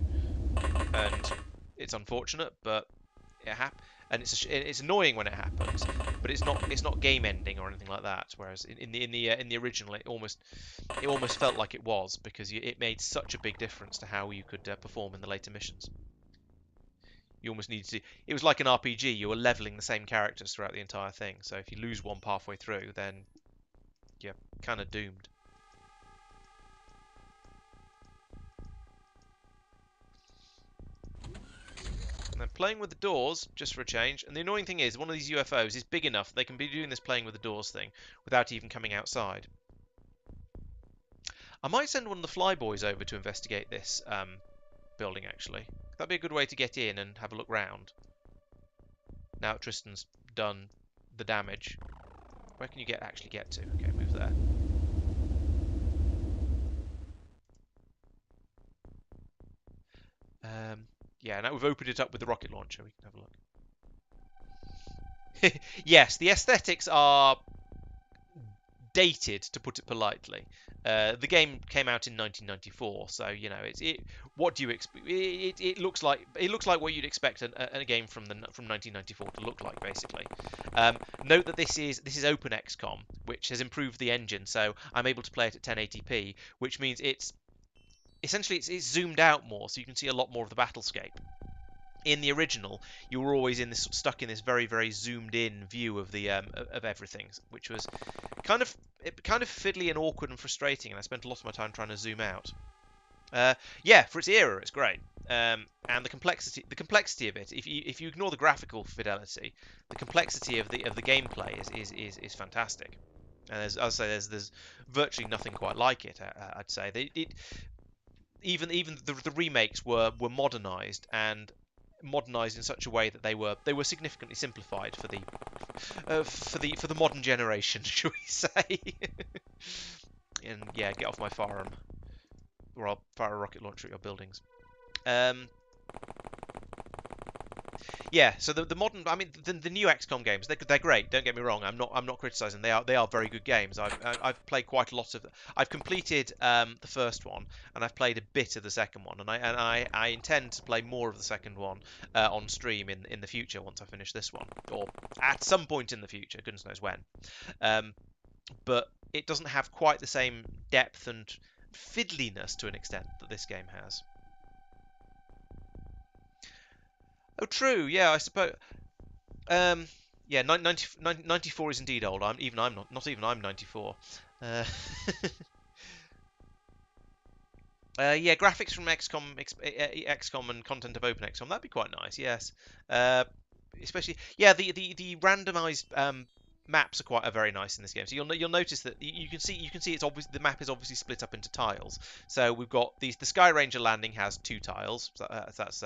and it's unfortunate, but it happens, and it's annoying when it happens, but it's not game ending or anything like that. Whereas in the original, it almost felt like it was because it made such a big difference to how you could perform in the later missions. You almost needed to. It was like an RPG. You were leveling the same characters throughout the entire thing. So if you lose one halfway through, then you're kind of doomed. And then playing with the doors, just for a change. And the annoying thing is, one of these UFOs is big enough they can be doing this playing with the doors thing without even coming outside. I might send one of the flyboys over to investigate this building, actually. That'd be a good way to get in and have a look round. Now that Tristan's done the damage. Where can you actually get to? Okay, move there. Yeah, now we've opened it up with the rocket launcher. We can have a look. Yes, the aesthetics are dated, to put it politely. The game came out in 1994, so you know what do you expect? It looks like what you'd expect a game from 1994 to look like, basically. Note that this is Open XCOM, which has improved the engine, so I'm able to play it at 1080p, which means it's essentially it's zoomed out more, so you can see a lot more of the battlescape. In the original, you were always stuck in this very, very zoomed in view of the of everything, which was kind of fiddly and awkward and frustrating, and I spent a lot of my time trying to zoom out. Yeah, for its era, it's great. And the complexity of it. If you ignore the graphical fidelity, the complexity of the gameplay is fantastic. And as I say, there's virtually nothing quite like it. I'd say even the remakes were modernized and modernized in such a way that they were significantly simplified for the modern generation, shall we say? And yeah, get off my firearm, or I'll fire a rocket launcher at your buildings. Yeah, so the modern, I mean, the new XCOM games, they're great. Don't get me wrong. I'm not criticizing. They are very good games. I've played quite a lot of. I've completed the first one, and I've played a bit of the second one, and I intend to play more of the second one on stream in the future once I finish this one, or at some point in the future. Goodness knows when. But it doesn't have quite the same depth and fiddliness to an extent that this game has. Oh, true. Yeah, I suppose. Yeah, 94 is indeed old. I'm not even I'm 94. Uh, yeah, graphics from XCOM and content of Open XCOM. That'd be quite nice. Yes. Especially, yeah, the randomized maps are very nice in this game. So you'll notice that you can see it's obvious the map is obviously split up into tiles. So we've got the Sky Ranger landing has 2 tiles. So that's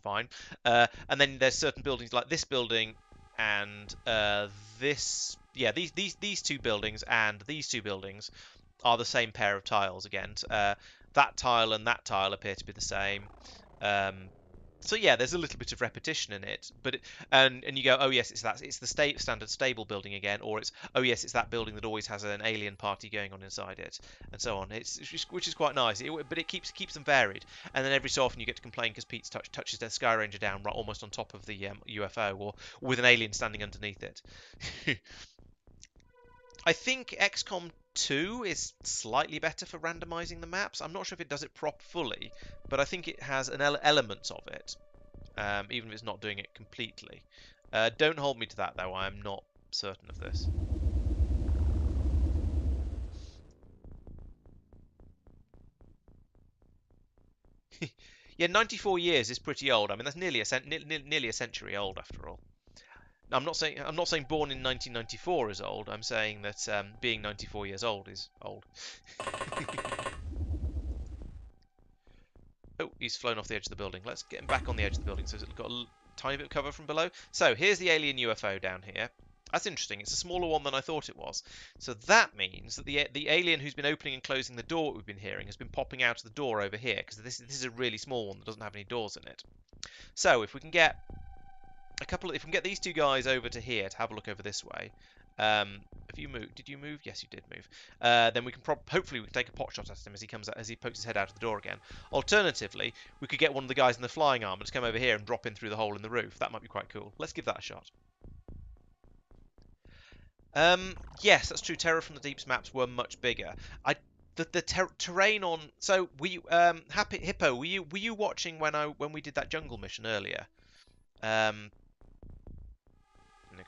fine. And then there's certain buildings like this building and this. Yeah, these 2 buildings and these 2 buildings are the same pair of tiles again. That tile and that tile appear to be the same. So yeah, there's a little bit of repetition in it, but and you go, oh yes, it's the standard stable building again, or it's oh yes, it's that building that always has an alien party going on inside it, and so on. Which is quite nice, but it keeps them varied. And then every so often you get to complain because Pete touches their Sky Ranger down right almost on top of the UFO, or with an alien standing underneath it. I think XCOM 2 is slightly better for randomizing the maps. I'm not sure if it does it fully, but I think it has an elements of it, even if it's not doing it completely. Don't hold me to that, though. I am not certain of this. Yeah, 94 years is pretty old. I mean, that's nearly a century old, after all. I'm not saying born in 1994 is old. I'm saying that being 94 years old is old. Oh, he's flown off the edge of the building. Let's get him back on the edge of the building so it's got a tiny bit of cover from below. So here's the alien UFO down here. That's interesting. It's a smaller one than I thought it was. So that means that the alien who's been opening and closing the door we've been hearing has been popping out of the door over here, because this is a really small one that doesn't have any doors in it. So if we can get if we can get these 2 guys over to here to have a look over this way. If you move, did you move? Yes, you did move. Then we can hopefully we can take a pot shot at him as he pokes his head out of the door again. Alternatively, we could get one of the guys in the flying armor to come over here and drop in through the hole in the roof. That might be quite cool. Let's give that a shot. Yes, that's true. Terror from the Deep's maps were much bigger. The terrain on. So Happy Hippo, were you watching when we did that jungle mission earlier?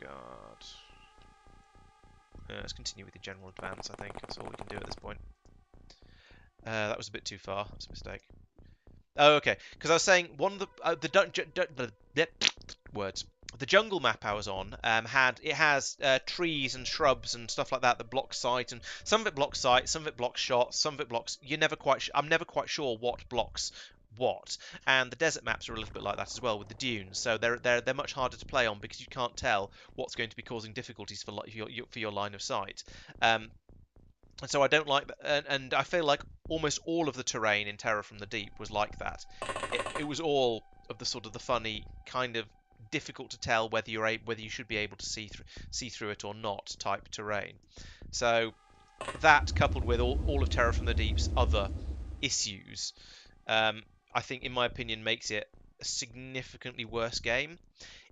God. Let's continue with the general advance, I think. That's all we can do at this point. That was a bit too far. That's a mistake. Oh, okay. Because I was saying one of the words. The jungle map I was on has trees and shrubs and stuff like that block sight, and some of it blocks sight, some of it blocks shots, some of it blocks. I'm never quite sure what blocks what. And the desert maps are a little bit like that as well with the dunes. So they're much harder to play on because you can't tell what's going to be causing difficulties for your line of sight. And so I don't like that, and I feel like almost all of the terrain in Terror from the Deep was like that. It was all of the sort of the funny kind of difficult to tell whether you should be able to see through it or not type terrain. So that coupled with all of Terror from the Deep's other issues, I think, in my opinion, makes it a significantly worse game.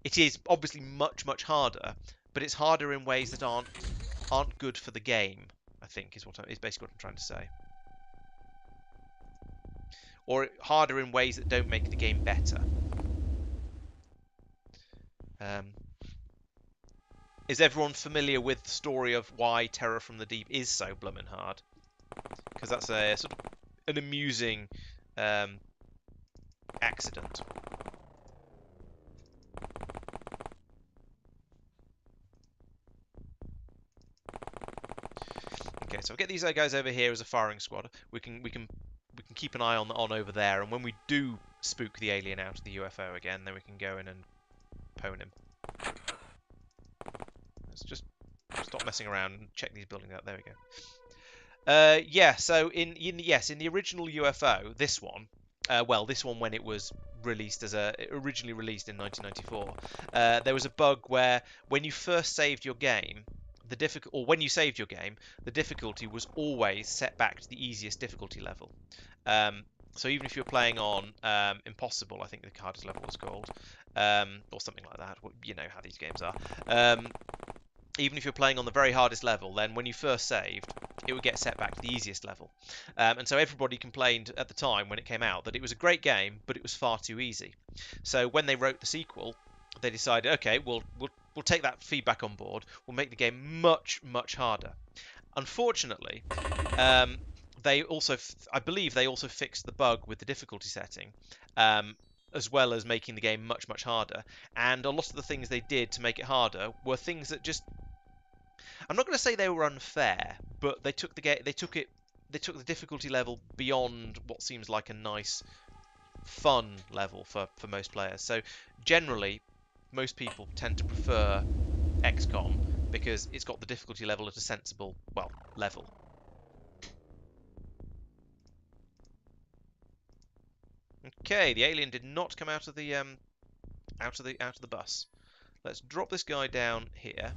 It is obviously much harder, but it's harder in ways that aren't good for the game. I think is basically what I'm trying to say, or harder in ways that don't make the game better. Um, is everyone familiar with the story of why Terror from the Deep is so bloomin' hard? Because that's a sort of an amusing um, accident. Okay, so I'll get these guys over here as a firing squad. We can keep an eye on over there, and when we do spook the alien out of the UFO again, then we can go in and pwn him. Let's just stop messing around and check these buildings out. There we go. Yeah. So in the original UFO, this one, this one when it was released originally released in 1994, there was a bug where when you first saved your game, when you saved your game, the difficulty was always set back to the easiest difficulty level. So even if you're playing on Impossible, I think the hardest level was called, or something like that. You know how these games are. Even if you're playing on the very hardest level, then when you first saved, it would get set back to the easiest level. And so everybody complained at the time when it came out that it was a great game, but it was far too easy. So when they wrote the sequel, they decided, okay, we'll take that feedback on board. We'll make the game much harder. Unfortunately, I believe they also fixed the bug with the difficulty setting, as well as making the game much harder. And a lot of the things they did to make it harder were things that just, I'm not going to say they were unfair, but they took the difficulty level beyond what seems like a nice, fun level for most players. So generally, most people tend to prefer XCOM because it's got the difficulty level at a sensible, level. Okay, the alien did not come out of the bus. Let's drop this guy down here,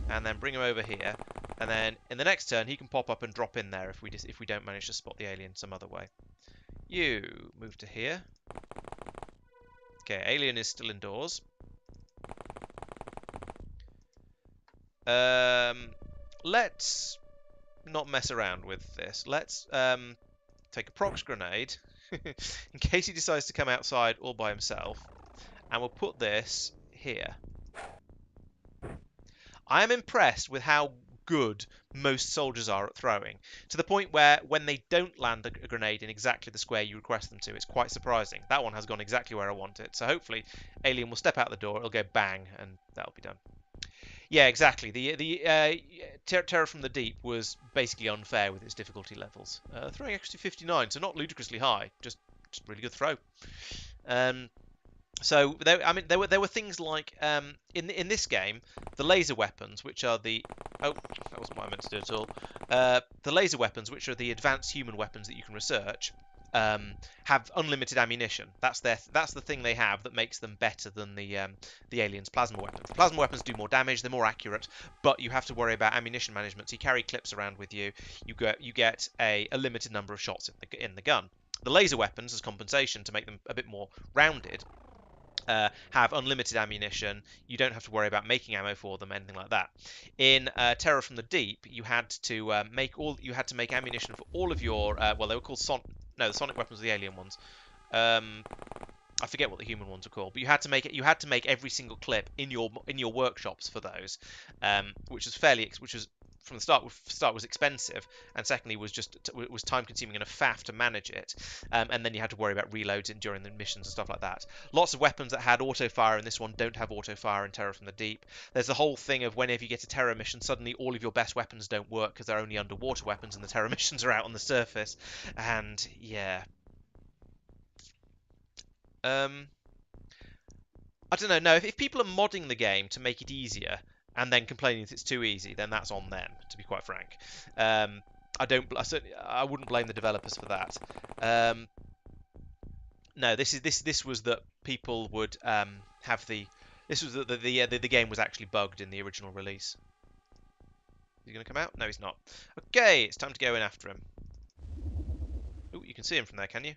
and then bring him over here, and then in the next turn he can pop up and drop in there if we don't manage to spot the alien some other way. You move to here. Okay, alien is still indoors. Let's not mess around with this. Let's take a prox grenade in case he decides to come outside all by himself, and we'll put this here. I am impressed with how good most soldiers are at throwing, to the point where when they don't land a grenade in exactly the square you request them to, it's quite surprising. That one has gone exactly where I want it, so hopefully alien will step out the door, it'll go bang, and that'll be done. Yeah, exactly. The Terror from the Deep was basically unfair with its difficulty levels. Throwing extra 59, so not ludicrously high, just really good throw. So there were things like in this game, the laser weapons, which are the that wasn't what I meant to do at all. The laser weapons, which are the advanced human weapons that you can research, have unlimited ammunition. That's the ththing they have that makes them better than the aliens' plasma weapons. The plasma weapons do more damage, they're more accurate, but you have to worry about ammunition management. So you carry clips around with you. You get a limited number of shots in the gun. The laser weapons, as compensation to make them a bit more rounded, have unlimited ammunition. You don't have to worry about making ammo for them, anything like that. In Terror from the Deep, you had to make ammunition for all of your they were called the sonic weapons were the alien ones. I forget what the human ones are called, but you had to make every single clip in your workshops for those, which was from the start was expensive, and secondly was time consuming and a faff to manage it, and then you had to worry about reloads during the missions and stuff like that. Lots of weapons that had auto fire in this one don't have auto fire in Terror from the Deep. There's the whole thing of whenever you get a terror mission, suddenly all of your best weapons don't work because they're only underwater weapons and the terror missions are out on the surface, and yeah. I don't know. No, if people are modding the game to make it easier and then complaining that it's too easy, then that's on them. To be quite frank, I wouldn't blame the developers for that. No, this was that people would have the. This was that the game was actually bugged in the original release. He's going to come out? No, he's not. Okay, it's time to go in after him. Oh, you can see him from there, can you?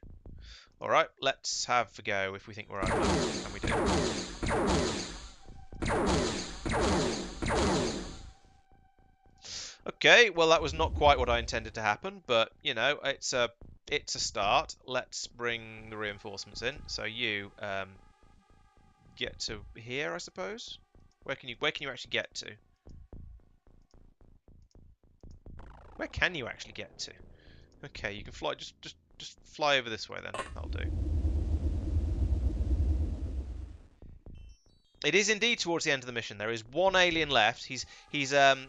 Alright, let's have a go if we think we're right. And we do. Okay, well that was not quite what I intended to happen, but, you know, it's a start. Let's bring the reinforcements in. So you get to here, I suppose? Where can you actually get to? Where can you actually get to? Okay, you can fly. Just fly over this way then. That'll do. It is indeed towards the end of the mission. There is one alien left. He's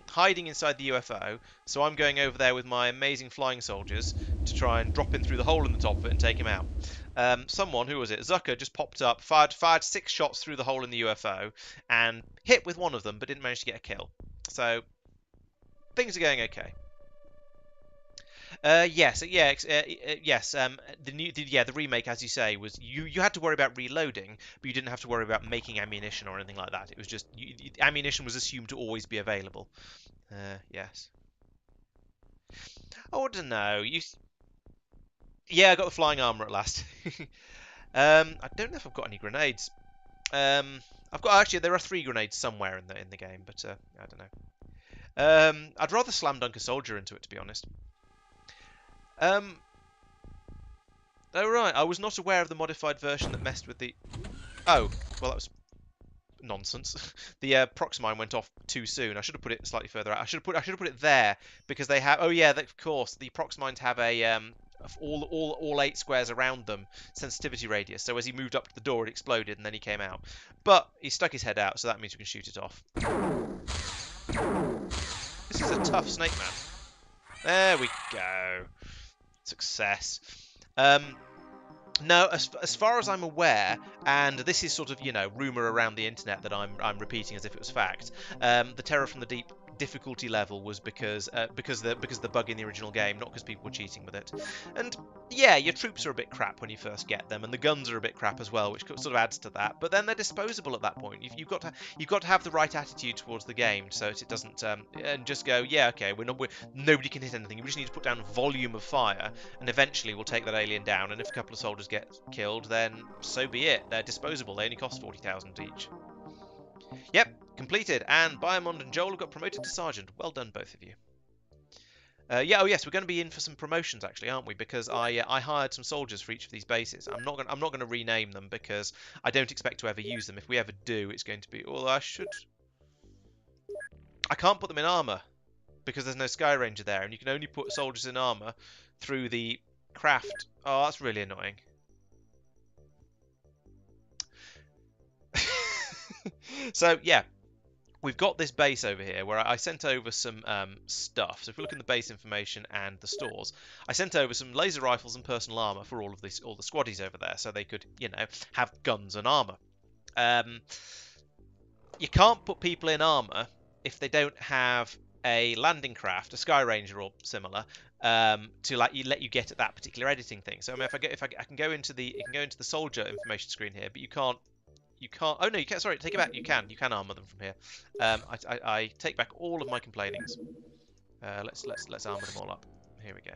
hiding inside the UFO. So I'm going over there with my amazing flying soldiers to try and drop in through the hole in the top of it and take him out. Someone, who was it? Zucker just popped up, fired 6 shots through the hole in the UFO, and hit with one of them, but didn't manage to get a kill. So things are going okay. Yes, yeah, yes. The remake, as you say, was you had to worry about reloading, but you didn't have to worry about making ammunition or anything like that. It was just ammunition was assumed to always be available. Yes. Oh, I don't know. Yeah, I got the flying armor at last. I don't know if I've got any grenades. I've got actually there are 3 grenades somewhere in the game, but I don't know. I'd rather slam dunk a soldier into it, to be honest. Oh right, I was not aware of the modified version that messed with the... Oh, well that was nonsense. The Proxmine went off too soon. I should have put it slightly further out. I should have put it there because they have... Oh yeah, of course, the Proxmines have a all 8 squares around them sensitivity radius. So as he moved up to the door, it exploded and then he came out. But he stuck his head out, so that means we can shoot it off. This is a tough snake man. There we go. Success. No, as far as I'm aware, and this is sort of, you know, rumour around the internet that I'm repeating as if it was fact, the Terror from the Deep difficulty level was because the bug in the original game, not because people were cheating with it. And yeah, your troops are a bit crap when you first get them, and the guns are a bit crap as well, which sort of adds to that. But then they're disposable at that point. You've got to have the right attitude towards the game, so it doesn't and just go, yeah, okay, nobody can hit anything. We just need to put down a volume of fire, and eventually we'll take that alien down. And if a couple of soldiers get killed, then so be it. They're disposable. They only cost 40,000 each. Yep, completed. And Biomond and Joel have got promoted to sergeant. Well done, both of you. Yeah, oh yes, we're going to be in for some promotions actually, aren't we? Because I hired some soldiers for each of these bases. I'm not going to rename them because I don't expect to ever use them. If we ever do, it's going to be. Well, I can't put them in armor because there's no Sky Ranger there, and you can only put soldiers in armor through the craft. Oh, that's really annoying. So yeah, we've got this base over here where I sent over some stuff. So if we look in the base information and the stores, I sent over some laser rifles and personal armor for all the squaddies over there, so they could, you know, have guns and armor. You can't put people in armor if they don't have a landing craft, a Sky Ranger or similar, to let you get at that particular editing thing. So I mean, I can go into the soldier information screen here, but you can't. Oh no, you can't. Sorry, take it back. You can armor them from here. I take back all of my complainings. Let's armor them all up. Here we go.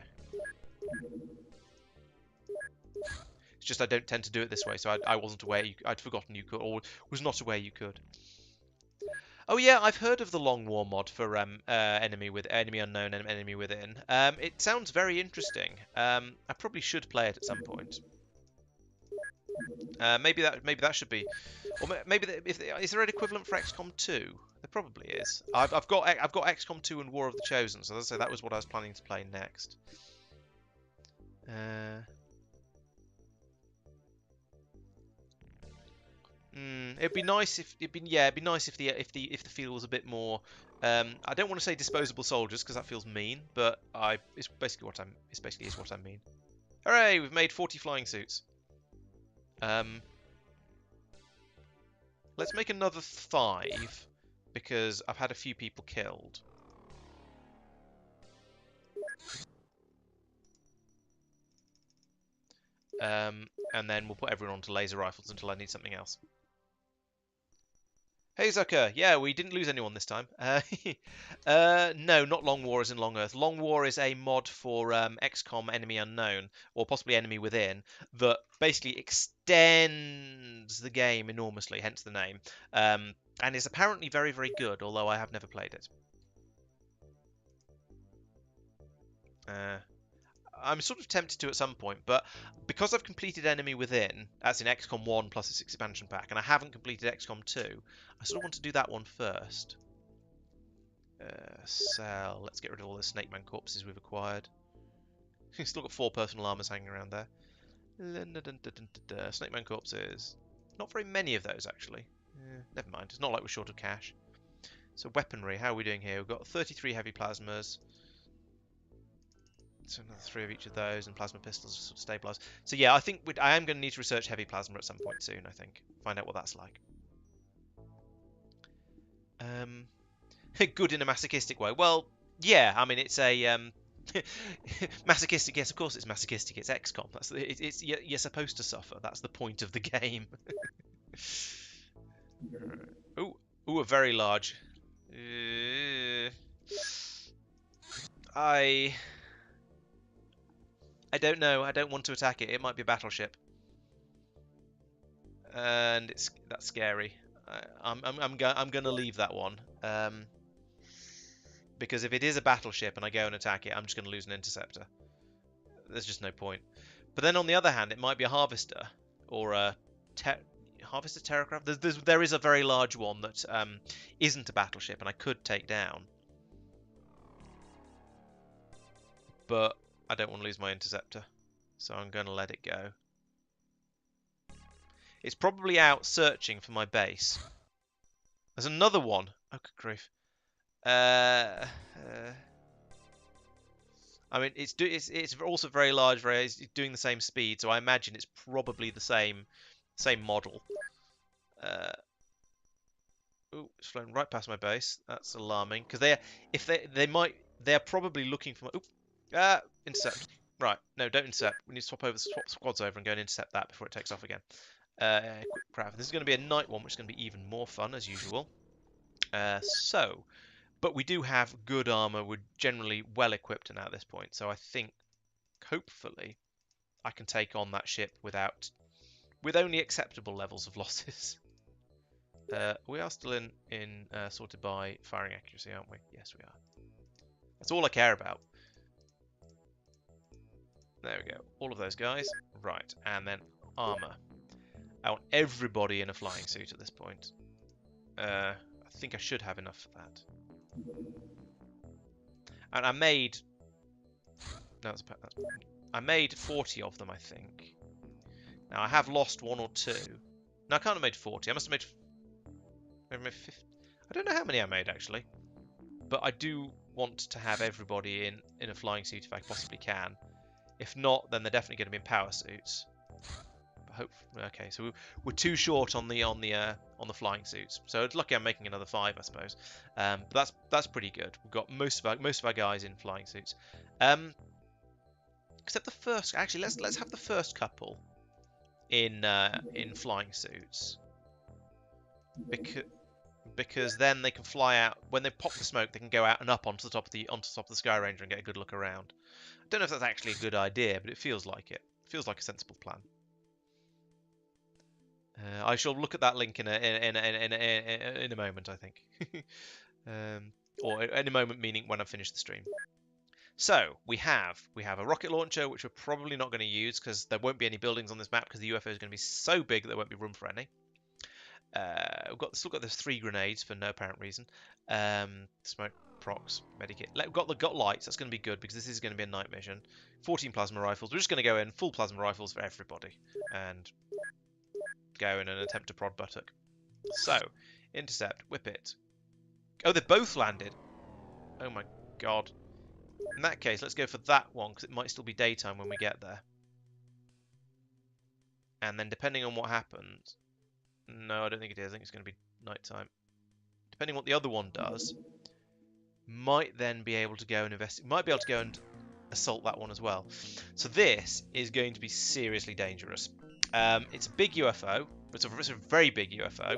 It's just I don't tend to do it this way, so I wasn't aware. I'd forgotten you could, or was not aware you could. Oh yeah, I've heard of the Long War mod for enemy unknown and enemy within. It sounds very interesting. I probably should play it at some point. Maybe that should be, or maybe is there an equivalent for XCOM 2? There probably is. I've got XCOM 2 and War of the Chosen, so as I say, that was what I was planning to play next. It'd be nice if it'd be nice if the feel was a bit more. I don't want to say disposable soldiers because that feels mean, but it's basically what I mean. Hooray! We've made 40 flying suits. Let's make another 5 because I've had a few people killed. And then we'll put everyone onto laser rifles until I need something else. Hey Zucker, yeah, we didn't lose anyone this time. No, not Long War as in Long Earth. Long War is a mod for XCOM Enemy Unknown, or possibly Enemy Within, that basically extends the game enormously, hence the name, and is apparently very, very good, although I have never played it. Uh, I'm sort of tempted to at some point, but because I've completed Enemy Within, as in XCOM 1 plus its expansion pack, and I haven't completed XCOM 2, I sort of want to do that one first. Sell. Let's get rid of all the Snake Man corpses we've acquired. We've still got 4 personal armors hanging around there. Snake Man corpses. Not very many of those, actually. Never mind. It's not like we're short of cash. So weaponry, how are we doing here? We've got 33 heavy plasmas. So another 3 of each of those, and plasma pistols sort of stabilised. So yeah, I think I am going to need to research heavy plasma at some point soon, I think. Find out what that's like. Good in a masochistic way. Well, yeah, I mean, it's a... masochistic, yes, of course it's masochistic. It's XCOM. You're supposed to suffer. That's the point of the game. Ooh, a very large. I don't know. I don't want to attack it. It might be a battleship, and that's scary. I'm gonna leave that one. Because if it is a battleship and I go and attack it, I'm just going to lose an interceptor. There's just no point. But then on the other hand, it might be a harvester or a harvester terracraft. There is a very large one that isn't a battleship and I could take down. But I don't want to lose my interceptor, so I'm going to let it go. It's probably out searching for my base. There's another one. Oh, good grief. I mean, it's also very large, it's doing the same speed, so I imagine it's probably the same model. Ooh, it's flown right past my base. That's alarming because they're probably looking for my. Intercept. Right, no, don't intercept. We need to swap squads over and go and intercept that before it takes off again. Quick craft. This is going to be a night one, which is going to be even more fun as usual. But we do have good armor. We're generally well equipped now at this point, so I think hopefully I can take on that ship with only acceptable levels of losses. We are still in sorted by firing accuracy, aren't we? Yes, we are. That's all I care about. There we go. All of those guys. Right, and then armor. I want everybody in a flying suit at this point. I think I should have enough for that. And I made... No, I made 40 of them, I think. Now, I have lost 1 or 2. No, I can't have made 40. I must have made... Maybe made 50. I don't know how many I made, actually. But I do want to have everybody in a flying suit if I possibly can. If not, then they're definitely going to be in power suits. But okay, so we're too short on the flying suits. So it's lucky I'm making another 5, I suppose. But that's pretty good. We've got most of our guys in flying suits. Except the first. Actually, let's have the first couple in flying suits. Because then they can fly out when they pop the smoke. They can go out and up onto the top of the Sky Ranger and get a good look around. I don't know if that's actually a good idea, but it feels like it. It feels like a sensible plan. I shall look at that link in a moment, I think, or in a moment meaning when I've finished the stream. So we have a rocket launcher, which we're probably not going to use because there won't be any buildings on this map because the UFO is going to be so big that there won't be room for any. We've still got those 3 grenades for no apparent reason. Smoke, procs, medikit. We've got lights. That's going to be good because this is going to be a night mission. 14 plasma rifles. We're just going to go in full plasma rifles for everybody and go in and attempt to prod buttock. So, intercept, whip it. Oh, they both landed. Oh my god. In that case, let's go for that one because it might still be daytime when we get there. And then depending on what happens... No, I don't think it is. I think it's going to be nighttime. Depending on what the other one does, might then be able to go and might be able to go and assault that one as well. So this is going to be seriously dangerous. It's a big UFO. It's a very big UFO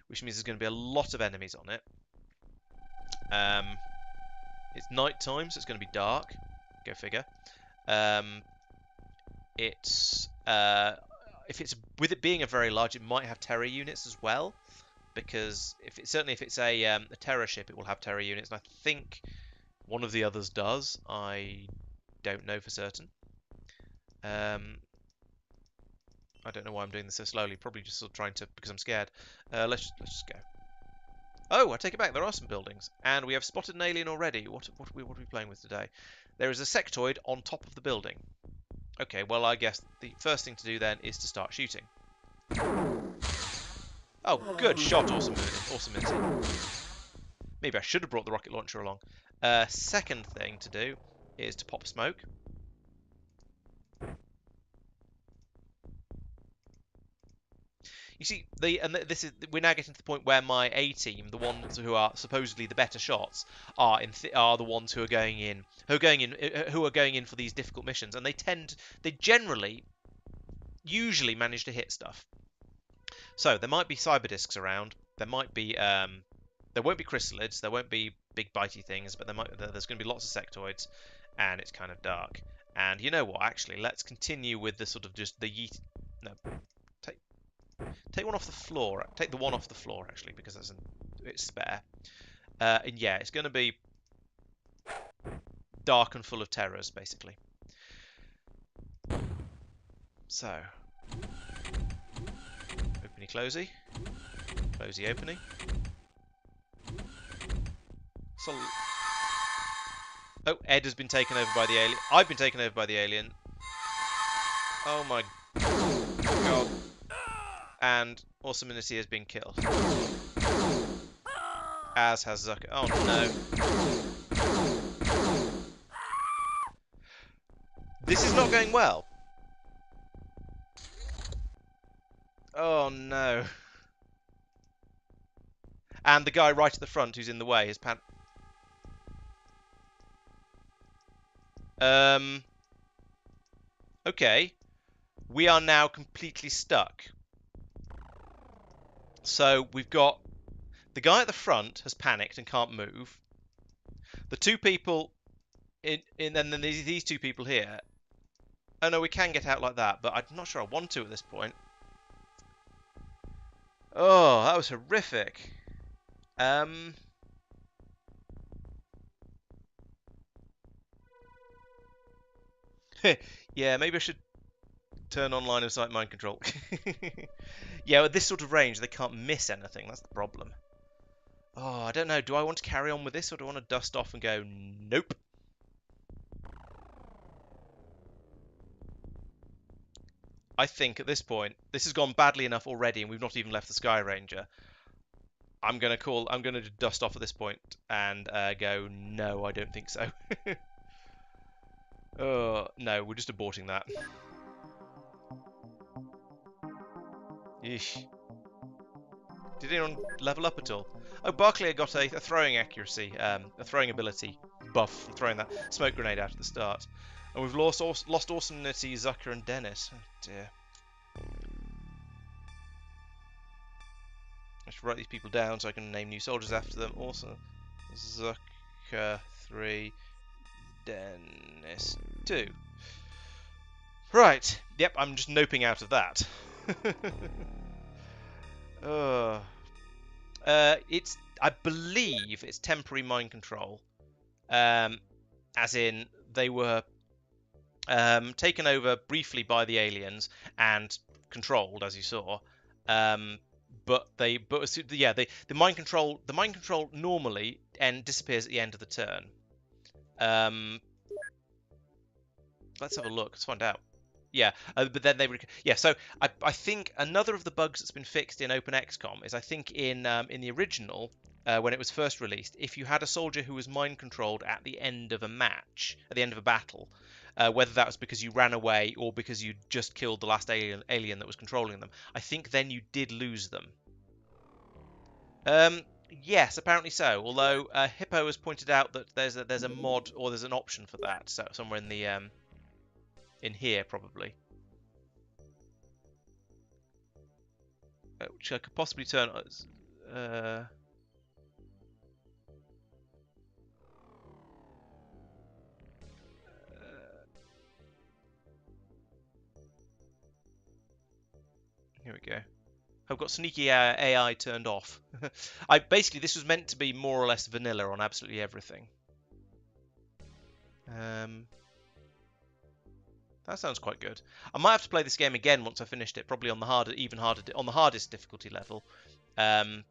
which means there's going to be a lot of enemies on it. It's night time, so it's going to be dark. Go figure. It's if it's with it being a very large, it might have terror units as well, because certainly if it's a terror ship, it will have terror units, and I think one of the others does. I don't know for certain. I don't know why I'm doing this so slowly. Probably just sort of trying to, because I'm scared. Let's just go. Oh, I take it back. There are some buildings, and we have spotted an alien already. What are we playing with today? There is a sectoid on top of the building. Okay, well, I guess the first thing to do then is to start shooting. Oh, good shot, awesomeity. Maybe I should have brought the rocket launcher along. Second thing to do is to pop smoke. You see, we're now getting to the point where my A team, the ones who are supposedly the better shots, are the ones who are going in for these difficult missions, and they generally, usually manage to hit stuff. So there might be cyber discs around. There might be there won't be chrysalids. There won't be big bitey things, but there's going to be lots of sectoids, and it's kind of dark. And you know what? Actually, let's continue with the sort of just the yeet. No, take one off the floor. Take the one off the floor actually, because it's spare. And yeah, it's going to be dark and full of terrors, basically. So, openy closey, closey openy. So, oh, Ed has been taken over by the alien. I've been taken over by the alien. Oh my god. And awesomeity has been killed. As has Zucker. Oh no. This is not going well. Oh no. And the guy right at the front who's in the way is okay. We are now completely stuck. So we've got the guy at the front has panicked and can't move. The two people and then these two people here. Oh no, we can get out like that, but I'm not sure I want to at this point. Oh, that was horrific. Yeah, maybe I should turn on line of sight mind control. Yeah, at this sort of range, they can't miss anything. That's the problem. Oh, I don't know. Do I want to carry on with this, or do I want to dust off and go, nope? I think at this point, this has gone badly enough already, and we've not even left the Sky Ranger. I'm going to dust off at this point and go, no, I don't think so. No, we're just aborting that. Yeesh. Did anyone level up at all? Oh, Barclay got a throwing accuracy, a throwing ability buff from throwing that smoke grenade out at the start. And we've lost awesomeity, Zucker, and Dennis. Oh dear. I should write these people down so I can name new soldiers after them. Also, Zucker 3, Dennis 2. Right. Yep, I'm just noping out of that. I believe it's temporary mind control. As in, they were taken over briefly by the aliens and controlled, as you saw. The mind control normally disappears at the end of the turn. Let's have a look. Let's find out. Yeah, but then so I think another of the bugs that's been fixed in OpenXCOM is, I think in the original, when it was first released, if you had a soldier who was mind controlled at the end of a match, at the end of a battle, whether that was because you ran away or because you just killed the last alien that was controlling them, I think then you did lose them. Yes, apparently so. Although Hippo has pointed out that there's a mod, or there's an option for that, so somewhere in the in here probably, which I could possibly turn. Uh, here we go. I've got sneaky AI turned off. Basically, this was meant to be more or less vanilla on absolutely everything. That sounds quite good. I might have to play this game again once I finished it, probably on the harder, even harder, on the hardest difficulty level. Okay.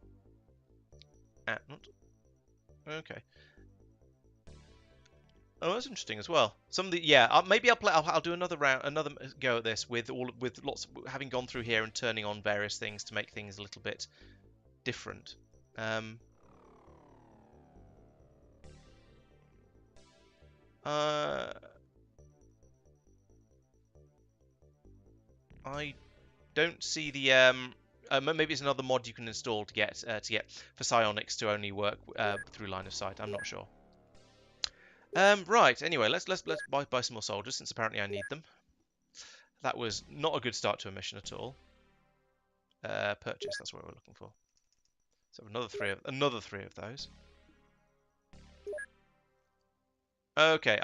Oh, that's interesting as well. Some of the maybe I'll play. I'll do another round, another go at this with lots of, having gone through here and turning on various things to make things a little bit different. Uh, I don't see the maybe it's another mod you can install to get for psionics to only work through line of sight. I'm not sure. Right. Anyway, let's buy some more soldiers since apparently I need them. That was not a good start to a mission at all. Purchase. That's what we're looking for. So another three of those. Okay.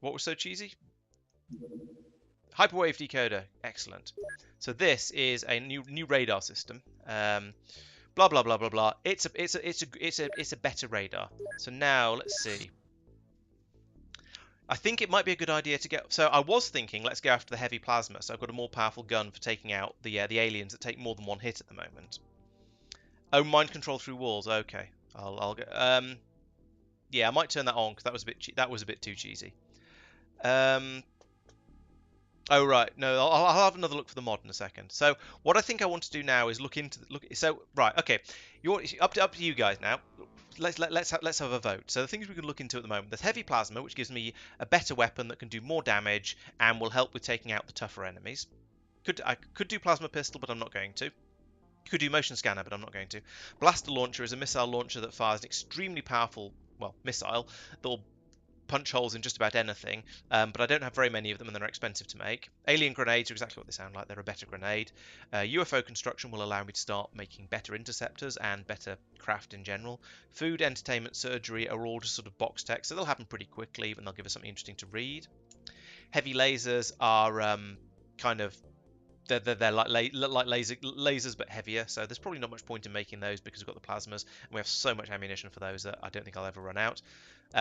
What was so cheesy? Hyperwave decoder. Excellent. So this is a new radar system. Blah blah blah blah blah. It's a better radar. So now let's see. I think it might be a good idea to get. So I was thinking, let's go after the heavy plasma. So I've got a more powerful gun for taking out the aliens that take more than one hit at the moment. Oh, mind control through walls. Okay, I'll go. Yeah, I might turn that on because that was a bit too cheesy. Oh right, no, I'll have another look for the mod in a second. So what I think I want to do now is look into So right, okay, you're up to you guys now. Let's have a vote. So the things we can look into at the moment: there's heavy plasma, which gives me a better weapon that can do more damage and will help with taking out the tougher enemies. I could do plasma pistol, but I'm not going to. Could do motion scanner, but I'm not going to. Blaster launcher is a missile launcher that fires an extremely powerful, missile that will punch holes in just about anything, but I don't have very many of them and they're expensive to make. Alien grenades are exactly what they sound like. They're a better grenade. UFO construction will allow me to start making better interceptors and better craft in general. Food, entertainment, surgery are all just sort of box text, so they'll happen pretty quickly and they'll give us something interesting to read. Heavy lasers are kind of they're like lasers but heavier, so there's probably not much point in making those because we've got the plasmas and we have so much ammunition for those that I don't think I'll ever run out.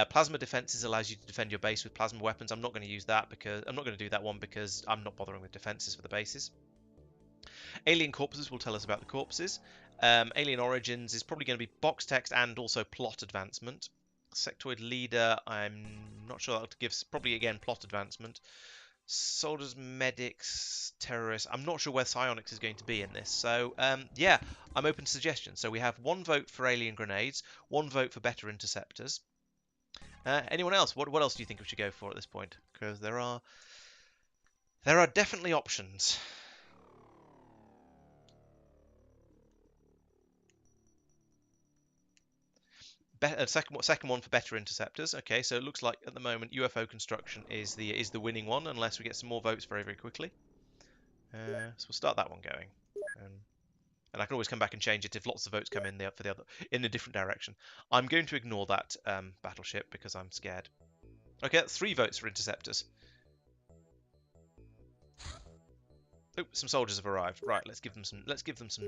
Plasma defenses allows you to defend your base with plasma weapons. I'm not going to use that because I'm not going to do that one because I'm not bothering with defenses for the bases. Alien corpses will tell us about the corpses. Alien origins is probably going to be box text and also plot advancement. Sectoid leader, I'm not sure that gives probably again plot advancement. Soldiers, medics, terrorists. I'm not sure where psionics is going to be in this. So, yeah, I'm open to suggestions. So we have one vote for alien grenades, one vote for better interceptors. Anyone else? What else do you think we should go for at this point? Because there are definitely options. Second one for better interceptors. Okay, so it looks like at the moment UFO construction is the winning one, unless we get some more votes very very quickly. So we'll start that one going, and I can always come back and change it if lots of votes come in for the other in a different direction. I'm going to ignore that battleship because I'm scared. Okay, that's 3 votes for interceptors. Oh, some soldiers have arrived. Right, let's give them some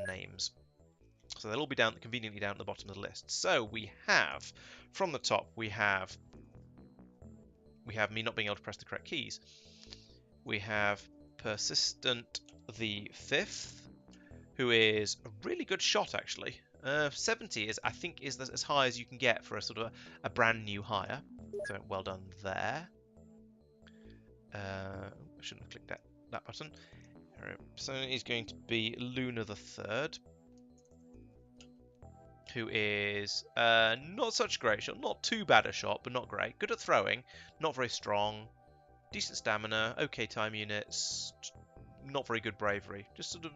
names. So they'll all be conveniently down at the bottom of the list. So we have, from the top, we have me not being able to press the correct keys. We have Persistent the 5th, who is a really good shot actually. 70 is, I think, is as high as you can get for a sort of a brand new hire. So well done there. I shouldn't have clicked that button. So he's going to be Luna the 3rd, who is not such a great shot, not too bad a shot, but not great. Good at throwing, not very strong, decent stamina, okay time units, not very good bravery, just sort of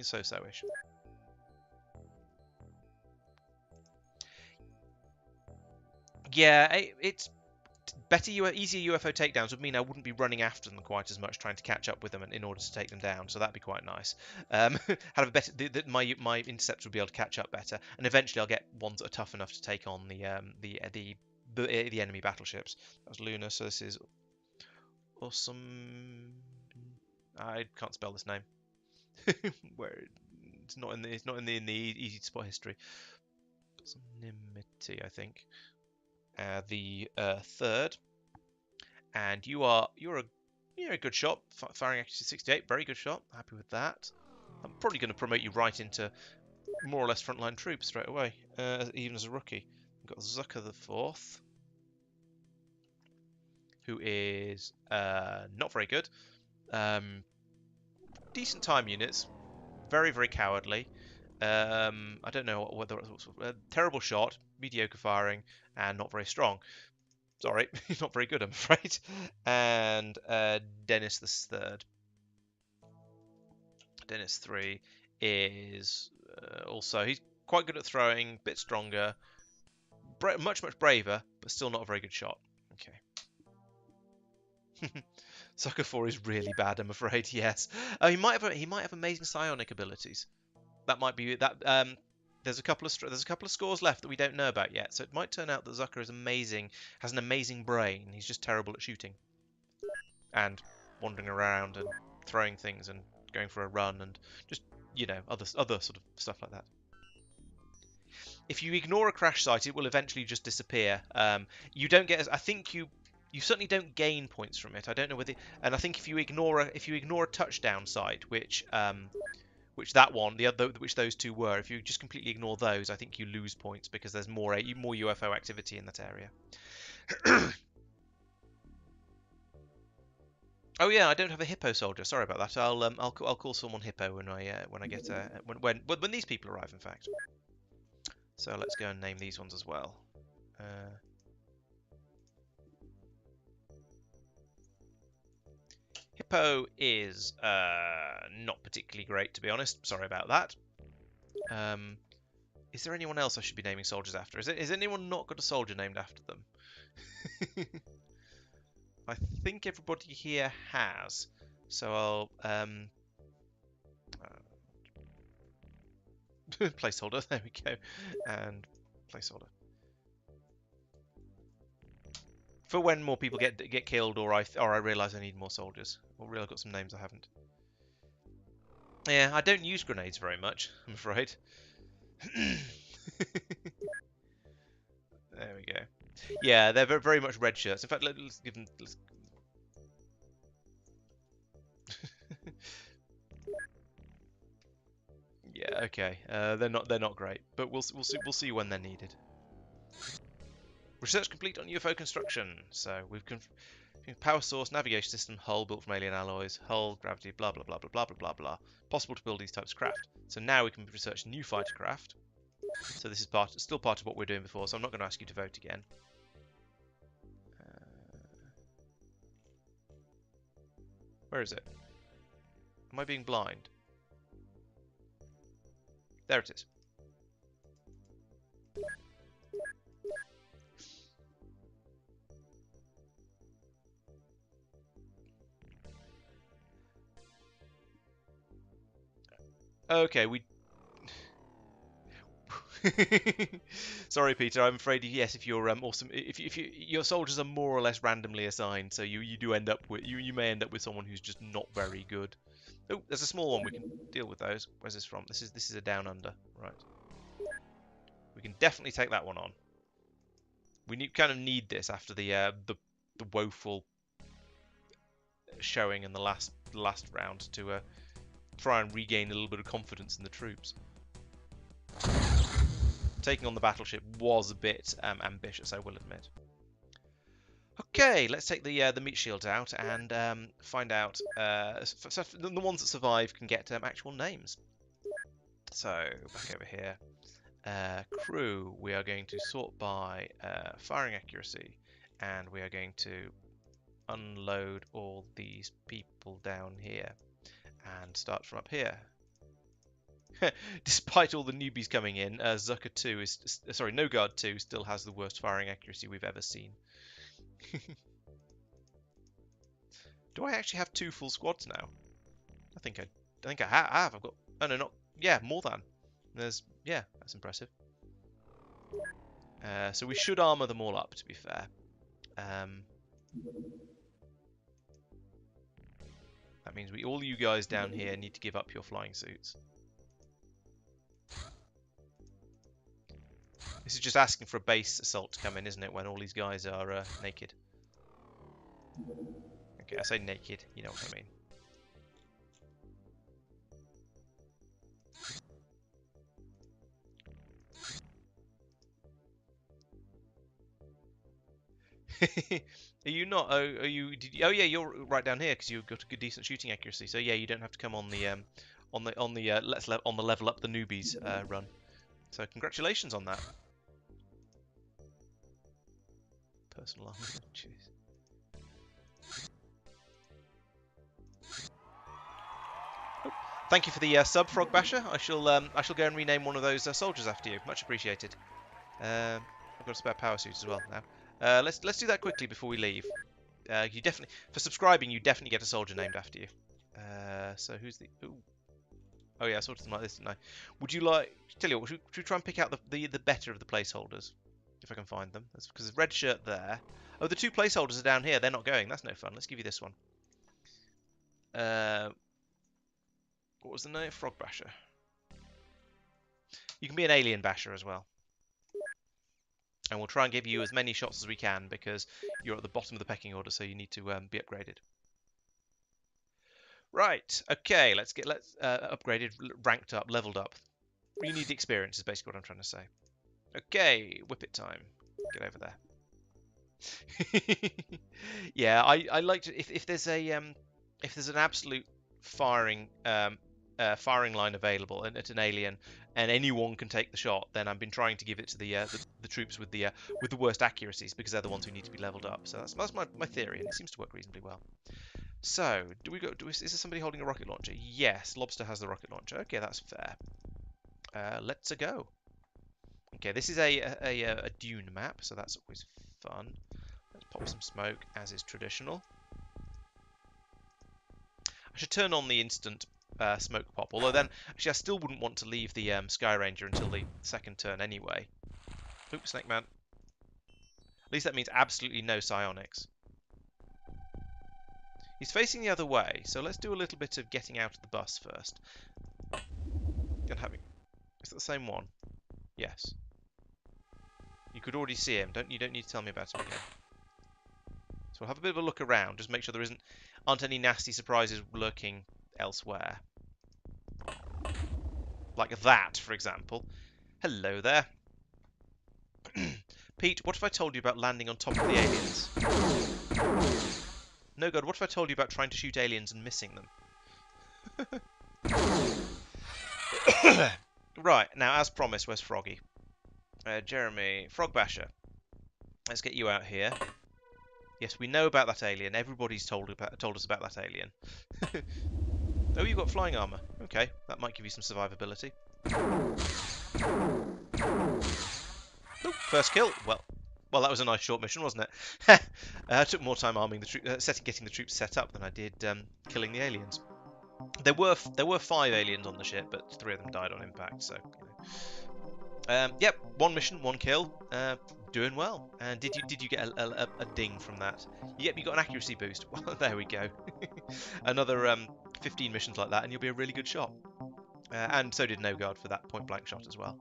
so-so-ish. Yeah, it's easier UFO takedowns would mean I wouldn't be running after them quite as much, trying to catch up with them in order to take them down. So that'd be quite nice. Have a better, my interceptors would be able to catch up better, and eventually I'll get ones that are tough enough to take on the enemy battleships. That was Luna. So this is awesome. I can't spell this name. Where it's not in the easy to spot history. Anonymity, I think. The third, and you're a good shot. Firing accuracy 68, very good shot. Happy with that. I'm probably going to promote you right into more or less frontline troops straight away, even as a rookie. We've got Zucker the fourth, who is not very good. Decent time units, very very cowardly. I don't know whether it's terrible shot, mediocre firing, and not very strong. Sorry, he's not very good, I'm afraid. And Dennis the third. Dennis 3 is also, he's quite good at throwing, bit stronger, much braver, but still not a very good shot. Okay. Sucker 4 is really bad, I'm afraid. Yes. He might have amazing psionic abilities. That might be that. There's a couple of scores left that we don't know about yet, so it might turn out that Zucker is amazing, has an amazing brain. He's just terrible at shooting and wandering around and throwing things and going for a run and just other sort of stuff like that. If you ignore a crash site, it will eventually just disappear. You don't get, I think you certainly don't gain points from it. I don't know whether, and I think if you ignore a touchdown site, which that one, which those two were, if you just completely ignore those, I think you lose points because there's more UFO activity in that area. Oh yeah, I don't have a hippo soldier. Sorry about that. I'll call someone hippo when I get when these people arrive. In fact, so let's go and name these ones as well. Hippo is not particularly great, to be honest. Sorry about that. Is there anyone else I should be naming soldiers after? Is anyone not got a soldier named after them? I think everybody here has. So I'll placeholder. There we go, and placeholder for when more people get killed, or I realise I need more soldiers. Or really, I've got some names I haven't. Yeah, I don't use grenades very much, I'm afraid. There we go. Yeah, they're very much red shirts. In fact, let's give them. Yeah, okay. They're not great, but we'll see when they're needed. Research complete on UFO construction. So we've power source, navigation system, hull built from alien alloys, hull, gravity, blah blah blah blah blah blah blah blah. Possible to build these types of craft. So now we can research new fighter craft. So this is still part of what we're doing before. So I'm not going to ask you to vote again. Where is it? Am I being blind? There it is. Okay, we. Sorry, Peter. I'm afraid yes. If you're awesome, if your soldiers are more or less randomly assigned, so you do end up with you may end up with someone who's just not very good. Oh, there's a small one. We can deal with those. Where's this from? This is a down under, right? We can definitely take that one on. We kind of need this after the woeful showing in the last round to try and regain a little bit of confidence in the troops. Taking on the battleship was a bit ambitious, I will admit. Okay, let's take the meat shields out and find out. The ones that survive can get actual names. So back over here, crew. We are going to sort by firing accuracy, and we are going to unload all these people down here and start from up here. Despite all the newbies coming in, Zucker 2 No Guard 2 still has the worst firing accuracy we've ever seen. Do I actually have 2 full squads now? I think I have. I've got, oh no, not, yeah, more than. There's, yeah, that's impressive. So we should armor them all up, to be fair. That means all you guys down here need to give up your flying suits. This is just asking for a base assault to come in, isn't it, when all these guys are naked. Okay, I say naked, you know what I mean. Are you not? Oh, are you? Oh yeah, you're right down here because you've got a good, decent shooting accuracy. So yeah, you don't have to come on the on the level up the newbies run. So congratulations on that. Personal armor. Jeez. Oh, thank you for the sub, Frog Basher. I shall go and rename one of those soldiers after you. Much appreciated. I've got a spare power suit as well now. Let's do that quickly before we leave. You definitely, for subscribing, you definitely get a soldier named after you. So who's the? Ooh. Oh yeah, I sorted them like this, didn't I? Would you like? Tell you what, should we try and pick out the better of the placeholders, if I can find them? That's because there's red shirt there. Oh, the 2 placeholders are down here. They're not going. That's no fun. Let's give you this one. What was the name? Frog Basher. You can be an alien basher as well. And we'll try and give you as many shots as we can because you're at the bottom of the pecking order, so you need to be upgraded. Right. Okay. Let's upgraded, ranked up, leveled up. You need the experience is basically what I'm trying to say. Okay. Whip it time. Get over there. Yeah, I like to if there's an absolute firing firing line available and at an alien and anyone can take the shot, then I've been trying to give it to the troops with the worst accuracies because they're the ones who need to be leveled up. So that's my theory, and it seems to work reasonably well. So is there somebody holding a rocket launcher? Yes, Lobster has the rocket launcher. Okay, that's fair. Let's go. Okay, this is a dune map, so that's always fun. Let's pop some smoke, as is traditional. I should turn on the instant smoke pop, although then, actually, I still wouldn't want to leave the Sky Ranger until the second turn anyway. Oops, Snake Man. At least that means absolutely no psionics. He's facing the other way, so let's do a little bit of getting out of the bus first. And having... Is that the same one? Yes. You could already see him. You don't need to tell me about him again. So we'll have a bit of a look around, just make sure there aren't any nasty surprises lurking elsewhere. Like that, for example. Hello there. Pete, what if I told you about landing on top of the aliens? No God, what if I told you about trying to shoot aliens and missing them? Right, now as promised, where's Froggy? Jeremy, Frog Basher. Let's get you out here. Yes, we know about that alien. Everybody's told us about that alien. Oh, you've got flying armor. Okay, that might give you some survivability. Ooh, first kill. Well, that was a nice short mission, wasn't it? I took more time arming the getting the troops set up than I did killing the aliens. There were 5 aliens on the ship, but 3 of them died on impact. So, yep, 1 mission, 1 kill. Doing well. And did you get a ding from that? Yep, you got an accuracy boost. Well, there we go. Another 15 missions like that, and you'll be a really good shot. And so did No Guard for that point blank shot as well.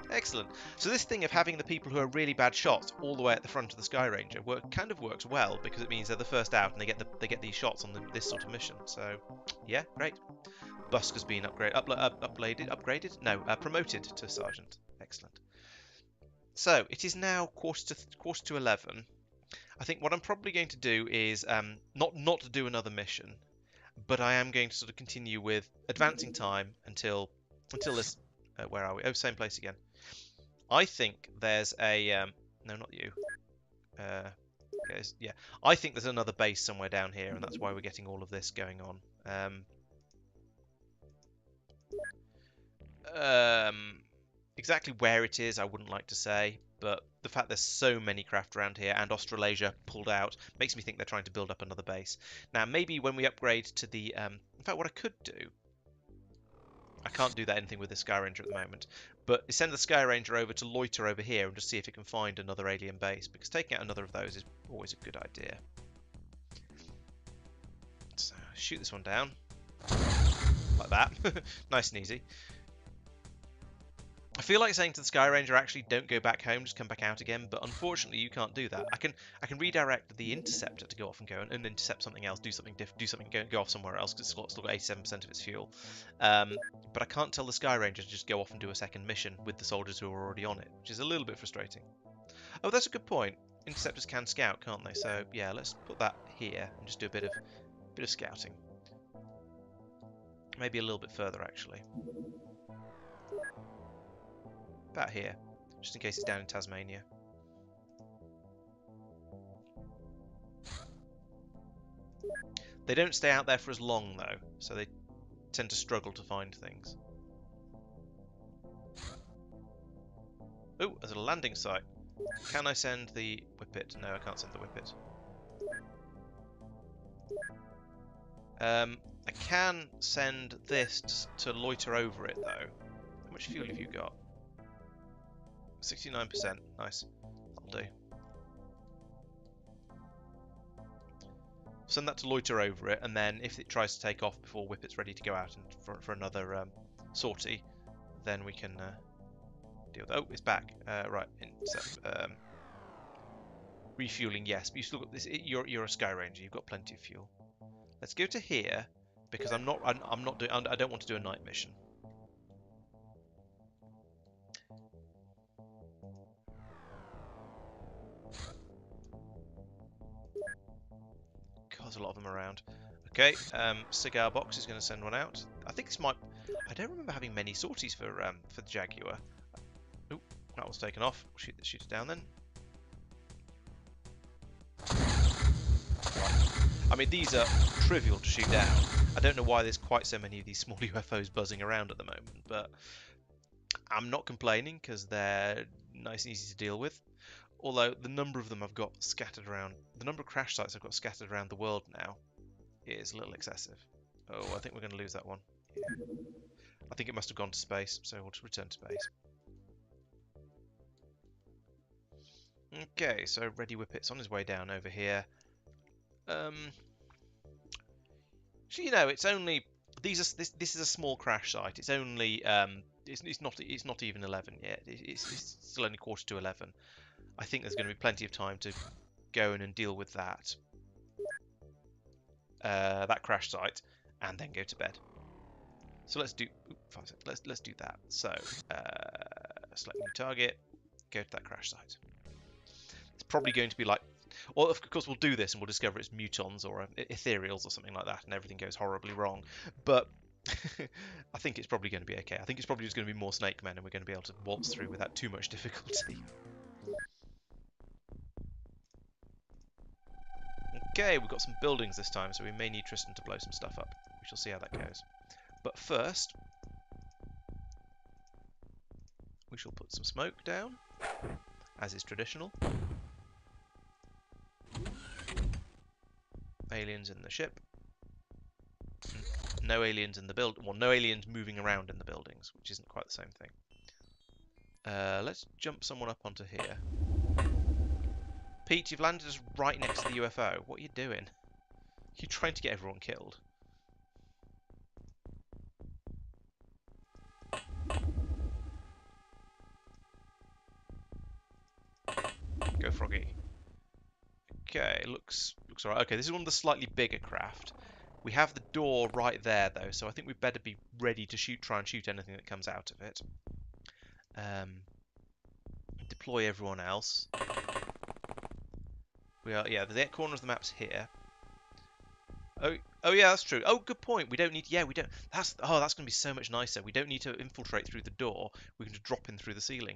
Excellent. So this thing of having the people who are really bad shots all the way at the front of the Sky Ranger kind of works well because it means they're the first out and they get these shots on this sort of mission. So yeah, great. Busker's been upgraded? No, promoted to sergeant. Excellent. So it is now quarter to 11. I think what I'm probably going to do is not do another mission, but I am going to sort of continue with advancing time until this. Where are we? Oh, same place again. I think there's a no, not you. Yeah, I think there's another base somewhere down here, and that's why we're getting all of this going on. Exactly where it is, I wouldn't like to say, but the fact there's so many craft around here and Australasia pulled out makes me think they're trying to build up another base. Now, maybe when we upgrade to the... in fact, what I could do... I can't do that anything with the Sky Ranger at the moment, but send the Sky Ranger over to loiter over here and just see if it can find another alien base, because taking out another of those is always a good idea. So, shoot this one down. Like that. Nice and easy. I feel like saying to the Sky Ranger, actually, don't go back home, just come back out again, but unfortunately you can't do that. I can redirect the interceptor to go off and go and intercept something else, do something different, do something, go off somewhere else, because it's still got 87% of its fuel. But I can't tell the Sky Ranger to just go off and do a second mission with the soldiers who are already on it, which is a little bit frustrating. Oh, that's a good point. Interceptors can scout, can't they? So yeah, let's put that here and just do a bit of scouting. Maybe a little bit further, actually. About here, just in case it's down in Tasmania. They don't stay out there for as long, though, so they tend to struggle to find things. Oh, there's a landing site. Can I send the Whippet? No, I can't send the Whippet. I can send this to loiter over it, though. How much fuel have you got? 69%. Nice. That'll do. Send that to loiter over it, and then if it tries to take off before Whippet's ready to go out and for another sortie, then we can deal with it. Oh, it's back. Right. Refueling, yes, but you still got this. You're a Sky Ranger. You've got plenty of fuel. Let's go to here because I'm not doing. I don't want to do a night mission. God, there's a lot of them around. Okay, Cigar Box is going to send one out. I think this might... I don't remember having many sorties for the Jaguar. Oh, that was taken off. Shoot it down then. Right. I mean, these are trivial to shoot down. I don't know why there's quite so many of these small UFOs buzzing around at the moment, but I'm not complaining because they're nice and easy to deal with. Although the number of them I've got scattered around, the number of crash sites I've got scattered around the world now is a little excessive. Oh, I think we're going to lose that one. Yeah. I think it must have gone to space, so we'll just return to space. Okay, so Ready Whippet's on his way down over here. So you know, it's only this is a small crash site. It's only it's not even 11 yet. It's still only quarter to 11. I think there's going to be plenty of time to go in and deal with that crash site, and then go to bed. So let's do let's do that. So select new target, go to that crash site. It's probably going to be like, well, of course we'll do this and we'll discover it's mutons or ethereals or something like that, and everything goes horribly wrong. But I think it's probably going to be okay. I think it's probably just going to be more snake men, and we're going to be able to waltz through without too much difficulty. Okay, we've got some buildings this time, so we may need Tristan to blow some stuff up. We shall see how that goes. But first, we shall put some smoke down, as is traditional. Aliens in the ship. No aliens in the build. Well, no aliens moving around in the buildings, which isn't quite the same thing. Let's jump someone up onto here. Pete, you've landed us right next to the UFO. What are you doing? You're trying to get everyone killed. Go Froggy. Okay, looks alright. Okay, this is one of the slightly bigger craft. We have the door right there though, so I think we'd better be ready to try and shoot anything that comes out of it. Deploy everyone else. We are, yeah, the corner of the map's here. Oh yeah, that's true. Oh, good point. We don't need, yeah, we don't. That's going to be so much nicer. We don't need to infiltrate through the door. We can just drop in through the ceiling,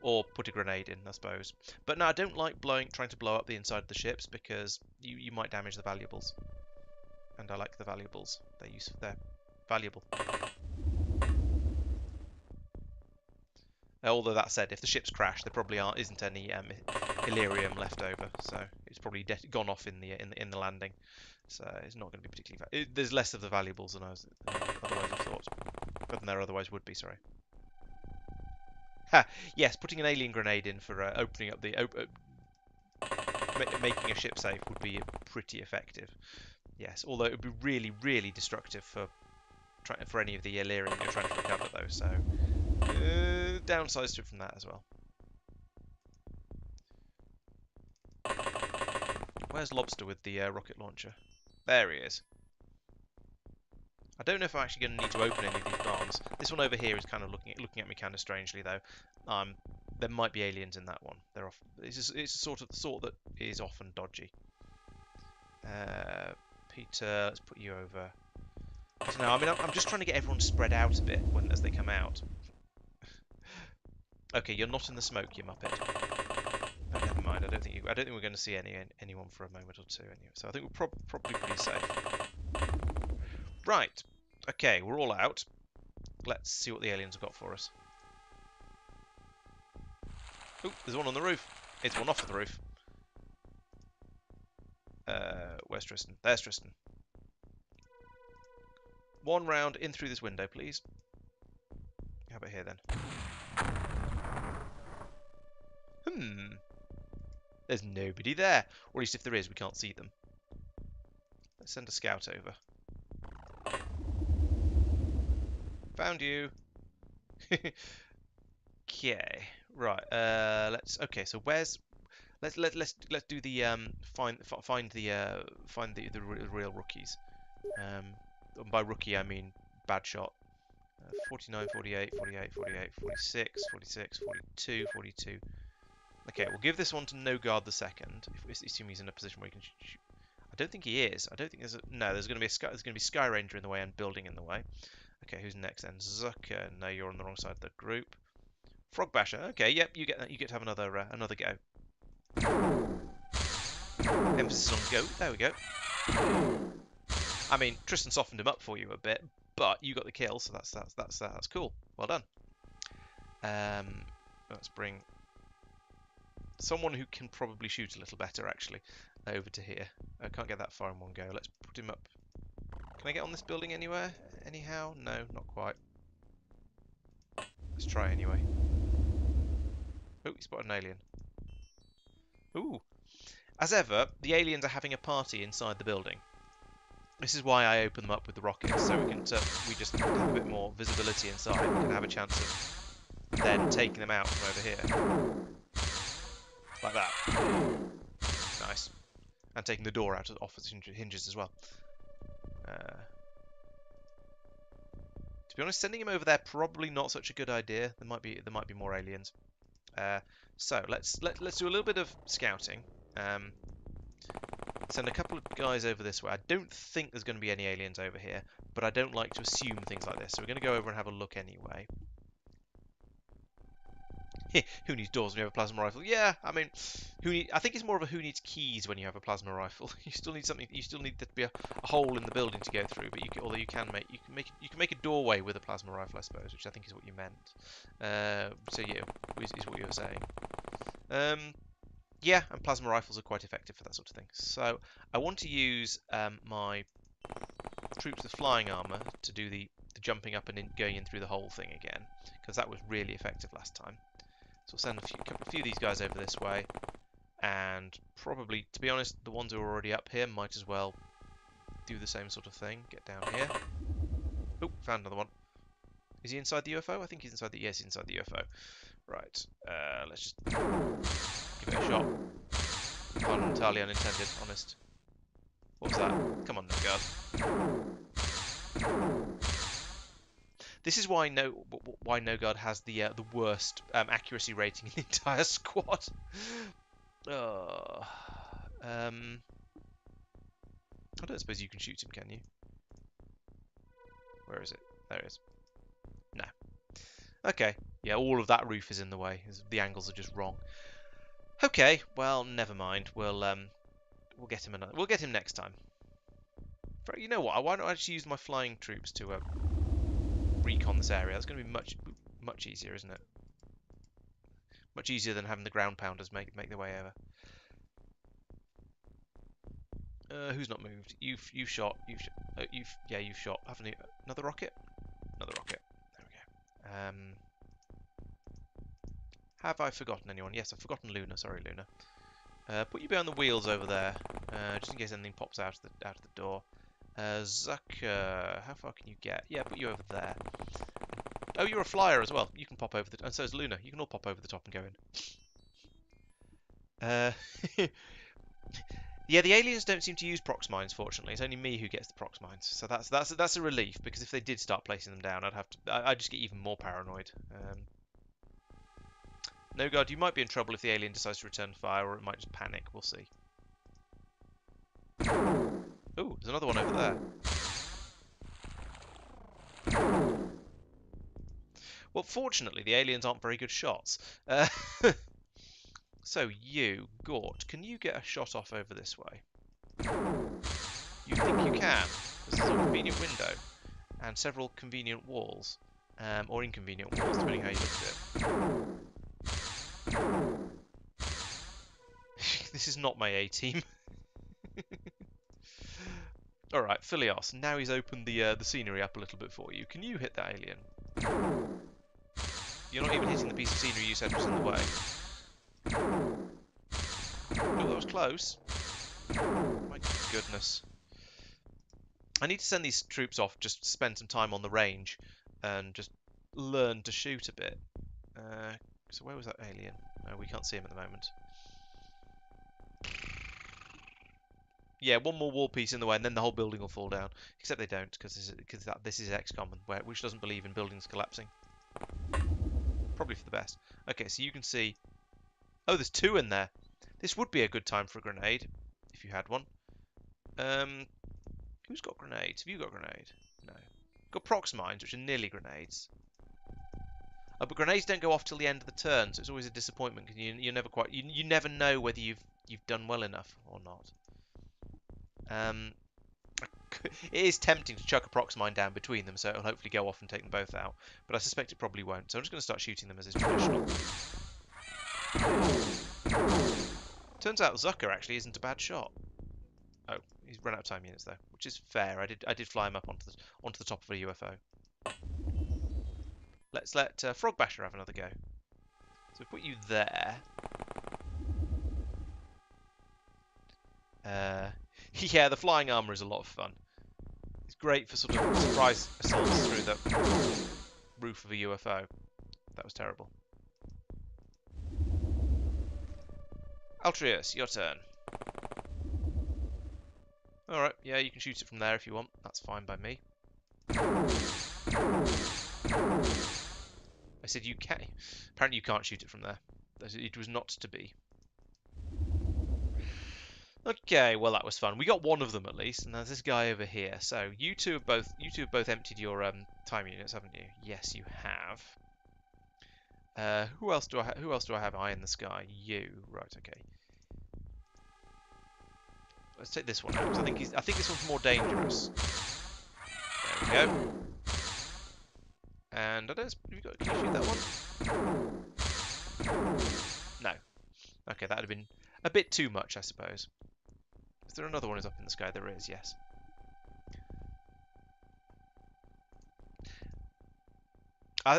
or put a grenade in, I suppose. But no, I don't like trying to blow up the inside of the ships because you might damage the valuables. And I like the valuables. They're valuable. Although that said, if the ships crash, there probably isn't any Illyrium left over, so it's probably gone off in the landing. So it's not going to be particularly. There's less of the valuables than I was otherwise have thought, but than there otherwise would be. Sorry. Ha! Yes, putting an alien grenade in for opening up the making a ship safe would be pretty effective. Yes, although it would be really, really destructive for any of the Illyrium you're trying to recover, though. So downsides to it from that as well. Where's Lobster with the rocket launcher? There he is. I don't know if I'm actually going to need to open any of these barns. This one over here is kind of looking at me kind of strangely, though. There might be aliens in that one. It's a sort that is often dodgy. Peter, let's put you over. I don't know. I mean, I'm just trying to get everyone spread out a bit as they come out. Okay, you're not in the smoke, you muppet. Oh, never mind. I don't think we're going to see anyone for a moment or two anyway. So I think we're probably pretty safe. Right. Okay, we're all out. Let's see what the aliens have got for us. Oh, there's one on the roof. It's one off of the roof. Where's Tristan? There's Tristan. One round in through this window, please. How about here, then? There's nobody there. Or at least if there is, we can't see them. Let's send a scout over. Found you. Okay. Right. Okay. So let's do the find the real rookies. And by rookie I mean bad shot. 49, 48, 48, 48, 46, 46, 42, 42. Okay, we'll give this one to No Guard the second. If assume he's in a position where he can shoot. I don't think he is. I don't think there's there's going to be Sky Ranger in the way and building in the way. Okay, who's next then? Zucker. No, you're on the wrong side of the group. Frog Basher. Okay, yep, you get to have another go. Emphasis on go. There we go. I mean, Tristan softened him up for you a bit, but you got the kill, so that's cool. Well done. Let's bring someone who can probably shoot a little better, actually, over to here. I can't get that far in one go. Let's put him up. Can I get on this building anywhere? Anyhow? No, not quite. Let's try anyway. Oh, he spotted an alien. Ooh. As ever, the aliens are having a party inside the building. This is why I open them up with the rockets, so we just have a bit more visibility inside. We can have a chance of then taking them out from over here. Like that. Nice. And taking the door out off its hinges as well. To be honest, sending him over there probably not such a good idea. There might be more aliens. So let's do a little bit of scouting. Send a couple of guys over this way. I don't think there's going to be any aliens over here, but I don't like to assume things like this. So we're going to go over and have a look anyway. Who needs doors when you have a plasma rifle? Yeah, I mean, I think it's more of a who needs keys when you have a plasma rifle. You still need something. You still need there to be a hole in the building to go through. But although you can make a doorway with a plasma rifle, I suppose, which I think is what you meant. So yeah, is what you were saying. Yeah, and plasma rifles are quite effective for that sort of thing. So I want to use my troops with flying armor to do the jumping up and going in through the whole thing again, because that was really effective last time. So we'll send a few of these guys over this way, and probably, to be honest, the ones who are already up here might as well do the same sort of thing. Get down here. Oh, found another one. Is he inside the UFO? I think he's inside the... Yes, he's inside the UFO. Right. Let's just give it a shot. Pun entirely unintended, honest. What was that? Come on, No Guard. This is why No Guard has the worst accuracy rating in the entire squad. I don't suppose you can shoot him, can you? Where is it? There it is. No. Okay. Yeah, all of that roof is in the way. The angles are just wrong. Okay. Well, never mind. We'll get him another. We'll get him next time. You know what? Why don't I actually use my flying troops to recon this area? That's going to be much easier, isn't it? Much easier than having the ground pounders make their way over. Who's not moved? You've shot. You've shot. Haven't you? Another rocket? Another rocket. There we go. Have I forgotten anyone? Yes, I've forgotten Luna. Sorry, Luna. Put you behind the wheels over there, just in case anything pops out of the door. Zucker, how far can you get? Yeah, put you over there. Oh, you're a flyer as well. You can pop over the... And so is Luna. You can all pop over the top and go in. Yeah, the aliens don't seem to use prox mines, fortunately. It's only me who gets the prox mines. So that's a relief, because if they did start placing them down, I'd just get even more paranoid. No, God, you might be in trouble if the alien decides to return fire, or it might just panic. We'll see. Ooh, there's another one over there. Well, fortunately, the aliens aren't very good shots. So you, Gort, can you get a shot off over this way? You think you can? There's a convenient window and several convenient walls, or inconvenient walls, depending how you look at it. This is not my A-team. Alright, Philios, now he's opened the scenery up a little bit for you. Can you hit that alien? You're not even hitting the piece of scenery you said was in the way. Oh, that was close. My goodness. I need to send these troops off just to spend some time on the range and just learn to shoot a bit. So where was that alien? Oh, we can't see him at the moment. Yeah, one more wall piece in the way, and then the whole building will fall down. Except they don't, because this is XCOM, which doesn't believe in buildings collapsing. Probably for the best. Okay, so you can see... Oh, there's two in there. This would be a good time for a grenade, if you had one. Who's got grenades? Have you got a grenade? No. Got prox mines, which are nearly grenades. Oh, but grenades don't go off till the end of the turn, so it's always a disappointment, because you never quite... You never know whether you've done well enough or not. It is tempting to chuck a prox mine down between them, so it'll hopefully go off and take them both out. But I suspect it probably won't, so I'm just going to start shooting them as is traditional. Turns out Zucker actually isn't a bad shot. Oh, he's run out of time units though, which is fair. I did fly him up onto the top of a UFO. Let's let Frog Basher have another go. So put you there. Yeah, the flying armor is a lot of fun. It's great for sort of surprise assaults through the roof of a UFO. That was terrible. Altreus, your turn. Alright, yeah, you can shoot it from there if you want. That's fine by me. I said you can. Apparently you can't shoot it from there. It was not to be. Okay, well that was fun. We got one of them at least, and there's this guy over here. So you two have both emptied your time units, haven't you? Yes, you have. Who else do I have eye in the sky? You. Right, okay. Let's take this one out, because I think this one's more dangerous. There we go. And I don't. Can you shoot that one? No. Okay, that would have been a bit too much, I suppose. Is there another one who's up in the sky? There is, yes.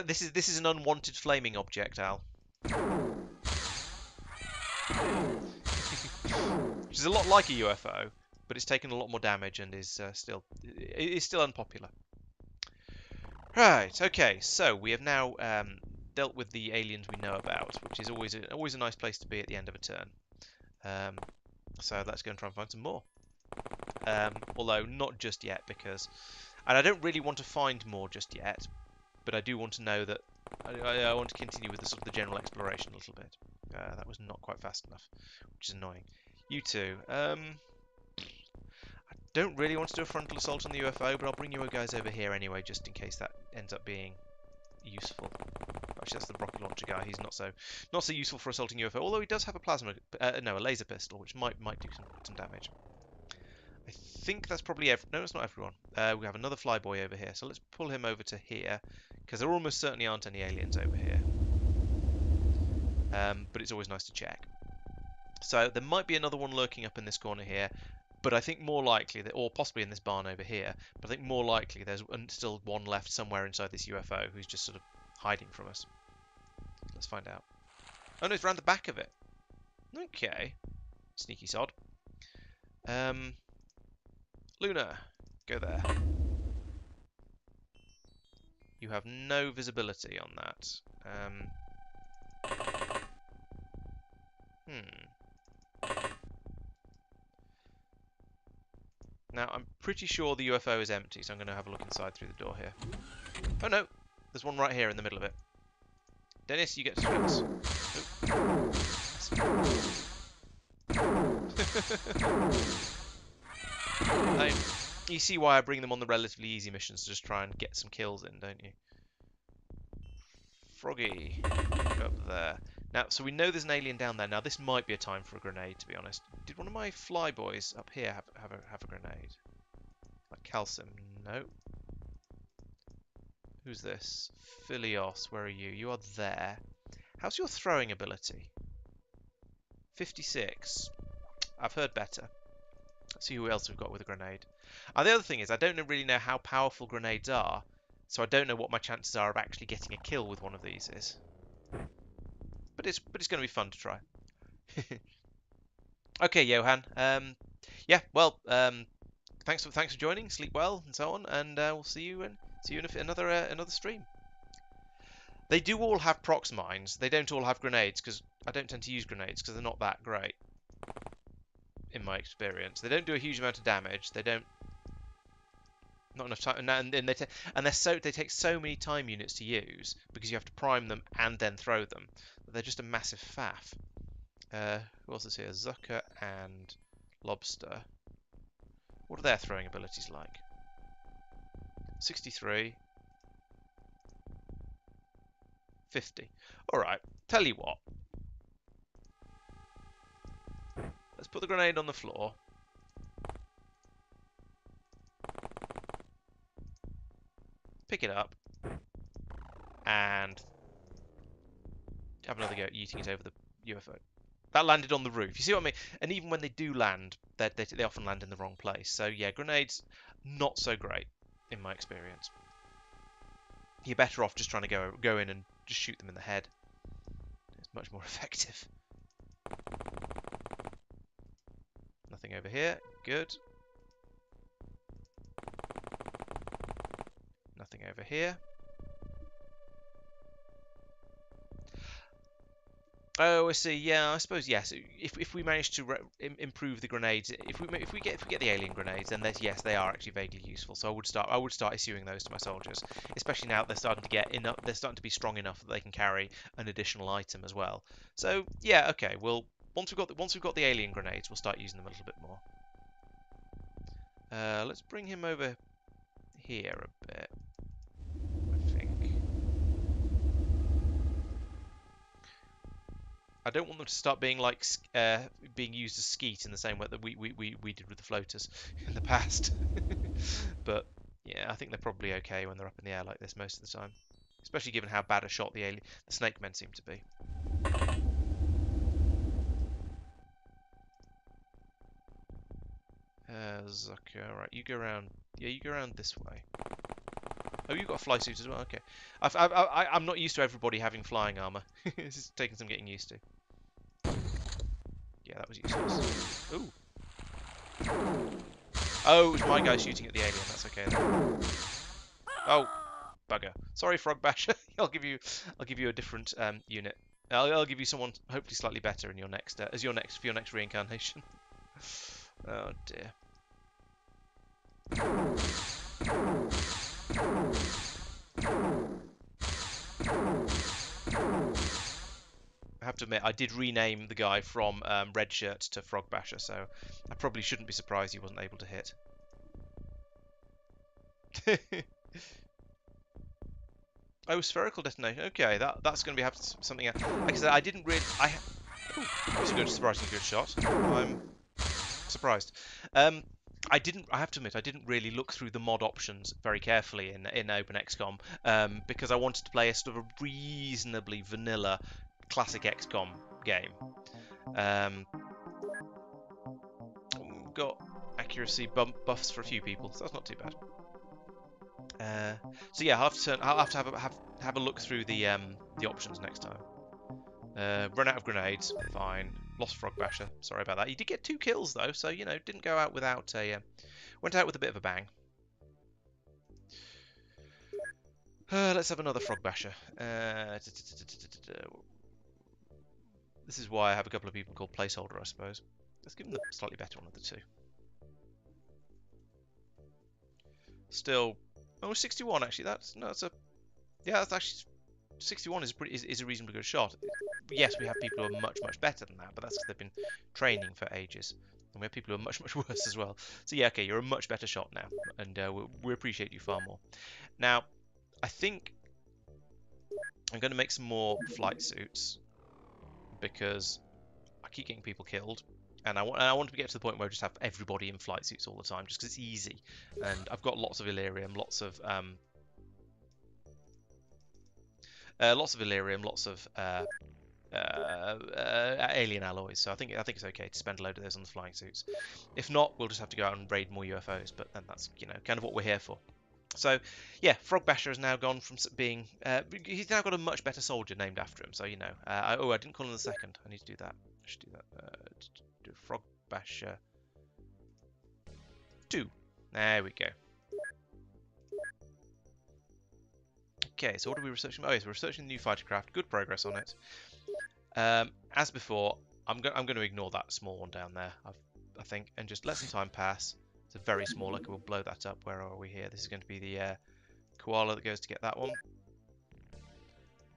This is an unwanted flaming object, Al. Which is a lot like a UFO, but it's taken a lot more damage and is still unpopular. Right. Okay. So we have now dealt with the aliens we know about, which is always a nice place to be at the end of a turn. So let's go and try and find some more. Although not just yet, and I don't really want to find more just yet, but I do want to know that I want to continue with the general exploration a little bit. That was not quite fast enough, which is annoying. You two. I don't really want to do a frontal assault on the UFO, but I'll bring you guys over here anyway, just in case that ends up being useful. Actually, that's the rocket launcher guy. He's not so useful for assaulting UFO, although he does have a laser pistol, which might do some damage. I think that's probably no, it's not everyone. We have another flyboy over here, so let's pull him over to here, because there almost certainly aren't any aliens over here. but it's always nice to check. So there might be another one lurking up in this corner here, but I think more likely that, or possibly in this barn over here, but I think more likely there's still one left somewhere inside this UFO who's just sort of hiding from us. Let's find out. Oh no, it's around the back of it. Okay. Sneaky sod. Luna, go there. You have no visibility on that. Now, I'm pretty sure the UFO is empty, so I'm going to have a look inside through the door here. Oh no, there's one right here in the middle of it. Dennis, you get strips. You see why I bring them on the relatively easy missions to just try and get some kills in, don't you? Froggy, go up there. Now, so we know there's an alien down there. Now, this might be a time for a grenade, to be honest. Did one of my fly boys up here have a grenade? Like Calcium? No. Who's this? Philios, where are you? You are there. How's your throwing ability? 56. I've heard better. Let's see who else we've got with a grenade. The other thing is, I don't really know how powerful grenades are, so I don't know what my chances are of actually getting a kill with one of these is. But it's going to be fun to try. Okay, Johan. Yeah. Well. Thanks for joining. Sleep well and so on, and we'll see you in another stream. They do all have prox mines. They don't all have grenades because I don't tend to use grenades because they're not that great. In my experience, they don't do a huge amount of damage. They don't. Not enough time, and they take so many time units to use because you have to prime them and then throw them. They're just a massive faff. Who else is here? Zucker and Lobster. What are their throwing abilities like? 63. 50. Alright, tell you what. Let's put the grenade on the floor. Pick it up. And have another go at yeeting it over the UFO. That landed on the roof. You see what I mean? And even when they do land, they often land in the wrong place. So yeah, grenades, not so great, in my experience. You're better off just trying to go in and just shoot them in the head. It's much more effective. Nothing over here. Good. Nothing over here. Oh, I see. Yeah, I suppose yes. If we manage to improve the grenades, if we get the alien grenades, then yes, they are actually vaguely useful. So I would start issuing those to my soldiers, especially now they're starting to get enough. They're starting to be strong enough that they can carry an additional item as well. So yeah, okay. Well, once we've got the alien grenades, we'll start using them a little bit more. Let's bring him over here a bit. I think. I don't want them to start being like being used as skeet in the same way that we did with the floaters in the past. But yeah, I think they're probably okay when they're up in the air like this most of the time, especially given how bad a shot the snake men seem to be. Zucker, right, you go around. Yeah, you go around this way. Oh, you've got a fly suit as well. Okay, I'm not used to everybody having flying armor. This is taking some getting used to. Yeah, that was useless. Ooh. Oh, it was my guy shooting at the alien. That's okay then. Oh, bugger. Sorry, Frog Basher. I'll give you a different unit. I'll give you someone hopefully slightly better in your next for your next reincarnation. Oh dear. I have to admit, I did rename the guy from Red Shirt to Frog Basher, so I probably shouldn't be surprised he wasn't able to hit. Oh, spherical detonation. Okay, that's going to be something else. Like I said, I didn't really. That's a surprisingly good shot. I'm surprised. I have to admit, I didn't really look through the mod options very carefully in OpenXCom because I wanted to play a sort of a reasonably vanilla, classic XCOM game. Got accuracy buffs for a few people, so that's not too bad. So yeah, I'll have to have a look through the options next time. Run out of grenades, fine. Lost Frog Basher, sorry about that. You did get 2 kills though, so you know, didn't go out without a went out with a bit of a bang. Let's have another Frog Basher. This is why I have a couple of people called placeholder, I suppose. Let's give them the slightly better one of the 2. Still, oh, 61 actually. That's actually 61 is a reasonably good shot. Yes, we have people who are much better than that, but that's because they've been training for ages, and we have people who are much worse as well. So yeah, okay, you're a much better shot now, and we appreciate you far more. Now, I think I'm going to make some more flight suits because I keep getting people killed. And I want to get to the point where I just have everybody in flight suits all the time, just because it's easy. And I've got lots of Illyrium, lots of alien alloys. So I think it's okay to spend a load of those on the flying suits. If not, we'll just have to go out and raid more UFOs. But then that's kind of what we're here for. So yeah, Frog Basher has now gone from being he's now got a much better soldier named after him. So I didn't call him the second. I need to do that. I should do that. Do Frog Basher 2. There we go. Okay, so what are we researching? Oh yes, we're researching the new fighter craft. Good progress on it. As before, I'm going to ignore that small one down there, I think, and just let some time pass. It's a very small. Okay, we'll blow that up. Where are we here? This is going to be the koala that goes to get that one.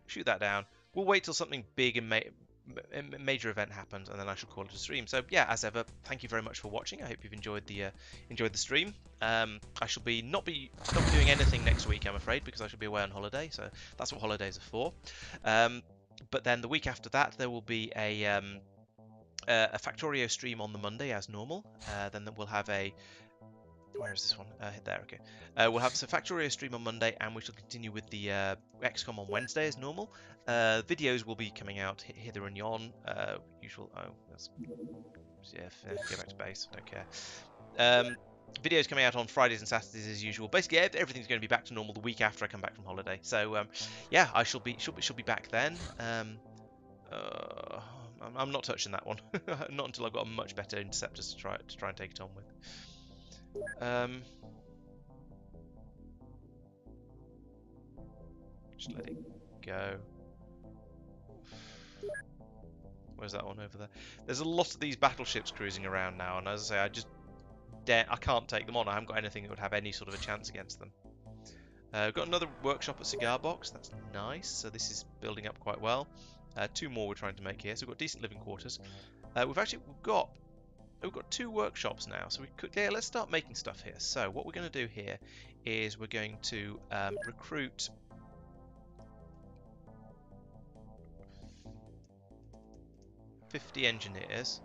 Shoot that down. We'll wait till something big and major event happens, and then I shall call it a stream. So yeah, as ever, thank you very much for watching. I hope you've enjoyed the stream. I shall not be doing anything next week, I'm afraid, because I shall be away on holiday. So that's what holidays are for. But then the week after that, there will be a Factorio stream on the Monday as normal. Then we'll have a where is this one? There, okay. We'll have a Factorio stream on Monday, and we shall continue with the XCOM on Wednesday as normal. Videos will be coming out hither and yon. Usual. Oh, that's yeah. Go back to base. Don't care. Videos coming out on Fridays and Saturdays as usual. Basically, everything's going to be back to normal the week after I come back from holiday. So yeah, I shall be back then. I'm not touching that one. Not until I've got a much better interceptors to try and take it on with. Just let it go. Where's that one over there? There's a lot of these battleships cruising around now, and as I say, I can't take them on. I haven't got anything that would have any sort of a chance against them. We've got another workshop at Cigar Box. That's nice. So this is building up quite well. 2 more we're trying to make here. So we've got decent living quarters. We've got 2 workshops now, so let's start making stuff here. So what we're going to do here is we're going to recruit 50 engineers.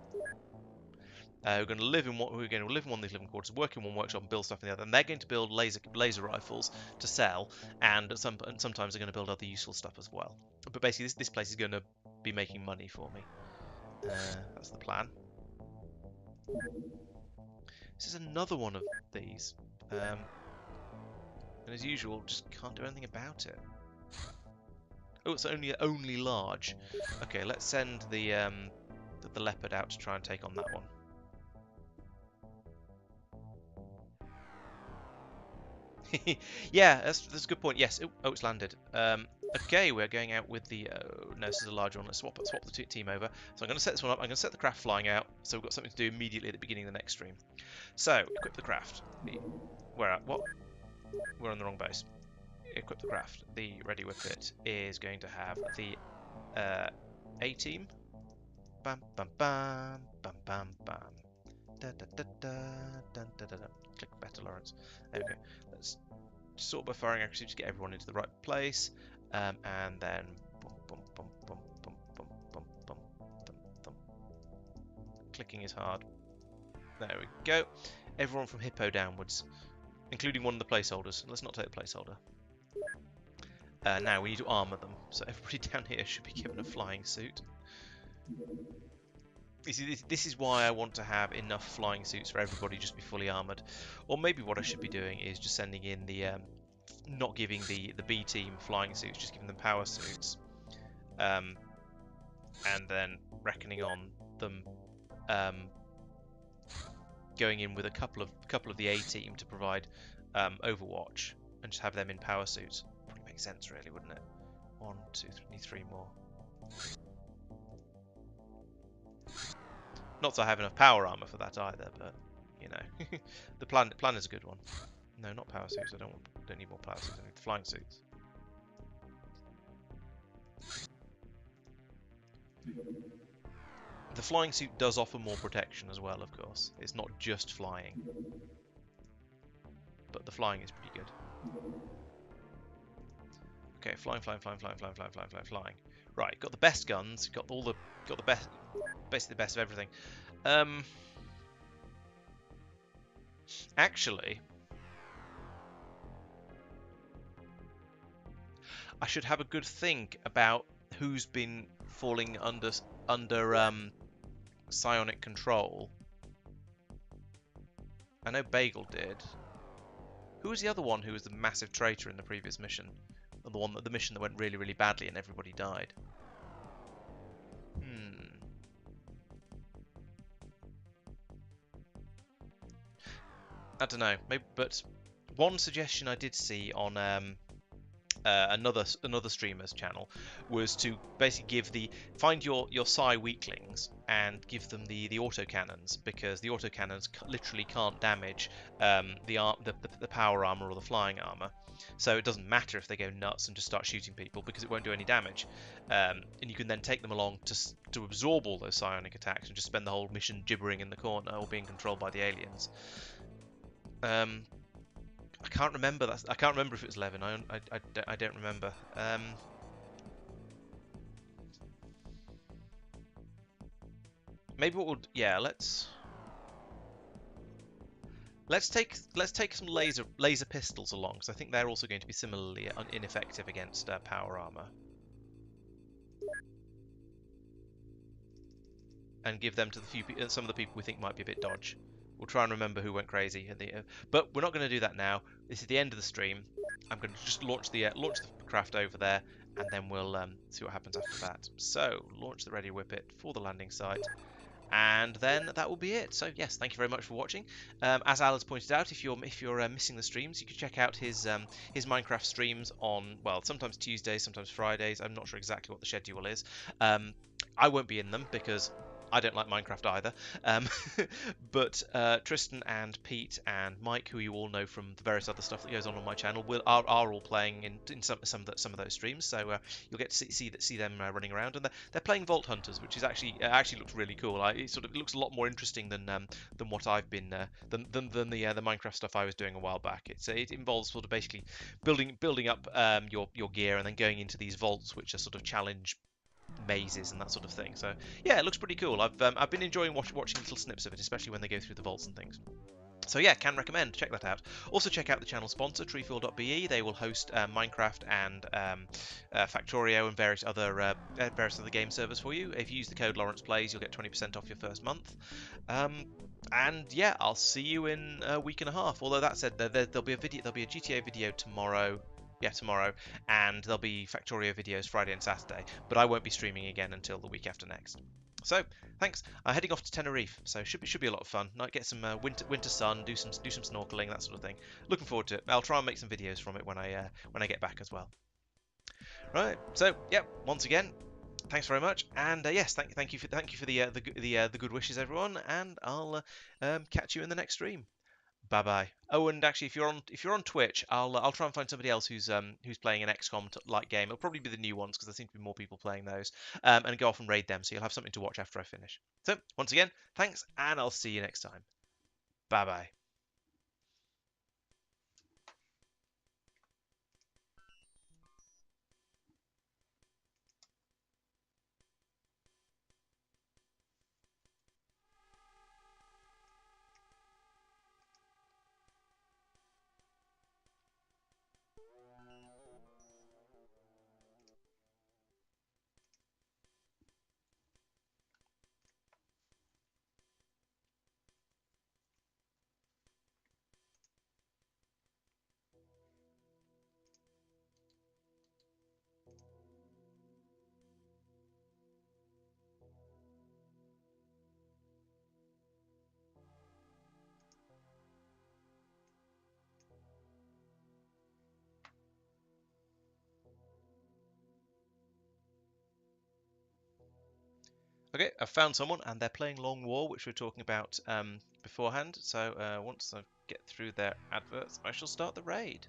We're going to live in one of these living quarters, work in one workshop, and build stuff in the other. And they're going to build laser rifles to sell, and sometimes they're going to build other useful stuff as well. But basically, this place is going to be making money for me. That's the plan. This is another one of these, and as usual, just can't do anything about it. Oh, it's only large. Okay, let's send the leopard out to try and take on that one. Yeah, that's a good point. Yes. Oh, it's landed. Okay, we're going out with the. No, this is a large one. Let's swap the team over. So I'm going to set this one up. I'm going to set the craft flying out, so we've got something to do immediately at the beginning of the next stream. So equip the craft. Where at? What? We're on the wrong base. Equip the craft. The ready with it is going to have the A team. Bam bam bam bam bam bam. Da, da, da, da, da, da, da, da. Click better, Laurence. There we go. Let's sort by firing accuracy to get everyone into the right place, and then bum, bum, bum, bum, bum, bum, bum, bum, bum, bum. Clicking is hard. There we go. Everyone from Hippo downwards, including one of the placeholders. Let's not take the placeholder. Now we need to armour them, so everybody down here should be given a flying suit. You see, this is why I want to have enough flying suits for everybody just be fully armoured. Or maybe what I should be doing is just sending in the, not giving the B team flying suits, just giving them power suits. And then reckoning on them going in with a couple of the A team to provide Overwatch, and just have them in power suits. Probably makes sense, really, wouldn't it? 1, 2, 3, need 3 more. Not that I have enough power armor for that either, but you know, the plan is a good one. No, not power suits. I don't need more power suits. I need flying suits. The flying suit does offer more protection as well, of course. It's not just flying, but the flying is pretty good. Okay, flying. Right, got the best guns. Got the best, basically the best of everything. Actually, I should have a good think about who's been falling under psionic control. I know Bagel did. Who was the other one who was the massive traitor in the previous mission? The mission that went really, really badly and everybody died. I don't know. Maybe, but one suggestion I did see on another streamer's channel was to basically find your psi weaklings and give them the autocannons, because the autocannons literally can't damage the power armor or the flying armor. So it doesn't matter if they go nuts and just start shooting people, because it won't do any damage. And you can then take them along to absorb all those psionic attacks and just spend the whole mission gibbering in the corner or being controlled by the aliens. I can't remember that. I can't remember if it was 11. I don't remember. Maybe what we'll let's take some laser pistols along, because I think they're also going to be similarly ineffective against power armor. And give them to some of the people we think might be a bit dodge. We'll try and remember who went crazy, but we're not going to do that now. This is the end of the stream. I'm going to just launch the craft over there, and then we'll see what happens after that. So launch the Ready Whippet for the landing site, and then that will be it. So yes, thank you very much for watching. As Al has pointed out, if you're missing the streams, you can check out his Minecraft streams on, well, sometimes Tuesdays, sometimes Fridays. I'm not sure exactly what the schedule is. I won't be in them because I don't like Minecraft either, but Tristan and Pete and Mike, who you all know from the various other stuff that goes on my channel, are all playing in some of those streams. So you'll get to see them running around, and they're playing Vault Hunters, which is actually looks really cool. It looks a lot more interesting than what I've been than the Minecraft stuff I was doing a while back. It involves sort of basically building up your gear and then going into these vaults, which are sort of challenge mazes and that sort of thing. So yeah, it looks pretty cool. I've been enjoying watching little snips of it, especially when they go through the vaults and things. So yeah, can recommend. Check that out. Also check out the channel sponsor, treefill.be. They will host Minecraft and Factorio and various other game servers for you. If you use the code Laurence Plays, you'll get 20% off your first month. And yeah, I'll see you in a week and a half. Although that said, there'll be a GTA video tomorrow. Yeah, tomorrow, and there'll be Factorio videos Friday and Saturday, but I won't be streaming again until the week after next. So, thanks. I'm heading off to Tenerife, so should be a lot of fun. Might get some winter sun, do some snorkeling, that sort of thing. Looking forward to it. I'll try and make some videos from it when I get back as well. Right. So, yeah, once again, thanks very much, and yes, thank you for the good wishes, everyone, and I'll catch you in the next stream. Bye bye. Oh, and actually, if you're on Twitch, I'll try and find somebody else who's playing an XCOM like game. It'll probably be the new ones because there seem to be more people playing those, and go off and raid them. So you'll have something to watch after I finish. So once again, thanks, and I'll see you next time. Bye bye. Okay, I've found someone, and they're playing Long War, which we were talking about beforehand. So once I get through their adverts, I shall start the raid.